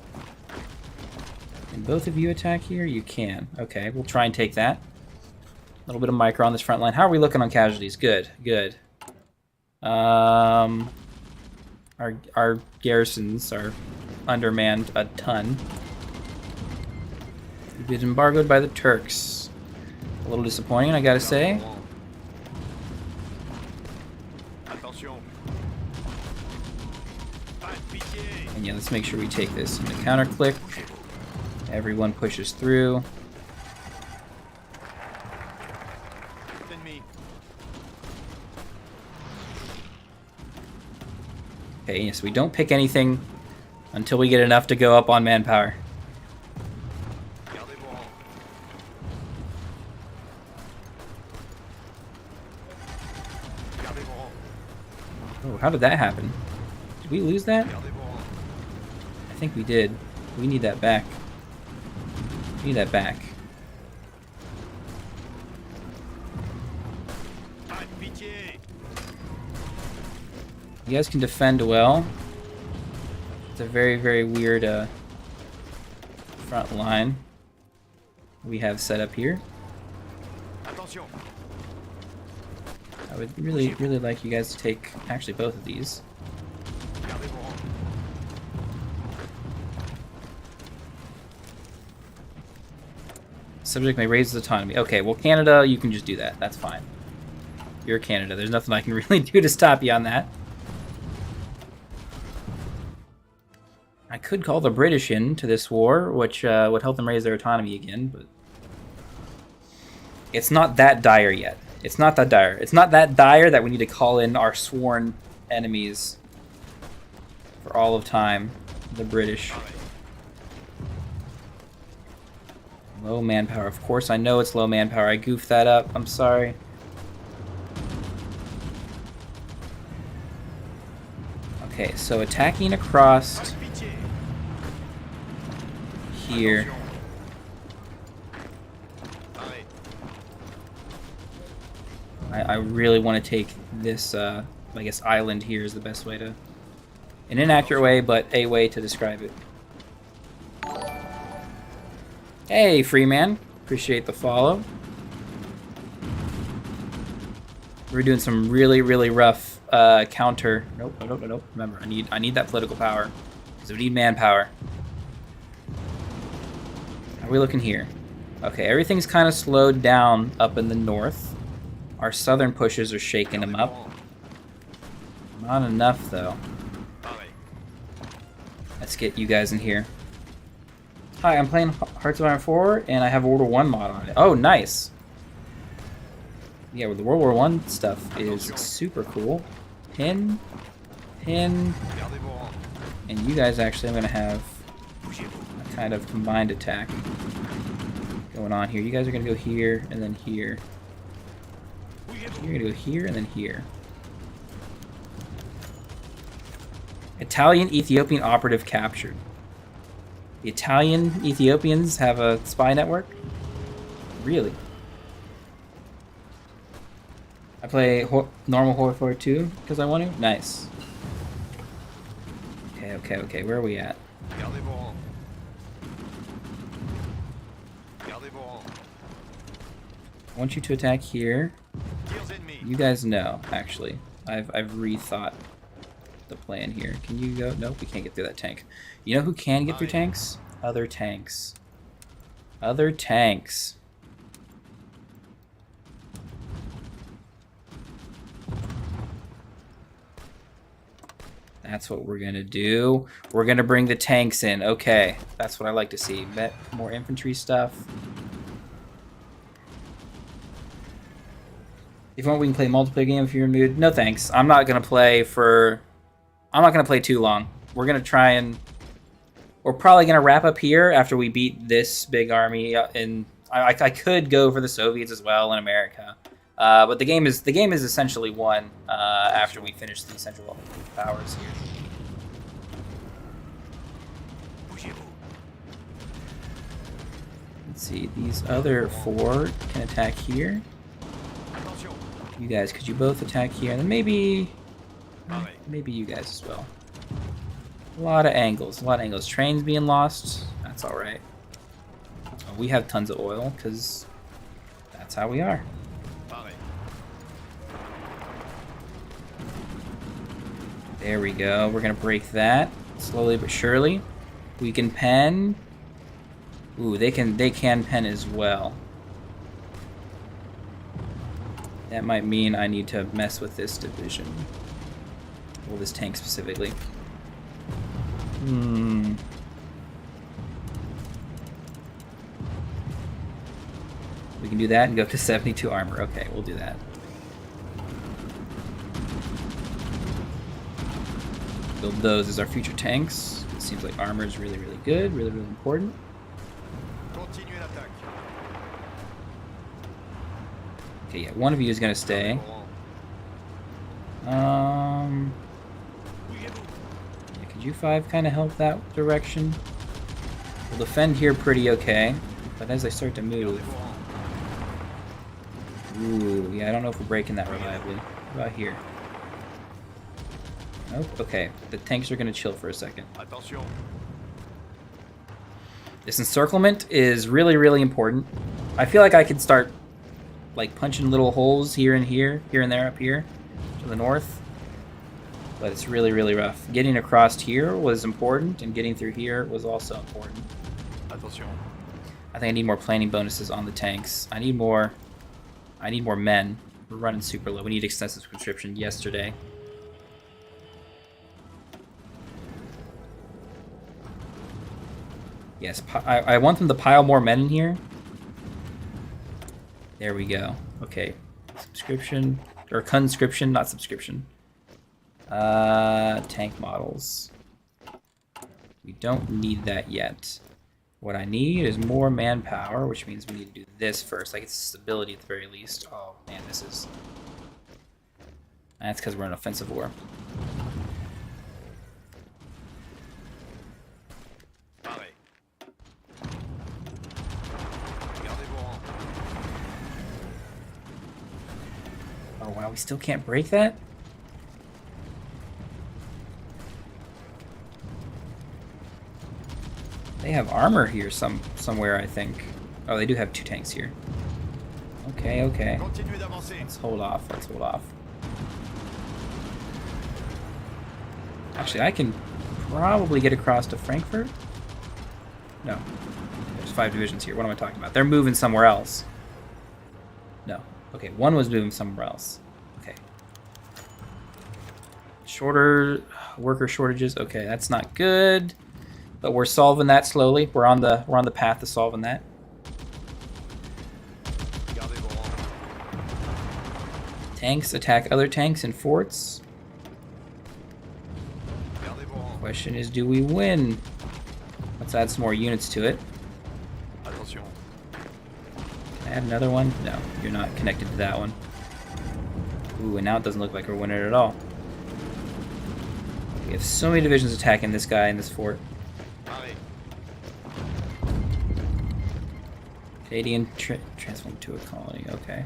Can both of you attack here? You can. Okay, we'll try and take that. A little bit of micro on this front line. How are we looking on casualties? Good, good. Our garrisons are undermanned a ton. We've been embargoed by the Turks. A little disappointing, I gotta say. Attention. Pas de pitié. And yeah, let's make sure we take this into counter click. Everyone pushes through. Ennemi. Okay, yes, we don't pick anything until we get enough to go up on manpower. Gardez vos rangs. Gardez vos rangs. Oh, how did that happen? Did we lose that? Gardez vos rangs. I think we did. We need that back. We need that back. Pas de pitié. You guys can defend well. It's a very, very weird front line we have set up here. Attention. I would really, really like you guys to take actually both of these. Gardez vos rangs. Subject may raise its autonomy. Okay, well, Canada, you can just do that. That's fine. You're Canada. There's nothing I can really do to stop you on that. I could call the British into this war, which would help them raise their autonomy again, but it's not that dire yet. It's not that dire. It's not that dire that we need to call in our sworn enemies for all of time, the British. Low manpower. Of course, I know it's low manpower. I goofed that up. I'm sorry. Okay, so attacking across Pas de pitié. here. Attention. Arrête. I really want to take this, I guess, island here is the best way to... An inaccurate way, but a way to describe it. Hey, Freeman. Appreciate the follow. We're doing some really, really rough counter. Nope, nope, nope, nope. Remember, I need that political power. Because we need manpower. How are we looking here? Okay, everything's kind of slowed down up in the north. Our southern pushes are shaking them up. Not enough, though. Arrête. Let's get you guys in here. Hi, I'm playing Hearts of Iron 4, and I have World War 1 mod on it. Oh, nice! Yeah, well, the World War 1 stuff is super cool. Pin, Gardez vos rangs. and you guys actually, I'm going to have a kind of combined attack going on here. You guys are going to go here, and then here. You're going to go here, and then here. Italian Ethiopian operative captured. The Italian Ethiopians have a spy network? Really? I play normal Hoi4 too because I want to? Nice. Okay, okay, okay. Where are we at? Gardez vos rangs. Gardez vos rangs. I want you to attack here. Tirs ennemis. You guys know, actually. I've rethought the plan here. Can you go? Nope, we can't get through that tank. You know who can get through tanks? Other tanks. Other tanks. That's what we're gonna do. We're gonna bring the tanks in. Okay, that's what I like to see. More infantry stuff. If you want, we can play a multiplayer game if you're in the mood. No thanks. I'm not gonna play too long. We're gonna try and we're probably gonna wrap up here after we beat this big army. And I could go for the Soviets as well in America, but the game is essentially won after we finish the Central Powers here. Let's see. These other four can attack here. Attention. You guys, could you both attack here? And then maybe you guys as well. A lot of angles. A lot of angles. Trains being lost. That's alright. Oh, we have tons of oil, because that's how we are. Pareil. There we go. We're going to break that. Slowly but surely. We can pen. Ooh, they can pen as well. That might mean I need to mess with this division. Well, this tank specifically. We can do that and go up to 72 armor. Okay, we'll do that. Build those as our future tanks. It seems like armor is really, really good, really, really important. Continuez l'attaque. Okay, yeah, one of you is gonna stay. Bougez-vous. Yeah, could you five kind of help that direction? We'll defend here pretty okay, but as I start to move, Gardez vos rangs. ooh, yeah, I don't know if we're breaking that reliably. What about here? Nope. Okay, the tanks are gonna chill for a second. Attention. This encirclement is really, really important. I feel like I could start like punching little holes here and there up here to the north. But it's really, really rough. Getting across here was important, and getting through here was also important. Attention. I think I need more planning bonuses on the tanks. I need more men. We're running super low. We need extensive conscription yesterday. Yes, I want them to pile more men in here. There we go. Okay. Subscription. Or conscription, not subscription. Tank models. We don't need that yet. What I need is more manpower, which means we need to do this first. Like, it's stability at the very least. Oh, man, this is... That's because we're in offensive war. Pareil. Gardez vos rangs. Oh, wow, we still can't break that? They have armor here somewhere, I think. Oh, they do have two tanks here. Okay, okay. Continuez d'avancer. Let's hold off. Let's hold off. Actually, I can probably get across to Frankfurt. No. There's 5 divisions here. What am I talking about? They're moving somewhere else. No. Okay, one was moving somewhere else. Okay. Shorter worker shortages. Okay, that's not good. But we're solving that slowly. We're on the path to solving that. Gardez vos rangs. Tanks attack other tanks and forts. Gardez vos rangs. Question is, do we win? Let's add some more units to it. Attention. Can I add another one? No, you're not connected to that one. Ooh, and now it doesn't look like we're winning at all. We have so many divisions attacking this guy in this fort. Pareil. Canadian transformed to a colony. Okay.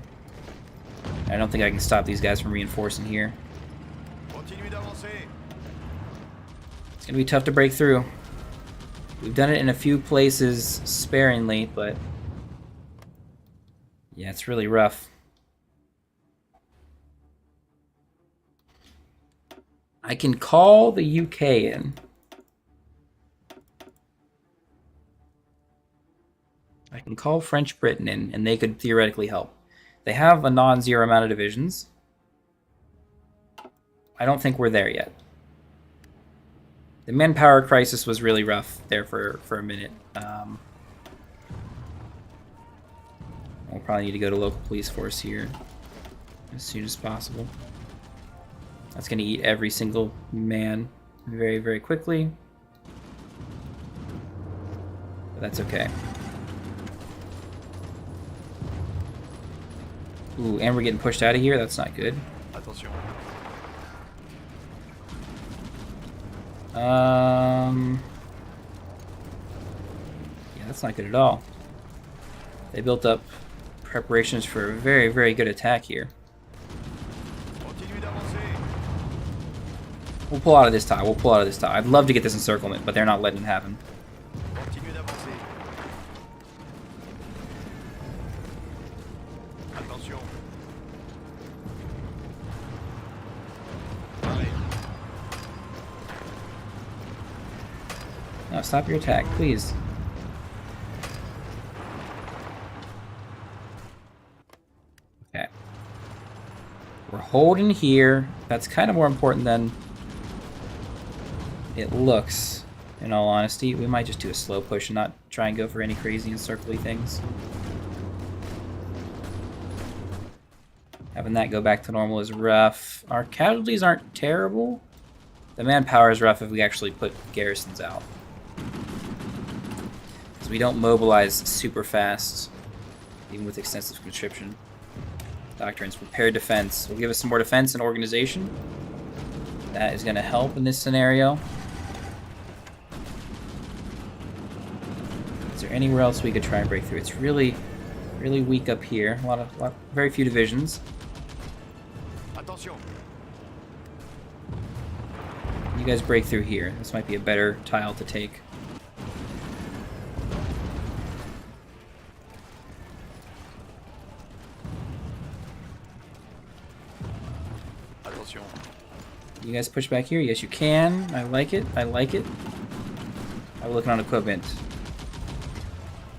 I don't think I can stop these guys from reinforcing here. Continuez d'avancer. It's gonna be tough to break through. We've done it in a few places sparingly, but yeah, it's really rough. I can call the UK in. I can call French Britain in, and they could theoretically help. They have a non-zero amount of divisions. I don't think we're there yet. The manpower crisis was really rough there for a minute. We'll probably need to go to local police force here as soon as possible. That's going to eat every single man very, very quickly. But that's okay. Ooh, and we're getting pushed out of here. That's not good. Attention. Yeah, that's not good at all. They built up preparations for a very, very good attack here. Continuez d'avancer. We'll pull out of this tile. We'll pull out of this tile. I'd love to get this encirclement, but they're not letting it happen. Continuez d'avancer. Attention. Arrêt. No, stop your attack, please. Okay. We're holding here. That's kind of more important than it looks, in all honesty. We might just do a slow push and not try and go for any crazy encircly things. Having that go back to normal is rough. Our casualties aren't terrible. The manpower is rough if we actually put garrisons out. Because we don't mobilize super fast, even with extensive conscription. Doctrines, prepared defense. Will give us some more defense and organization. That is going to help in this scenario. Is there anywhere else we could try and break through? It's really, really weak up here. Very few divisions. Attention. You guys break through here. This might be a better tile to take. Attention. You guys push back here? Yes, you can. I like it. I like it. I'm looking on equipment.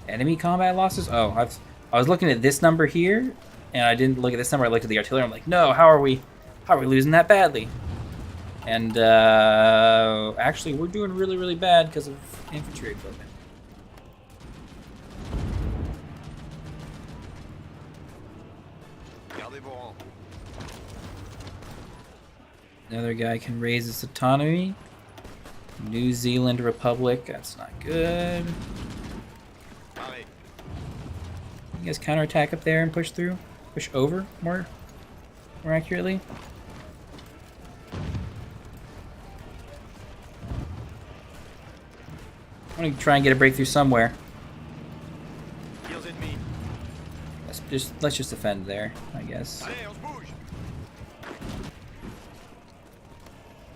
Enemy combat losses? Oh, I was looking at this number here, and I didn't look at this number. I looked at the artillery. I'm like, no, how are we losing that badly? And actually, we're doing really, really bad because of infantry equipment. Gardez vos rangs. Another guy can raise his autonomy. New Zealand Republic. That's not good. Arrêt. You guys counterattack up there and push through? Push over more accurately? I want to try and get a breakthrough somewhere. Tirs ennemis. Let's just defend there, I guess. Allez, on se bouge.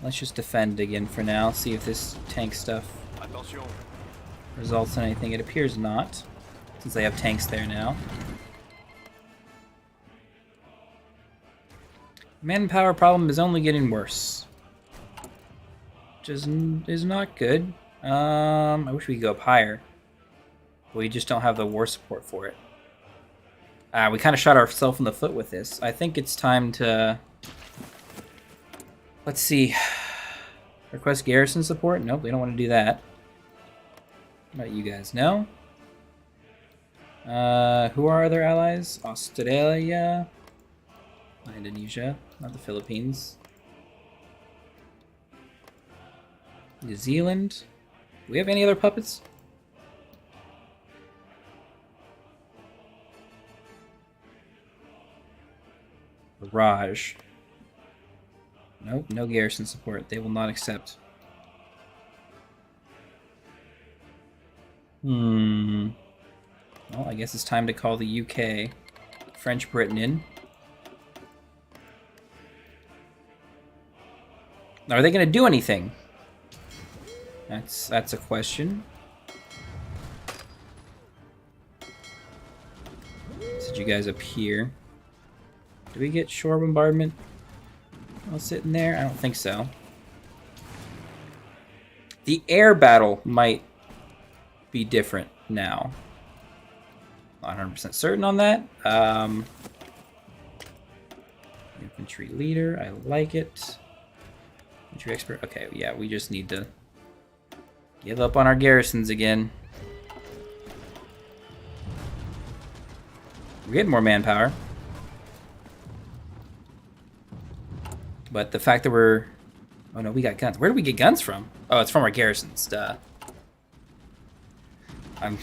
Let's just defend again for now. See if this tank stuff Attention. results in anything. It appears not, since they have tanks there now. Manpower problem is only getting worse, which is not good. I wish we could go up higher, but we just don't have the war support for it. We kind of shot ourselves in the foot with this. I think it's time to... Let's see. Request garrison support? Nope, we don't want to do that. How about you guys? No? Who are our other allies? Australia? Indonesia, not the Philippines. New Zealand. Do we have any other puppets? Raj. Nope, no garrison support. They will not accept. Well, I guess it's time to call the UK, French Britain in. Are they going to do anything? That's a question. Set you guys up here. Do we get shore bombardment while sitting there? I don't think so. The air battle might be different now. Not 100% certain on that. Infantry leader, I like it. Infantry expert, okay, yeah, we just need to give up on our garrisons again. We're getting more manpower. But the fact that we're... Oh no, we got guns. Where do we get guns from? Oh, it's from our garrisons. Duh. I'm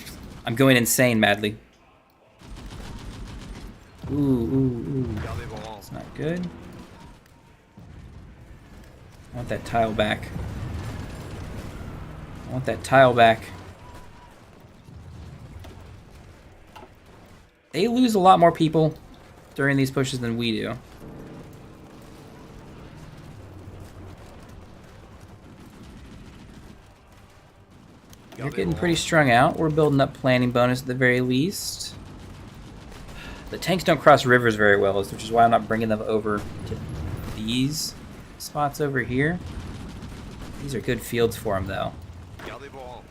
going insane madly. Ooh. Gardez vos rangs. That's not good. I want that tile back. I want that tile back. They lose a lot more people during these pushes than we do. You're getting pretty strung out. We're building up planning bonus at the very least. The tanks don't cross rivers very well, which is why I'm not bringing them over to these spots over here. These are good fields for them, though. Gardez vos rangs.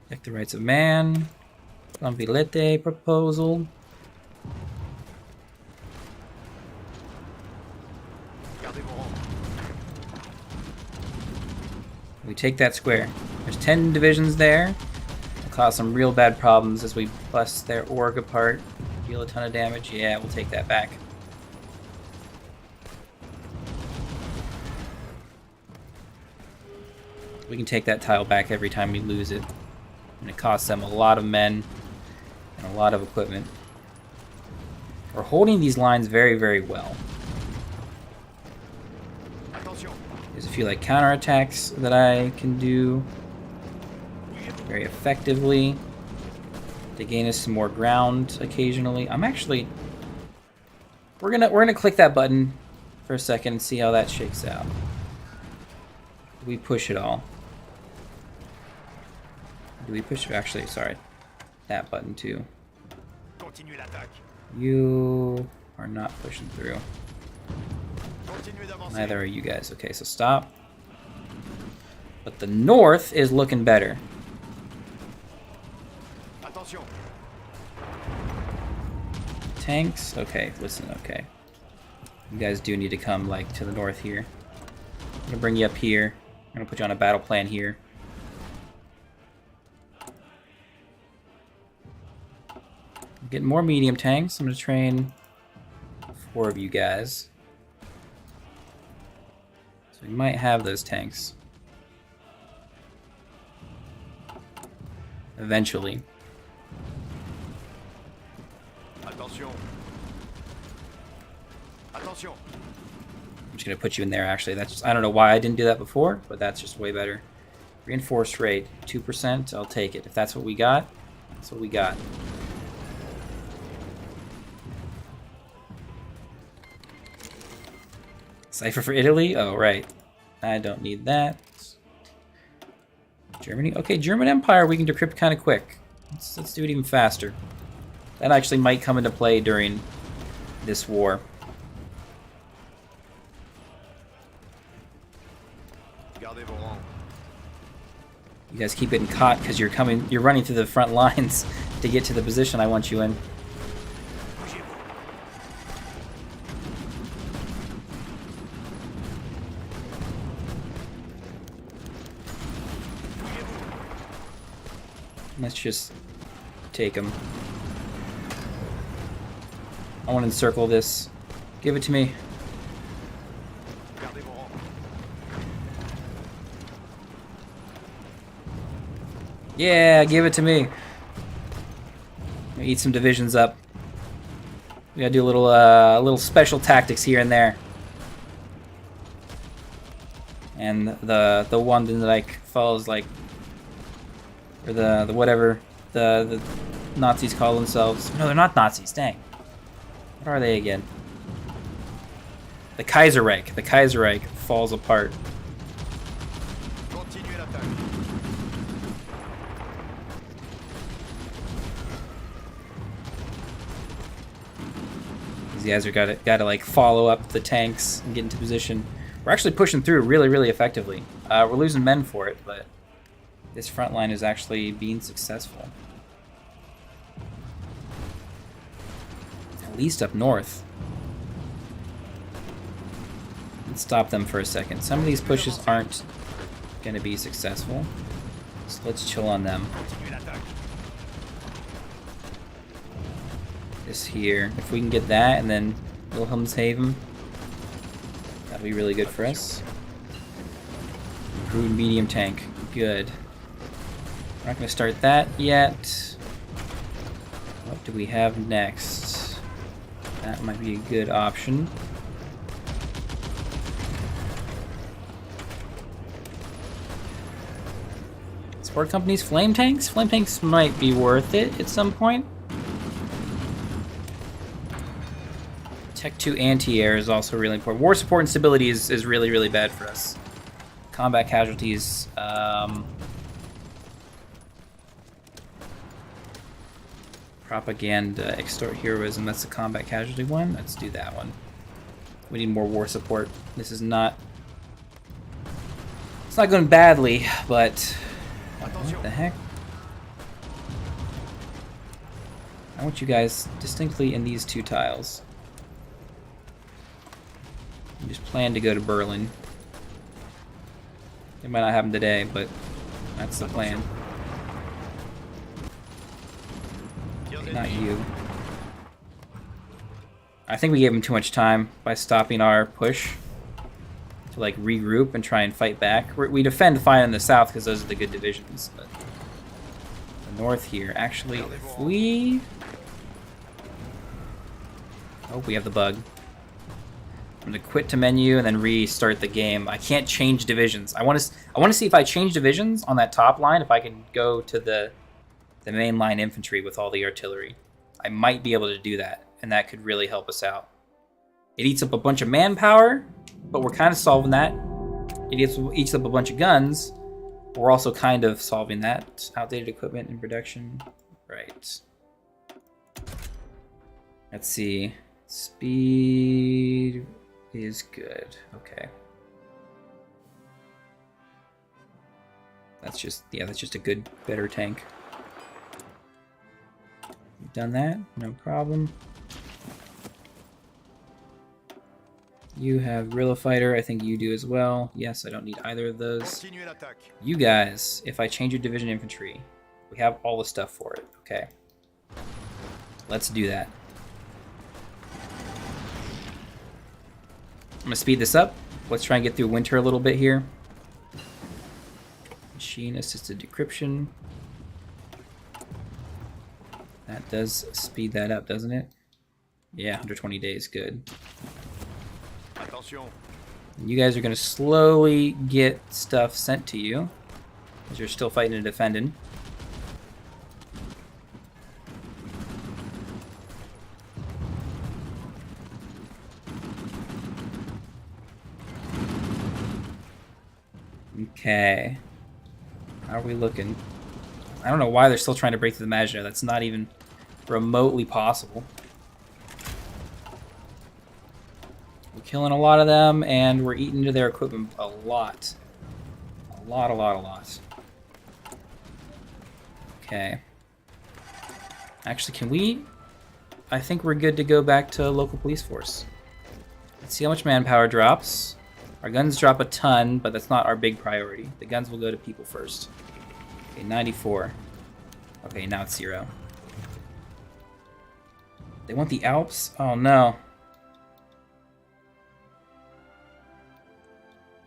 Protect the rights of man. Convilete proposal. Gardez vos rangs. We take that square. There's 10 divisions there. It'll cause some real bad problems as we bust their org apart. Deal a ton of damage. Yeah, we'll take that back. We can take that tile back every time we lose it. And it costs them a lot of men and a lot of equipment. We're holding these lines very, very well. Attention. There's a few like counterattacks that I can do very effectively to gain us some more ground occasionally. We're gonna click that button for a second and see how that shakes out. Do we push it all? Do we push? Actually, sorry, that button too. Continuez l'attaque. You are not pushing through. Continuez d'avancer. Neither are you guys. Okay, so stop. But the north is looking better. Attention. Tanks? Okay, listen, okay. You guys do need to come, like, to the north here. I'm gonna bring you up here. I'm gonna put you on a battle plan here. I'm getting more medium tanks. I'm gonna train 4 of you guys. So we might have those tanks. Eventually. Attention. Attention. I'm just gonna put you in there. Actually, that's just, I don't know why I didn't do that before, but that's just way better. Reinforced rate 2%. I'll take it if that's what we got. That's what we got. Cipher for Italy. Oh right, I don't need that. Germany. Okay, German Empire. We can decrypt kind of quick. Let's do it even faster. That actually might come into play during this war. Gardez vos rangs. You guys keep getting caught because you're running through the front lines to get to the position I want you in. Let's just take them. I want to encircle this. Give it to me. Gardez vos rangs. Yeah, give it to me. Eat some divisions up. We gotta do a little special tactics here and there. And the one that like follows like, or the whatever the Nazis call themselves. No, they're not Nazis. Dang. What are they again? The Kaiserreich. The Kaiserreich falls apart. Continuez l'attaque. These guys are gotta like follow up the tanks and get into position. We're actually pushing through really, really effectively. We're losing men for it, but this front line is actually being successful. At least up north. Let's stop them for a second. Some of these pushes aren't going to be successful, so let's chill on them. Continuez l'attaque. This here, if we can get that and then Wilhelmshaven, that'll be really good for us. Improved medium tank, good. We're not going to start that yet. What do we have next? That might be a good option. Sport companies, flame tanks? Flame tanks might be worth it at some point. Tech 2 anti-air is also really important. War support and stability is really, really bad for us. Combat casualties. Propaganda, extort heroism. That's the combat casualty one. Let's do that one. We need more war support. This is not... It's not going badly, but... What the heck? I want you guys distinctly in these 2 tiles. You just plan to go to Berlin. It might not happen today, but that's the plan. Okay, not you. I think we gave him too much time by stopping our push to like regroup and try and fight back. We defend fine in the south because those are the good divisions, but the north here, actually, if we... Oh, we have the bug. I'm gonna quit to menu and then restart the game. I can't change divisions. I want to see if I change divisions on that top line, if I can go to the main line infantry with all the artillery. I might be able to do that, and that could really help us out. It eats up a bunch of manpower, but we're kind of solving that. It eats up a bunch of guns, but we're also kind of solving that. Outdated equipment in production. Right. Let's see. Speed is good. Okay. That's just, yeah, that's just a good, better tank. You've done that, no problem. You have guerrilla fighter, I think you do as well. Yes, I don't need either of those. You guys, if I change your division infantry, we have all the stuff for it. Okay. Let's do that. I'm gonna speed this up. Let's try and get through winter a little bit here. Machine assisted decryption. That does speed that up, doesn't it? Yeah, 120 days, good. You guys are gonna slowly get stuff sent to you as you're still fighting and defending. Okay. How are we looking? I don't know why they're still trying to break through the Maginot. That's not even remotely possible. We're killing a lot of them, and we're eating into their equipment a lot. A lot. Okay. Actually, can we... I think we're good to go back to local police force. Let's see how much manpower drops. Our guns drop a ton, but that's not our big priority. The guns will go to people first. Okay, 94. Okay, now it's 0. They want the Alps? Oh no.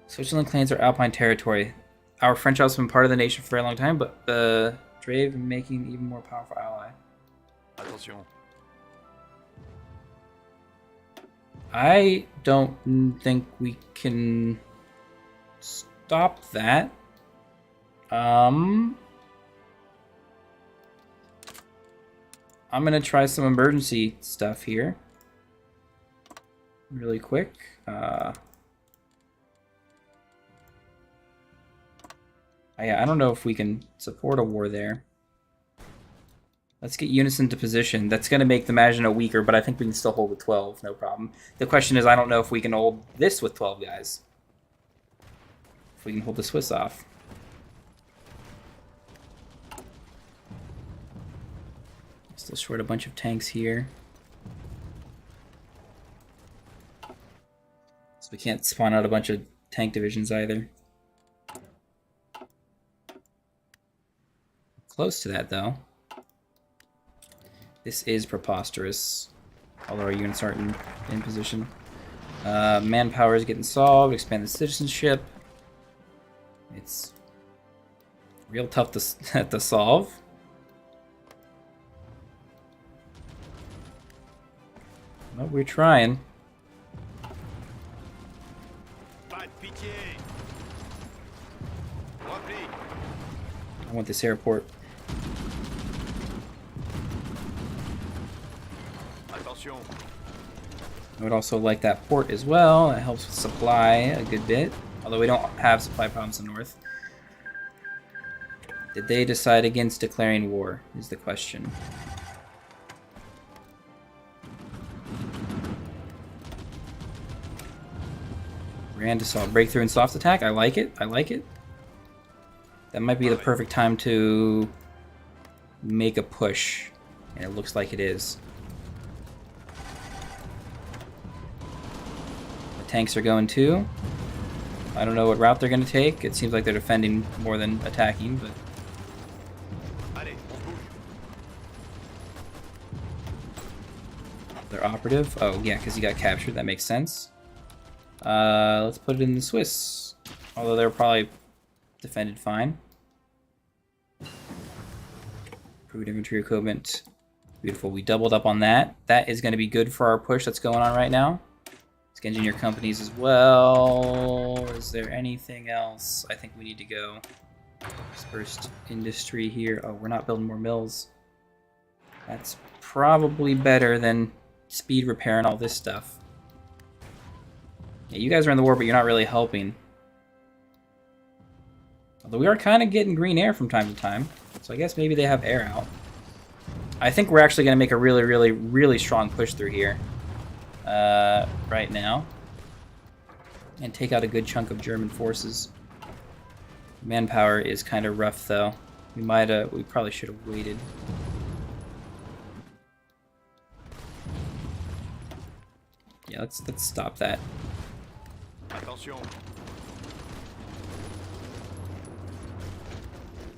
Switzerland claims our Alpine territory. Our French Alps have been part of the nation for a very long time, but the Drave making an even more powerful ally. Attention. I don't think we can stop that. I'm gonna try some emergency stuff here. Really quick. Yeah, I don't know if we can support a war there. Let's get unison to position. That's going to make the Maginot weaker, but I think we can still hold with 12, no problem. The question is, I don't know if we can hold this with 12 guys. If we can hold the Swiss off. Still short a bunch of tanks here. So we can't spawn out a bunch of tank divisions either. Close to that, though. This is preposterous. Although our units aren't in position. Manpower is getting solved. Expand the citizenship. It's real tough to solve. But we're trying. I want this airport. I would also like that port as well. That helps with supply a good bit. Although we don't have supply problems in the north. Did they decide against declaring war, is the question. Grand assault. Breakthrough and soft attack. I like it. I like it. That might be the perfect time to make a push. And it looks like it is. The tanks are going too. I don't know what route they're going to take. It seems like they're defending more than attacking, but... Allez, on bouge. They're operative. Oh, yeah, because he got captured. That makes sense. Let's put it in the Swiss. Although they're probably defended fine. Improved infantry equipment. Beautiful. We doubled up on that. That is going to be good for our push that's going on right now. Let's engineer companies as well. Is there anything else I think we need to go? Dispersed industry here. Oh, we're not building more mills. That's probably better than speed repair and all this stuff. Yeah, you guys are in the war, but you're not really helping. Although we are kind of getting green air from time to time. So I guess maybe they have air out. I think we're actually going to make a really, really, really strong push through here. Right now. And take out a good chunk of German forces. Manpower is kind of rough, though. We probably should have waited. Yeah, let's stop that. Attention.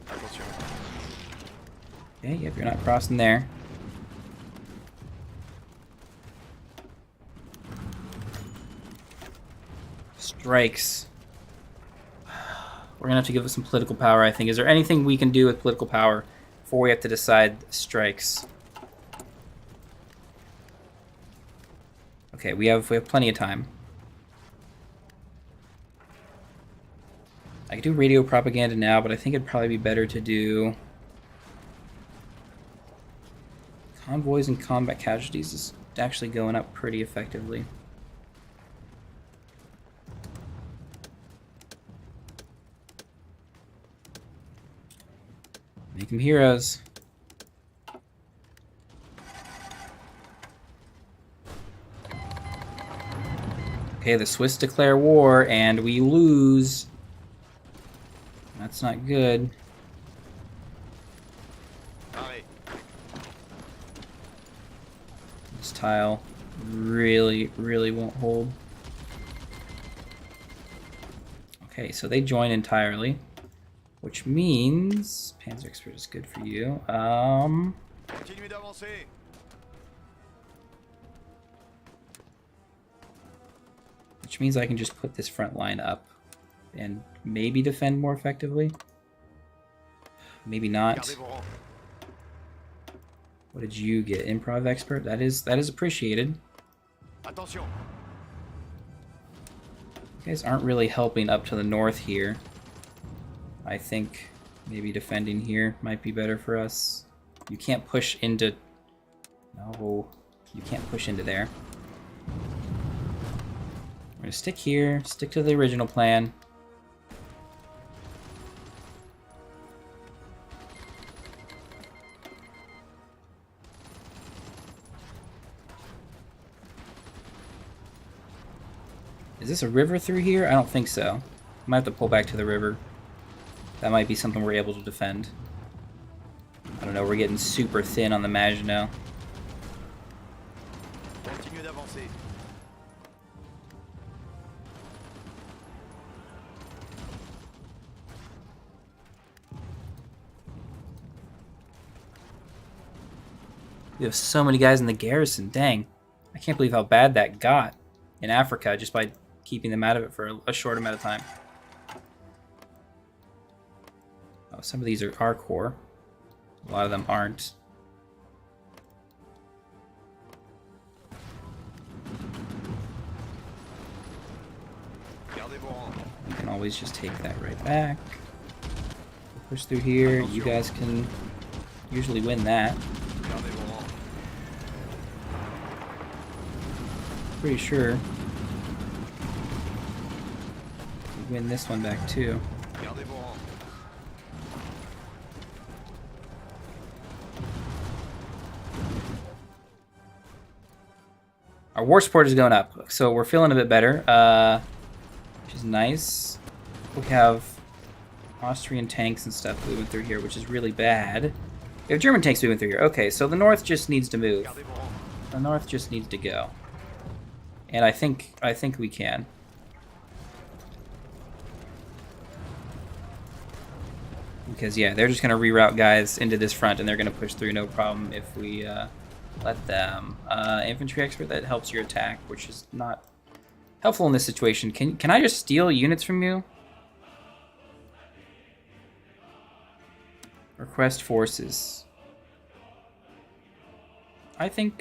Attention. Okay, yep, you're not crossing there. Strikes. We're gonna have to give it some political power, I think. Is there anything we can do with political power before we have to decide strikes? Okay, we have plenty of time. I could do radio propaganda now, but I think it'd probably be better to do convoys and combat casualties is actually going up pretty effectively. Make them heroes. Okay, the Swiss declare war, and we lose. That's not good. Allez. This tile really, really won't hold. Okay, so they join entirely. Which means Panzer Expert is good for you. Continuez d'avancer. Which means I can just put this front line up and maybe defend more effectively. Maybe not. Gardez vos rangs. What did you get? Improv Expert? That is appreciated. Attention. You guys aren't really helping up to the north here. I think maybe defending here might be better for us. You can't push into... No, you can't push into there. We're going to stick here, stick to the original plan. Is this a river through here? I don't think so. Might have to pull back to the river. That might be something we're able to defend. I don't know, we're getting super thin on the Maginot. Continuez d'avancer. We have so many guys in the garrison, dang. I can't believe how bad that got in Africa just by keeping them out of it for a short amount of time. Oh, some of these are our core. A lot of them aren't. Gardez vos rangs. You can always just take that right back. Push through here. You guys can usually win that. Gardez vos rangs. pretty sure we win this one back too. Gardez vos rangs. Our war support is going up, so we're feeling a bit better, which is nice. We have Austrian tanks and stuff moving through here, which is really bad. We have German tanks moving through here. Okay, so the north just needs to move. Gardez vos rangs. The north just needs to go, and I think we can. Because yeah, they're just gonna reroute guys into this front, and they're gonna push through no problem if we let them. Infantry expert, that helps your attack, which is not helpful in this situation. Can I just steal units from you? Request forces. I think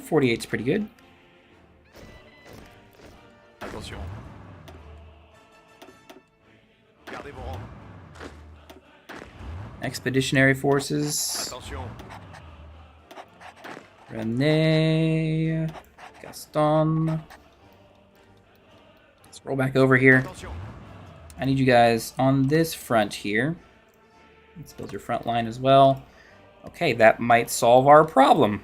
48 is pretty good. Attention. Gardez vos rangs. Expeditionary forces. Attention. Rene, Gaston. Let's roll back over here. Attention. I need you guys on this front here. Let's build your front line as well. Okay, that might solve our problem.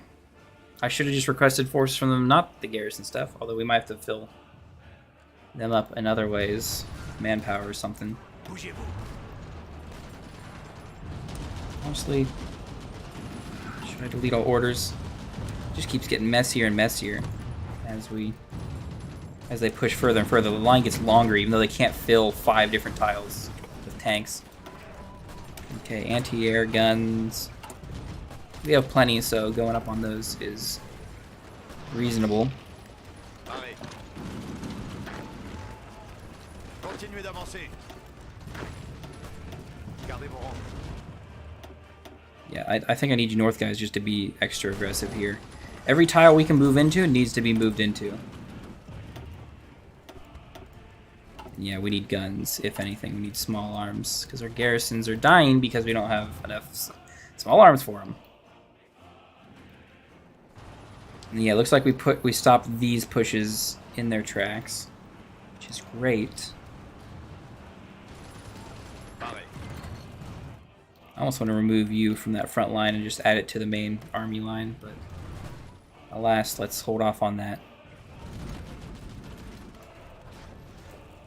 I should have just requested forces from them, not the garrison stuff, although we might have to fill them up in other ways. Manpower or something. Bougez-vous. Honestly, should I delete all orders? It just keeps getting messier and messier as they push further and further. The line gets longer, even though they can't fill 5 different tiles with tanks. Okay, anti-air guns. We have plenty, so going up on those is reasonable. Arrêt. Continuez d'avancer. Gardez vos rangs. Yeah, I think I need you north guys just to be extra aggressive here. Every tile we can move into needs to be moved into. Yeah, we need guns, if anything. We need small arms, because our garrisons are dying because we don't have enough small arms for them. And yeah, it looks like we stopped these pushes in their tracks, which is great. Arrêt. I almost want to remove you from that front line and just add it to the main army line, but alas, let's hold off on that.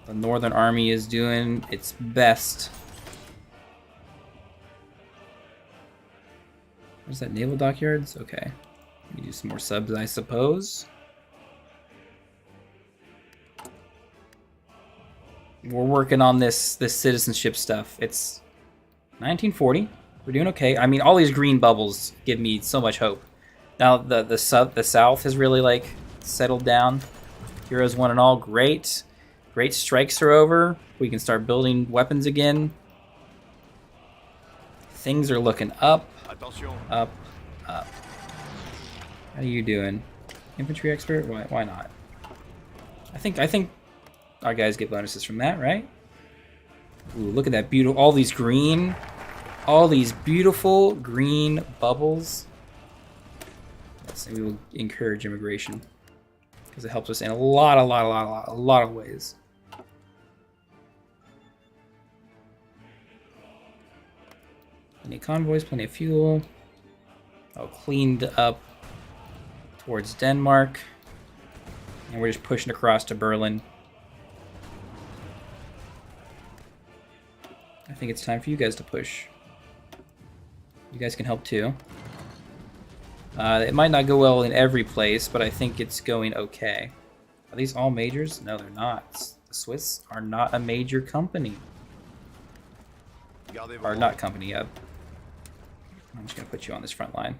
The Northern Army is doing its best. What's that, naval dockyards? Okay. We do some more subs, I suppose. We're working on this citizenship stuff. It's 1940. We're doing okay. I mean, all these green bubbles give me so much hope. Now the South has really like settled down. Heroes one and all, great. Great strikes are over. We can start building weapons again. Things are looking up, Attention. up, up. How are you doing? Infantry expert? Why not? I think our guys get bonuses from that, right? Ooh, look at that beautiful, all these beautiful green bubbles. Let's see, we will encourage immigration because it helps us in a lot of ways. Plenty of convoys, plenty of fuel. Oh, cleaned up towards Denmark. And we're just pushing across to Berlin. I think it's time for you guys to push. You guys can help too. It might not go well in every place, but I think it's going okay. Are these all majors? No, they're not. The Swiss are not a major company. Gardez vos Or rangs. not company, I'm just going to put you on this front line.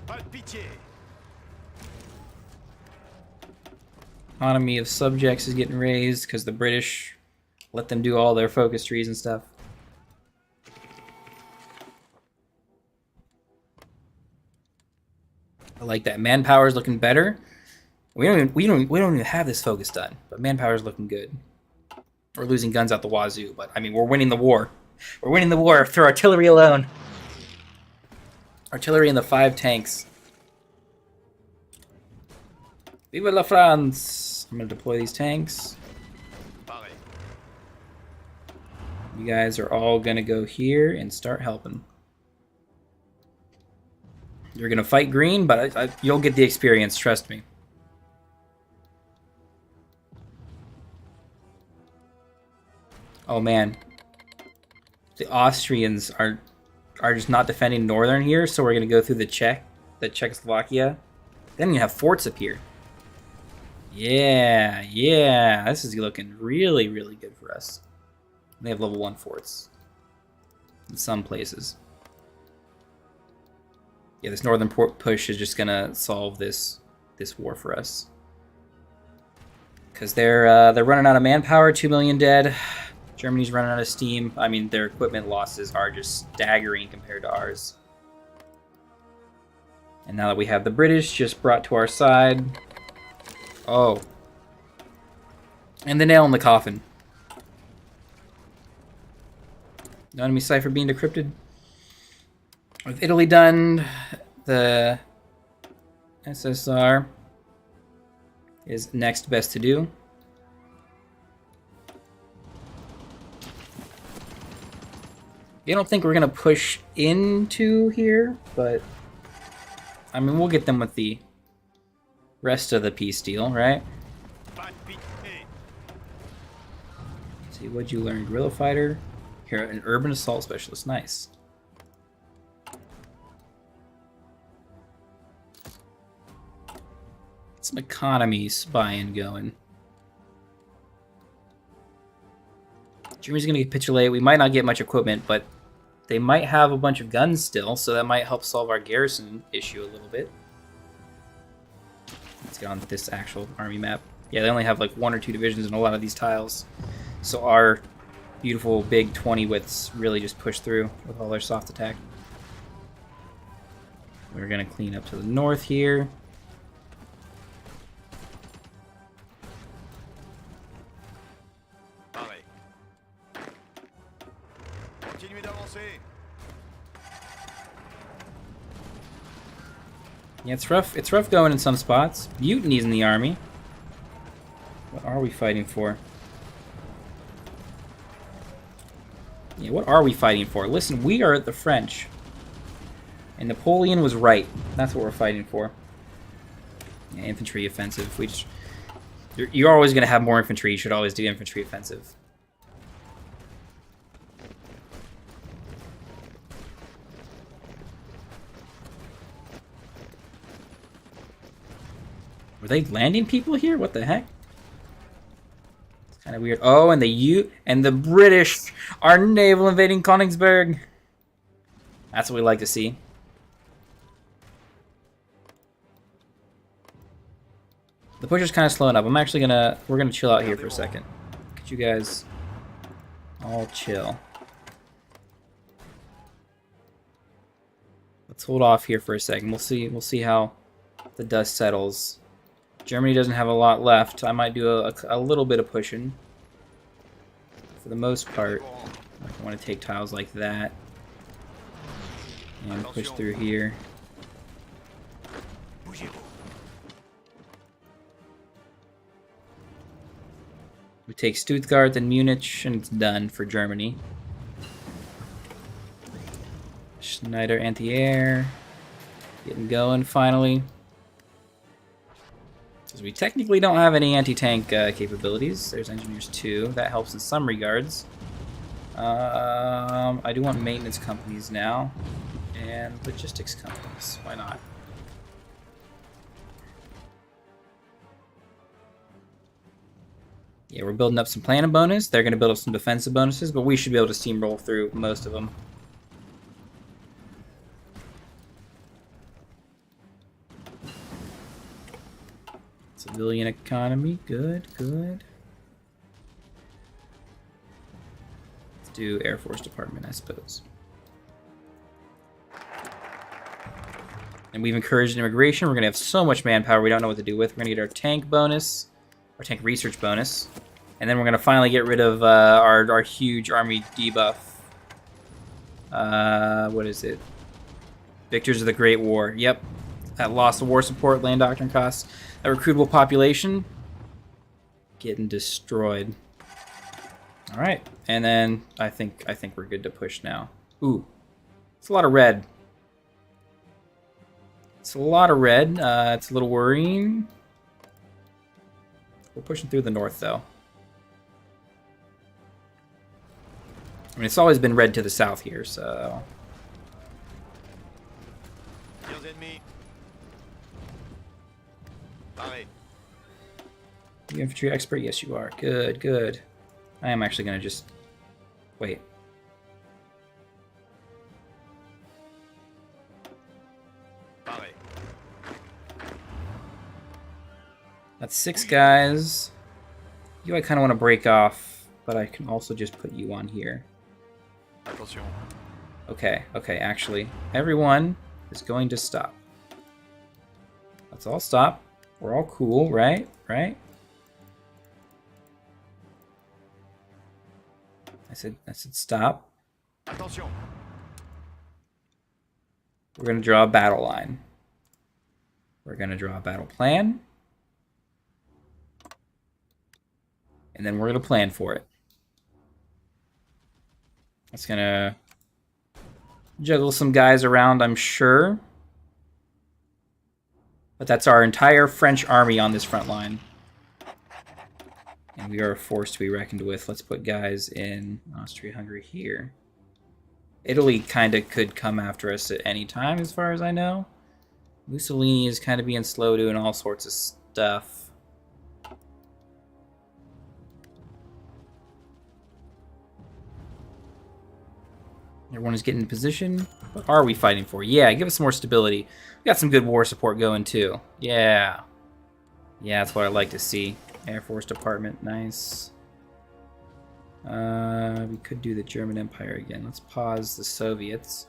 Pas de pitié. Economy of subjects is getting raised because the British let them do all their focus trees and stuff. I like that. Manpower is looking better. We don't even have this focus done, but manpower is looking good. We're losing guns out the wazoo, but I mean we're winning the war. We're winning the war through artillery alone. Artillery and the 5 tanks. Vive la France! I'm gonna deploy these tanks. Pareil. You guys are all gonna go here and start helping. You're gonna fight green, but you'll get the experience, trust me. Oh man. The Austrians are just not defending northern here, so we're gonna go through the Czechoslovakia. Then you have forts up here. Yeah, this is looking really, really good for us. They have level 1 forts in some places. Yeah, this northern port push is just gonna solve this war for us. Because they're running out of manpower, 2 million dead. Germany's running out of steam. I mean, their equipment losses are just staggering compared to ours. And now that we have the British just brought to our side. Oh. And the nail in the coffin. No enemy cipher being decrypted. With Italy done, the SSR is next best to do. I don't think we're going to push into here, but I mean, we'll get them with the rest of the peace deal, right? Pas de pitié. Let's see, what'd you learn? Guerrilla fighter. Here, an urban assault specialist. Nice. Get some economy spying going. Germany's going to capitulate. We might not get much equipment, but they might have a bunch of guns still, so that might help solve our garrison issue a little bit. Let's get on this actual army map. Yeah, they only have like 1 or 2 divisions in a lot of these tiles. So our beautiful big 20 widths really just push through with all their soft attack. We're going to clean up to the north here. Pareil. Continuez d'avancer. Yeah, it's rough. It's rough going in some spots. Mutinies in the army. What are we fighting for? Yeah, what are we fighting for? Listen, we are the French. And Napoleon was right. That's what we're fighting for. Yeah, infantry offensive. You're always going to have more infantry. You should always do infantry offensive. Were they landing people here? What the heck? It's kind of weird. Oh, and the British are naval invading Königsberg. That's what we like to see. The push is kind of slowing up. We're gonna chill out here for a second. Could you guys all chill? Let's hold off here for a second. We'll see how the dust settles. Germany doesn't have a lot left. I might do a little bit of pushing. For the most part, I want to take tiles like that and push through here. We take Stuttgart and Munich, and it's done for Germany. Schneider anti-air, getting going finally. Because we technically don't have any anti-tank capabilities. There's engineers too. That helps in some regards. I do want maintenance companies now, and logistics companies. Why not? Yeah, we're building up some planning bonus. They're going to build up some defensive bonuses, but we should be able to steamroll through most of them. Civilian economy, good. Let's do Air Force Department, I suppose. And we've encouraged immigration. We're going to have so much manpower we don't know what to do with. We're going to get our tank bonus, our tank research bonus. And then we're going to finally get rid of our huge army debuff. What is it? Victors of the Great War. Yep. That loss of war support, land doctrine costs. That recruitable population getting destroyed. All right. And then I think we're good to push now. Ooh. It's a lot of red. It's a lot of red. It's a little worrying. We're pushing through the north, though. I mean, it's always been red to the south here, so... Tirs ennemis. Pareil. You infantry expert? Yes, you are. Good, good. I am actually going to just... Wait. Pareil. That's 6 guys. You I kind of want to break off, but I can also just put you on here. Attention. Okay, okay, actually, everyone is going to stop. Let's all stop. We're all cool, right? Right? I said stop. Attention. We're going to draw a battle line. We're going to draw a battle plan. And then we're going to plan for it. That's going to juggle some guys around, I'm sure. But that's our entire French army on this front line. And we are a force to be reckoned with. Let's put guys in Austria-Hungary here. Italy kind of could come after us at any time, as far as I know. Mussolini is kind of being slow, doing all sorts of stuff. Everyone is getting in position. What are we fighting for? Yeah, give us some more stability. We got some good war support going, too. Yeah. Yeah, that's what I'd like to see. Air Force Department, nice. We could do the German Empire again. Let's pause the Soviets.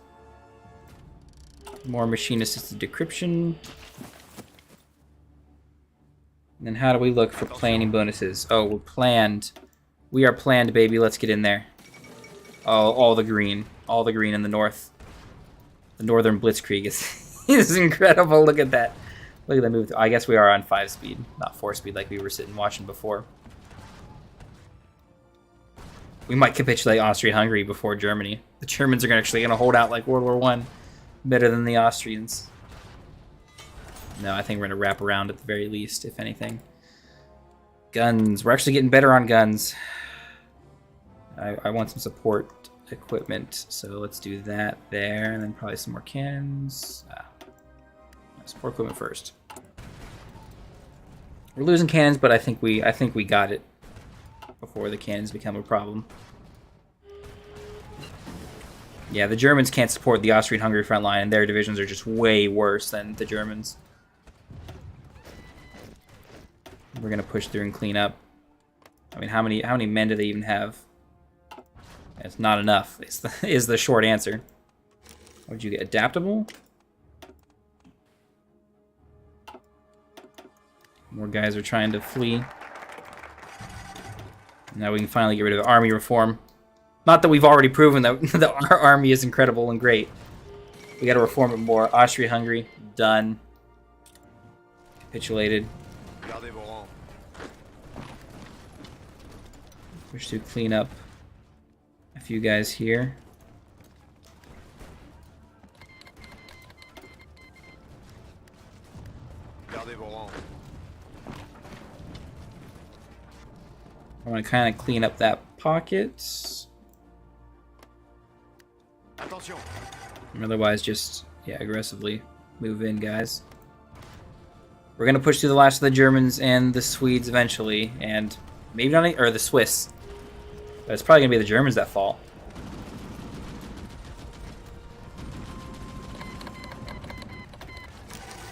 More machine-assisted decryption. And then how do we look for planning bonuses? Oh, we're planned. We are planned, baby. Let's get in there. Oh, all the green. All the green in the north. The northern blitzkrieg is incredible. Look at that. Look at that move. I guess we are on 5-speed, not 4-speed like we were sitting watching before. We might capitulate Austria-Hungary before Germany. The Germans are actually going to hold out like World War I. Better than the Austrians. No, I think we're going to wrap around at the very least, if anything. Guns. We're actually getting better on guns. I want some support equipment, so let's do that there, and then probably some more cannons. Support equipment first. We're losing cannons, but I think we got it before the cannons become a problem. Yeah, the Germans can't support the Austrian-Hungary front line, and their divisions are just way worse than the Germans. We're gonna push through and clean up. I mean, how many men do they even have? It's not enough. Is the short answer. What did you get? Adaptable? More guys are trying to flee. Now we can finally get rid of army reform. Not that we've already proven that our army is incredible and great. We got to reform it more. Austria-Hungary, done. Capitulated. Gardez vos rangs. Push to clean up a few guys here. Gardez vos rangs. I want to kind of clean up that pocket. Attention. And otherwise, just, yeah, aggressively move in, guys. We're going to push through the last of the Germans and the Swedes eventually, and maybe not, or the Swiss. But it's probably going to be the Germans that fall.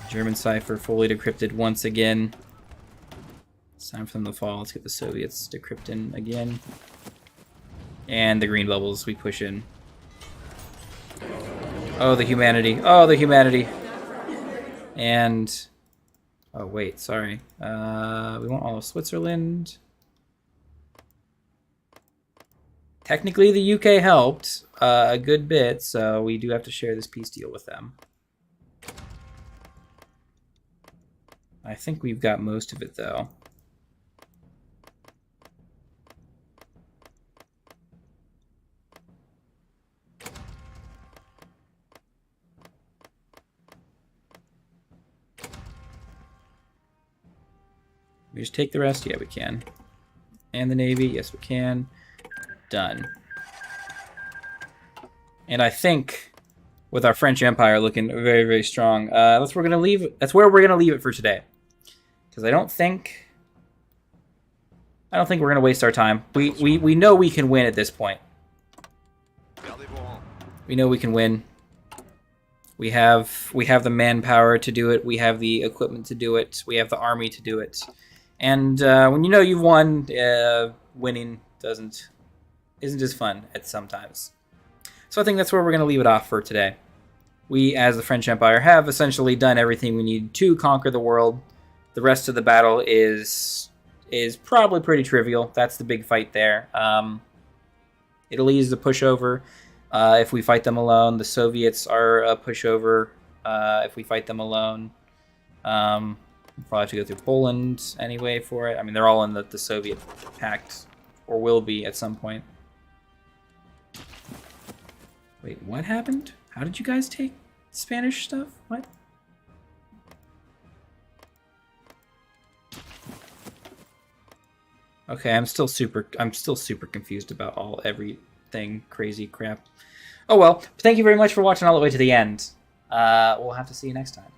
German cipher fully decrypted once again. It's time for them to fall. Let's get the Soviets decrypting again. And the green bubbles we push in. Oh, the humanity. Oh, the humanity. And oh wait, sorry. We want all of Switzerland. Technically, the UK helped a good bit, so we do have to share this peace deal with them. I think we've got most of it, though. We just take the rest? Yeah, we can. And the Navy? Yes, we can. Done. And I think, with our French Empire looking very, very strong, that's where we're gonna leave it for today. Because I don't think we're gonna waste our time. We know we can win at this point. We know we can win. We have the manpower to do it. We have the equipment to do it. We have the army to do it. And when you know you've won, winning isn't as fun at sometimes. So I think that's where we're going to leave it off for today. We, as the French Empire, have essentially done everything we need to conquer the world. The rest of the battle is probably pretty trivial. That's the big fight there. Italy is a pushover if we fight them alone. The Soviets are a pushover if we fight them alone. We'll probably have to go through Poland anyway for it. I mean, they're all in the Soviet pact, or will be at some point. Wait, what happened? How did you guys take Spanish stuff? What? Okay, I'm still super confused about everything crazy crap. Oh well, thank you very much for watching all the way to the end. We'll have to see you next time.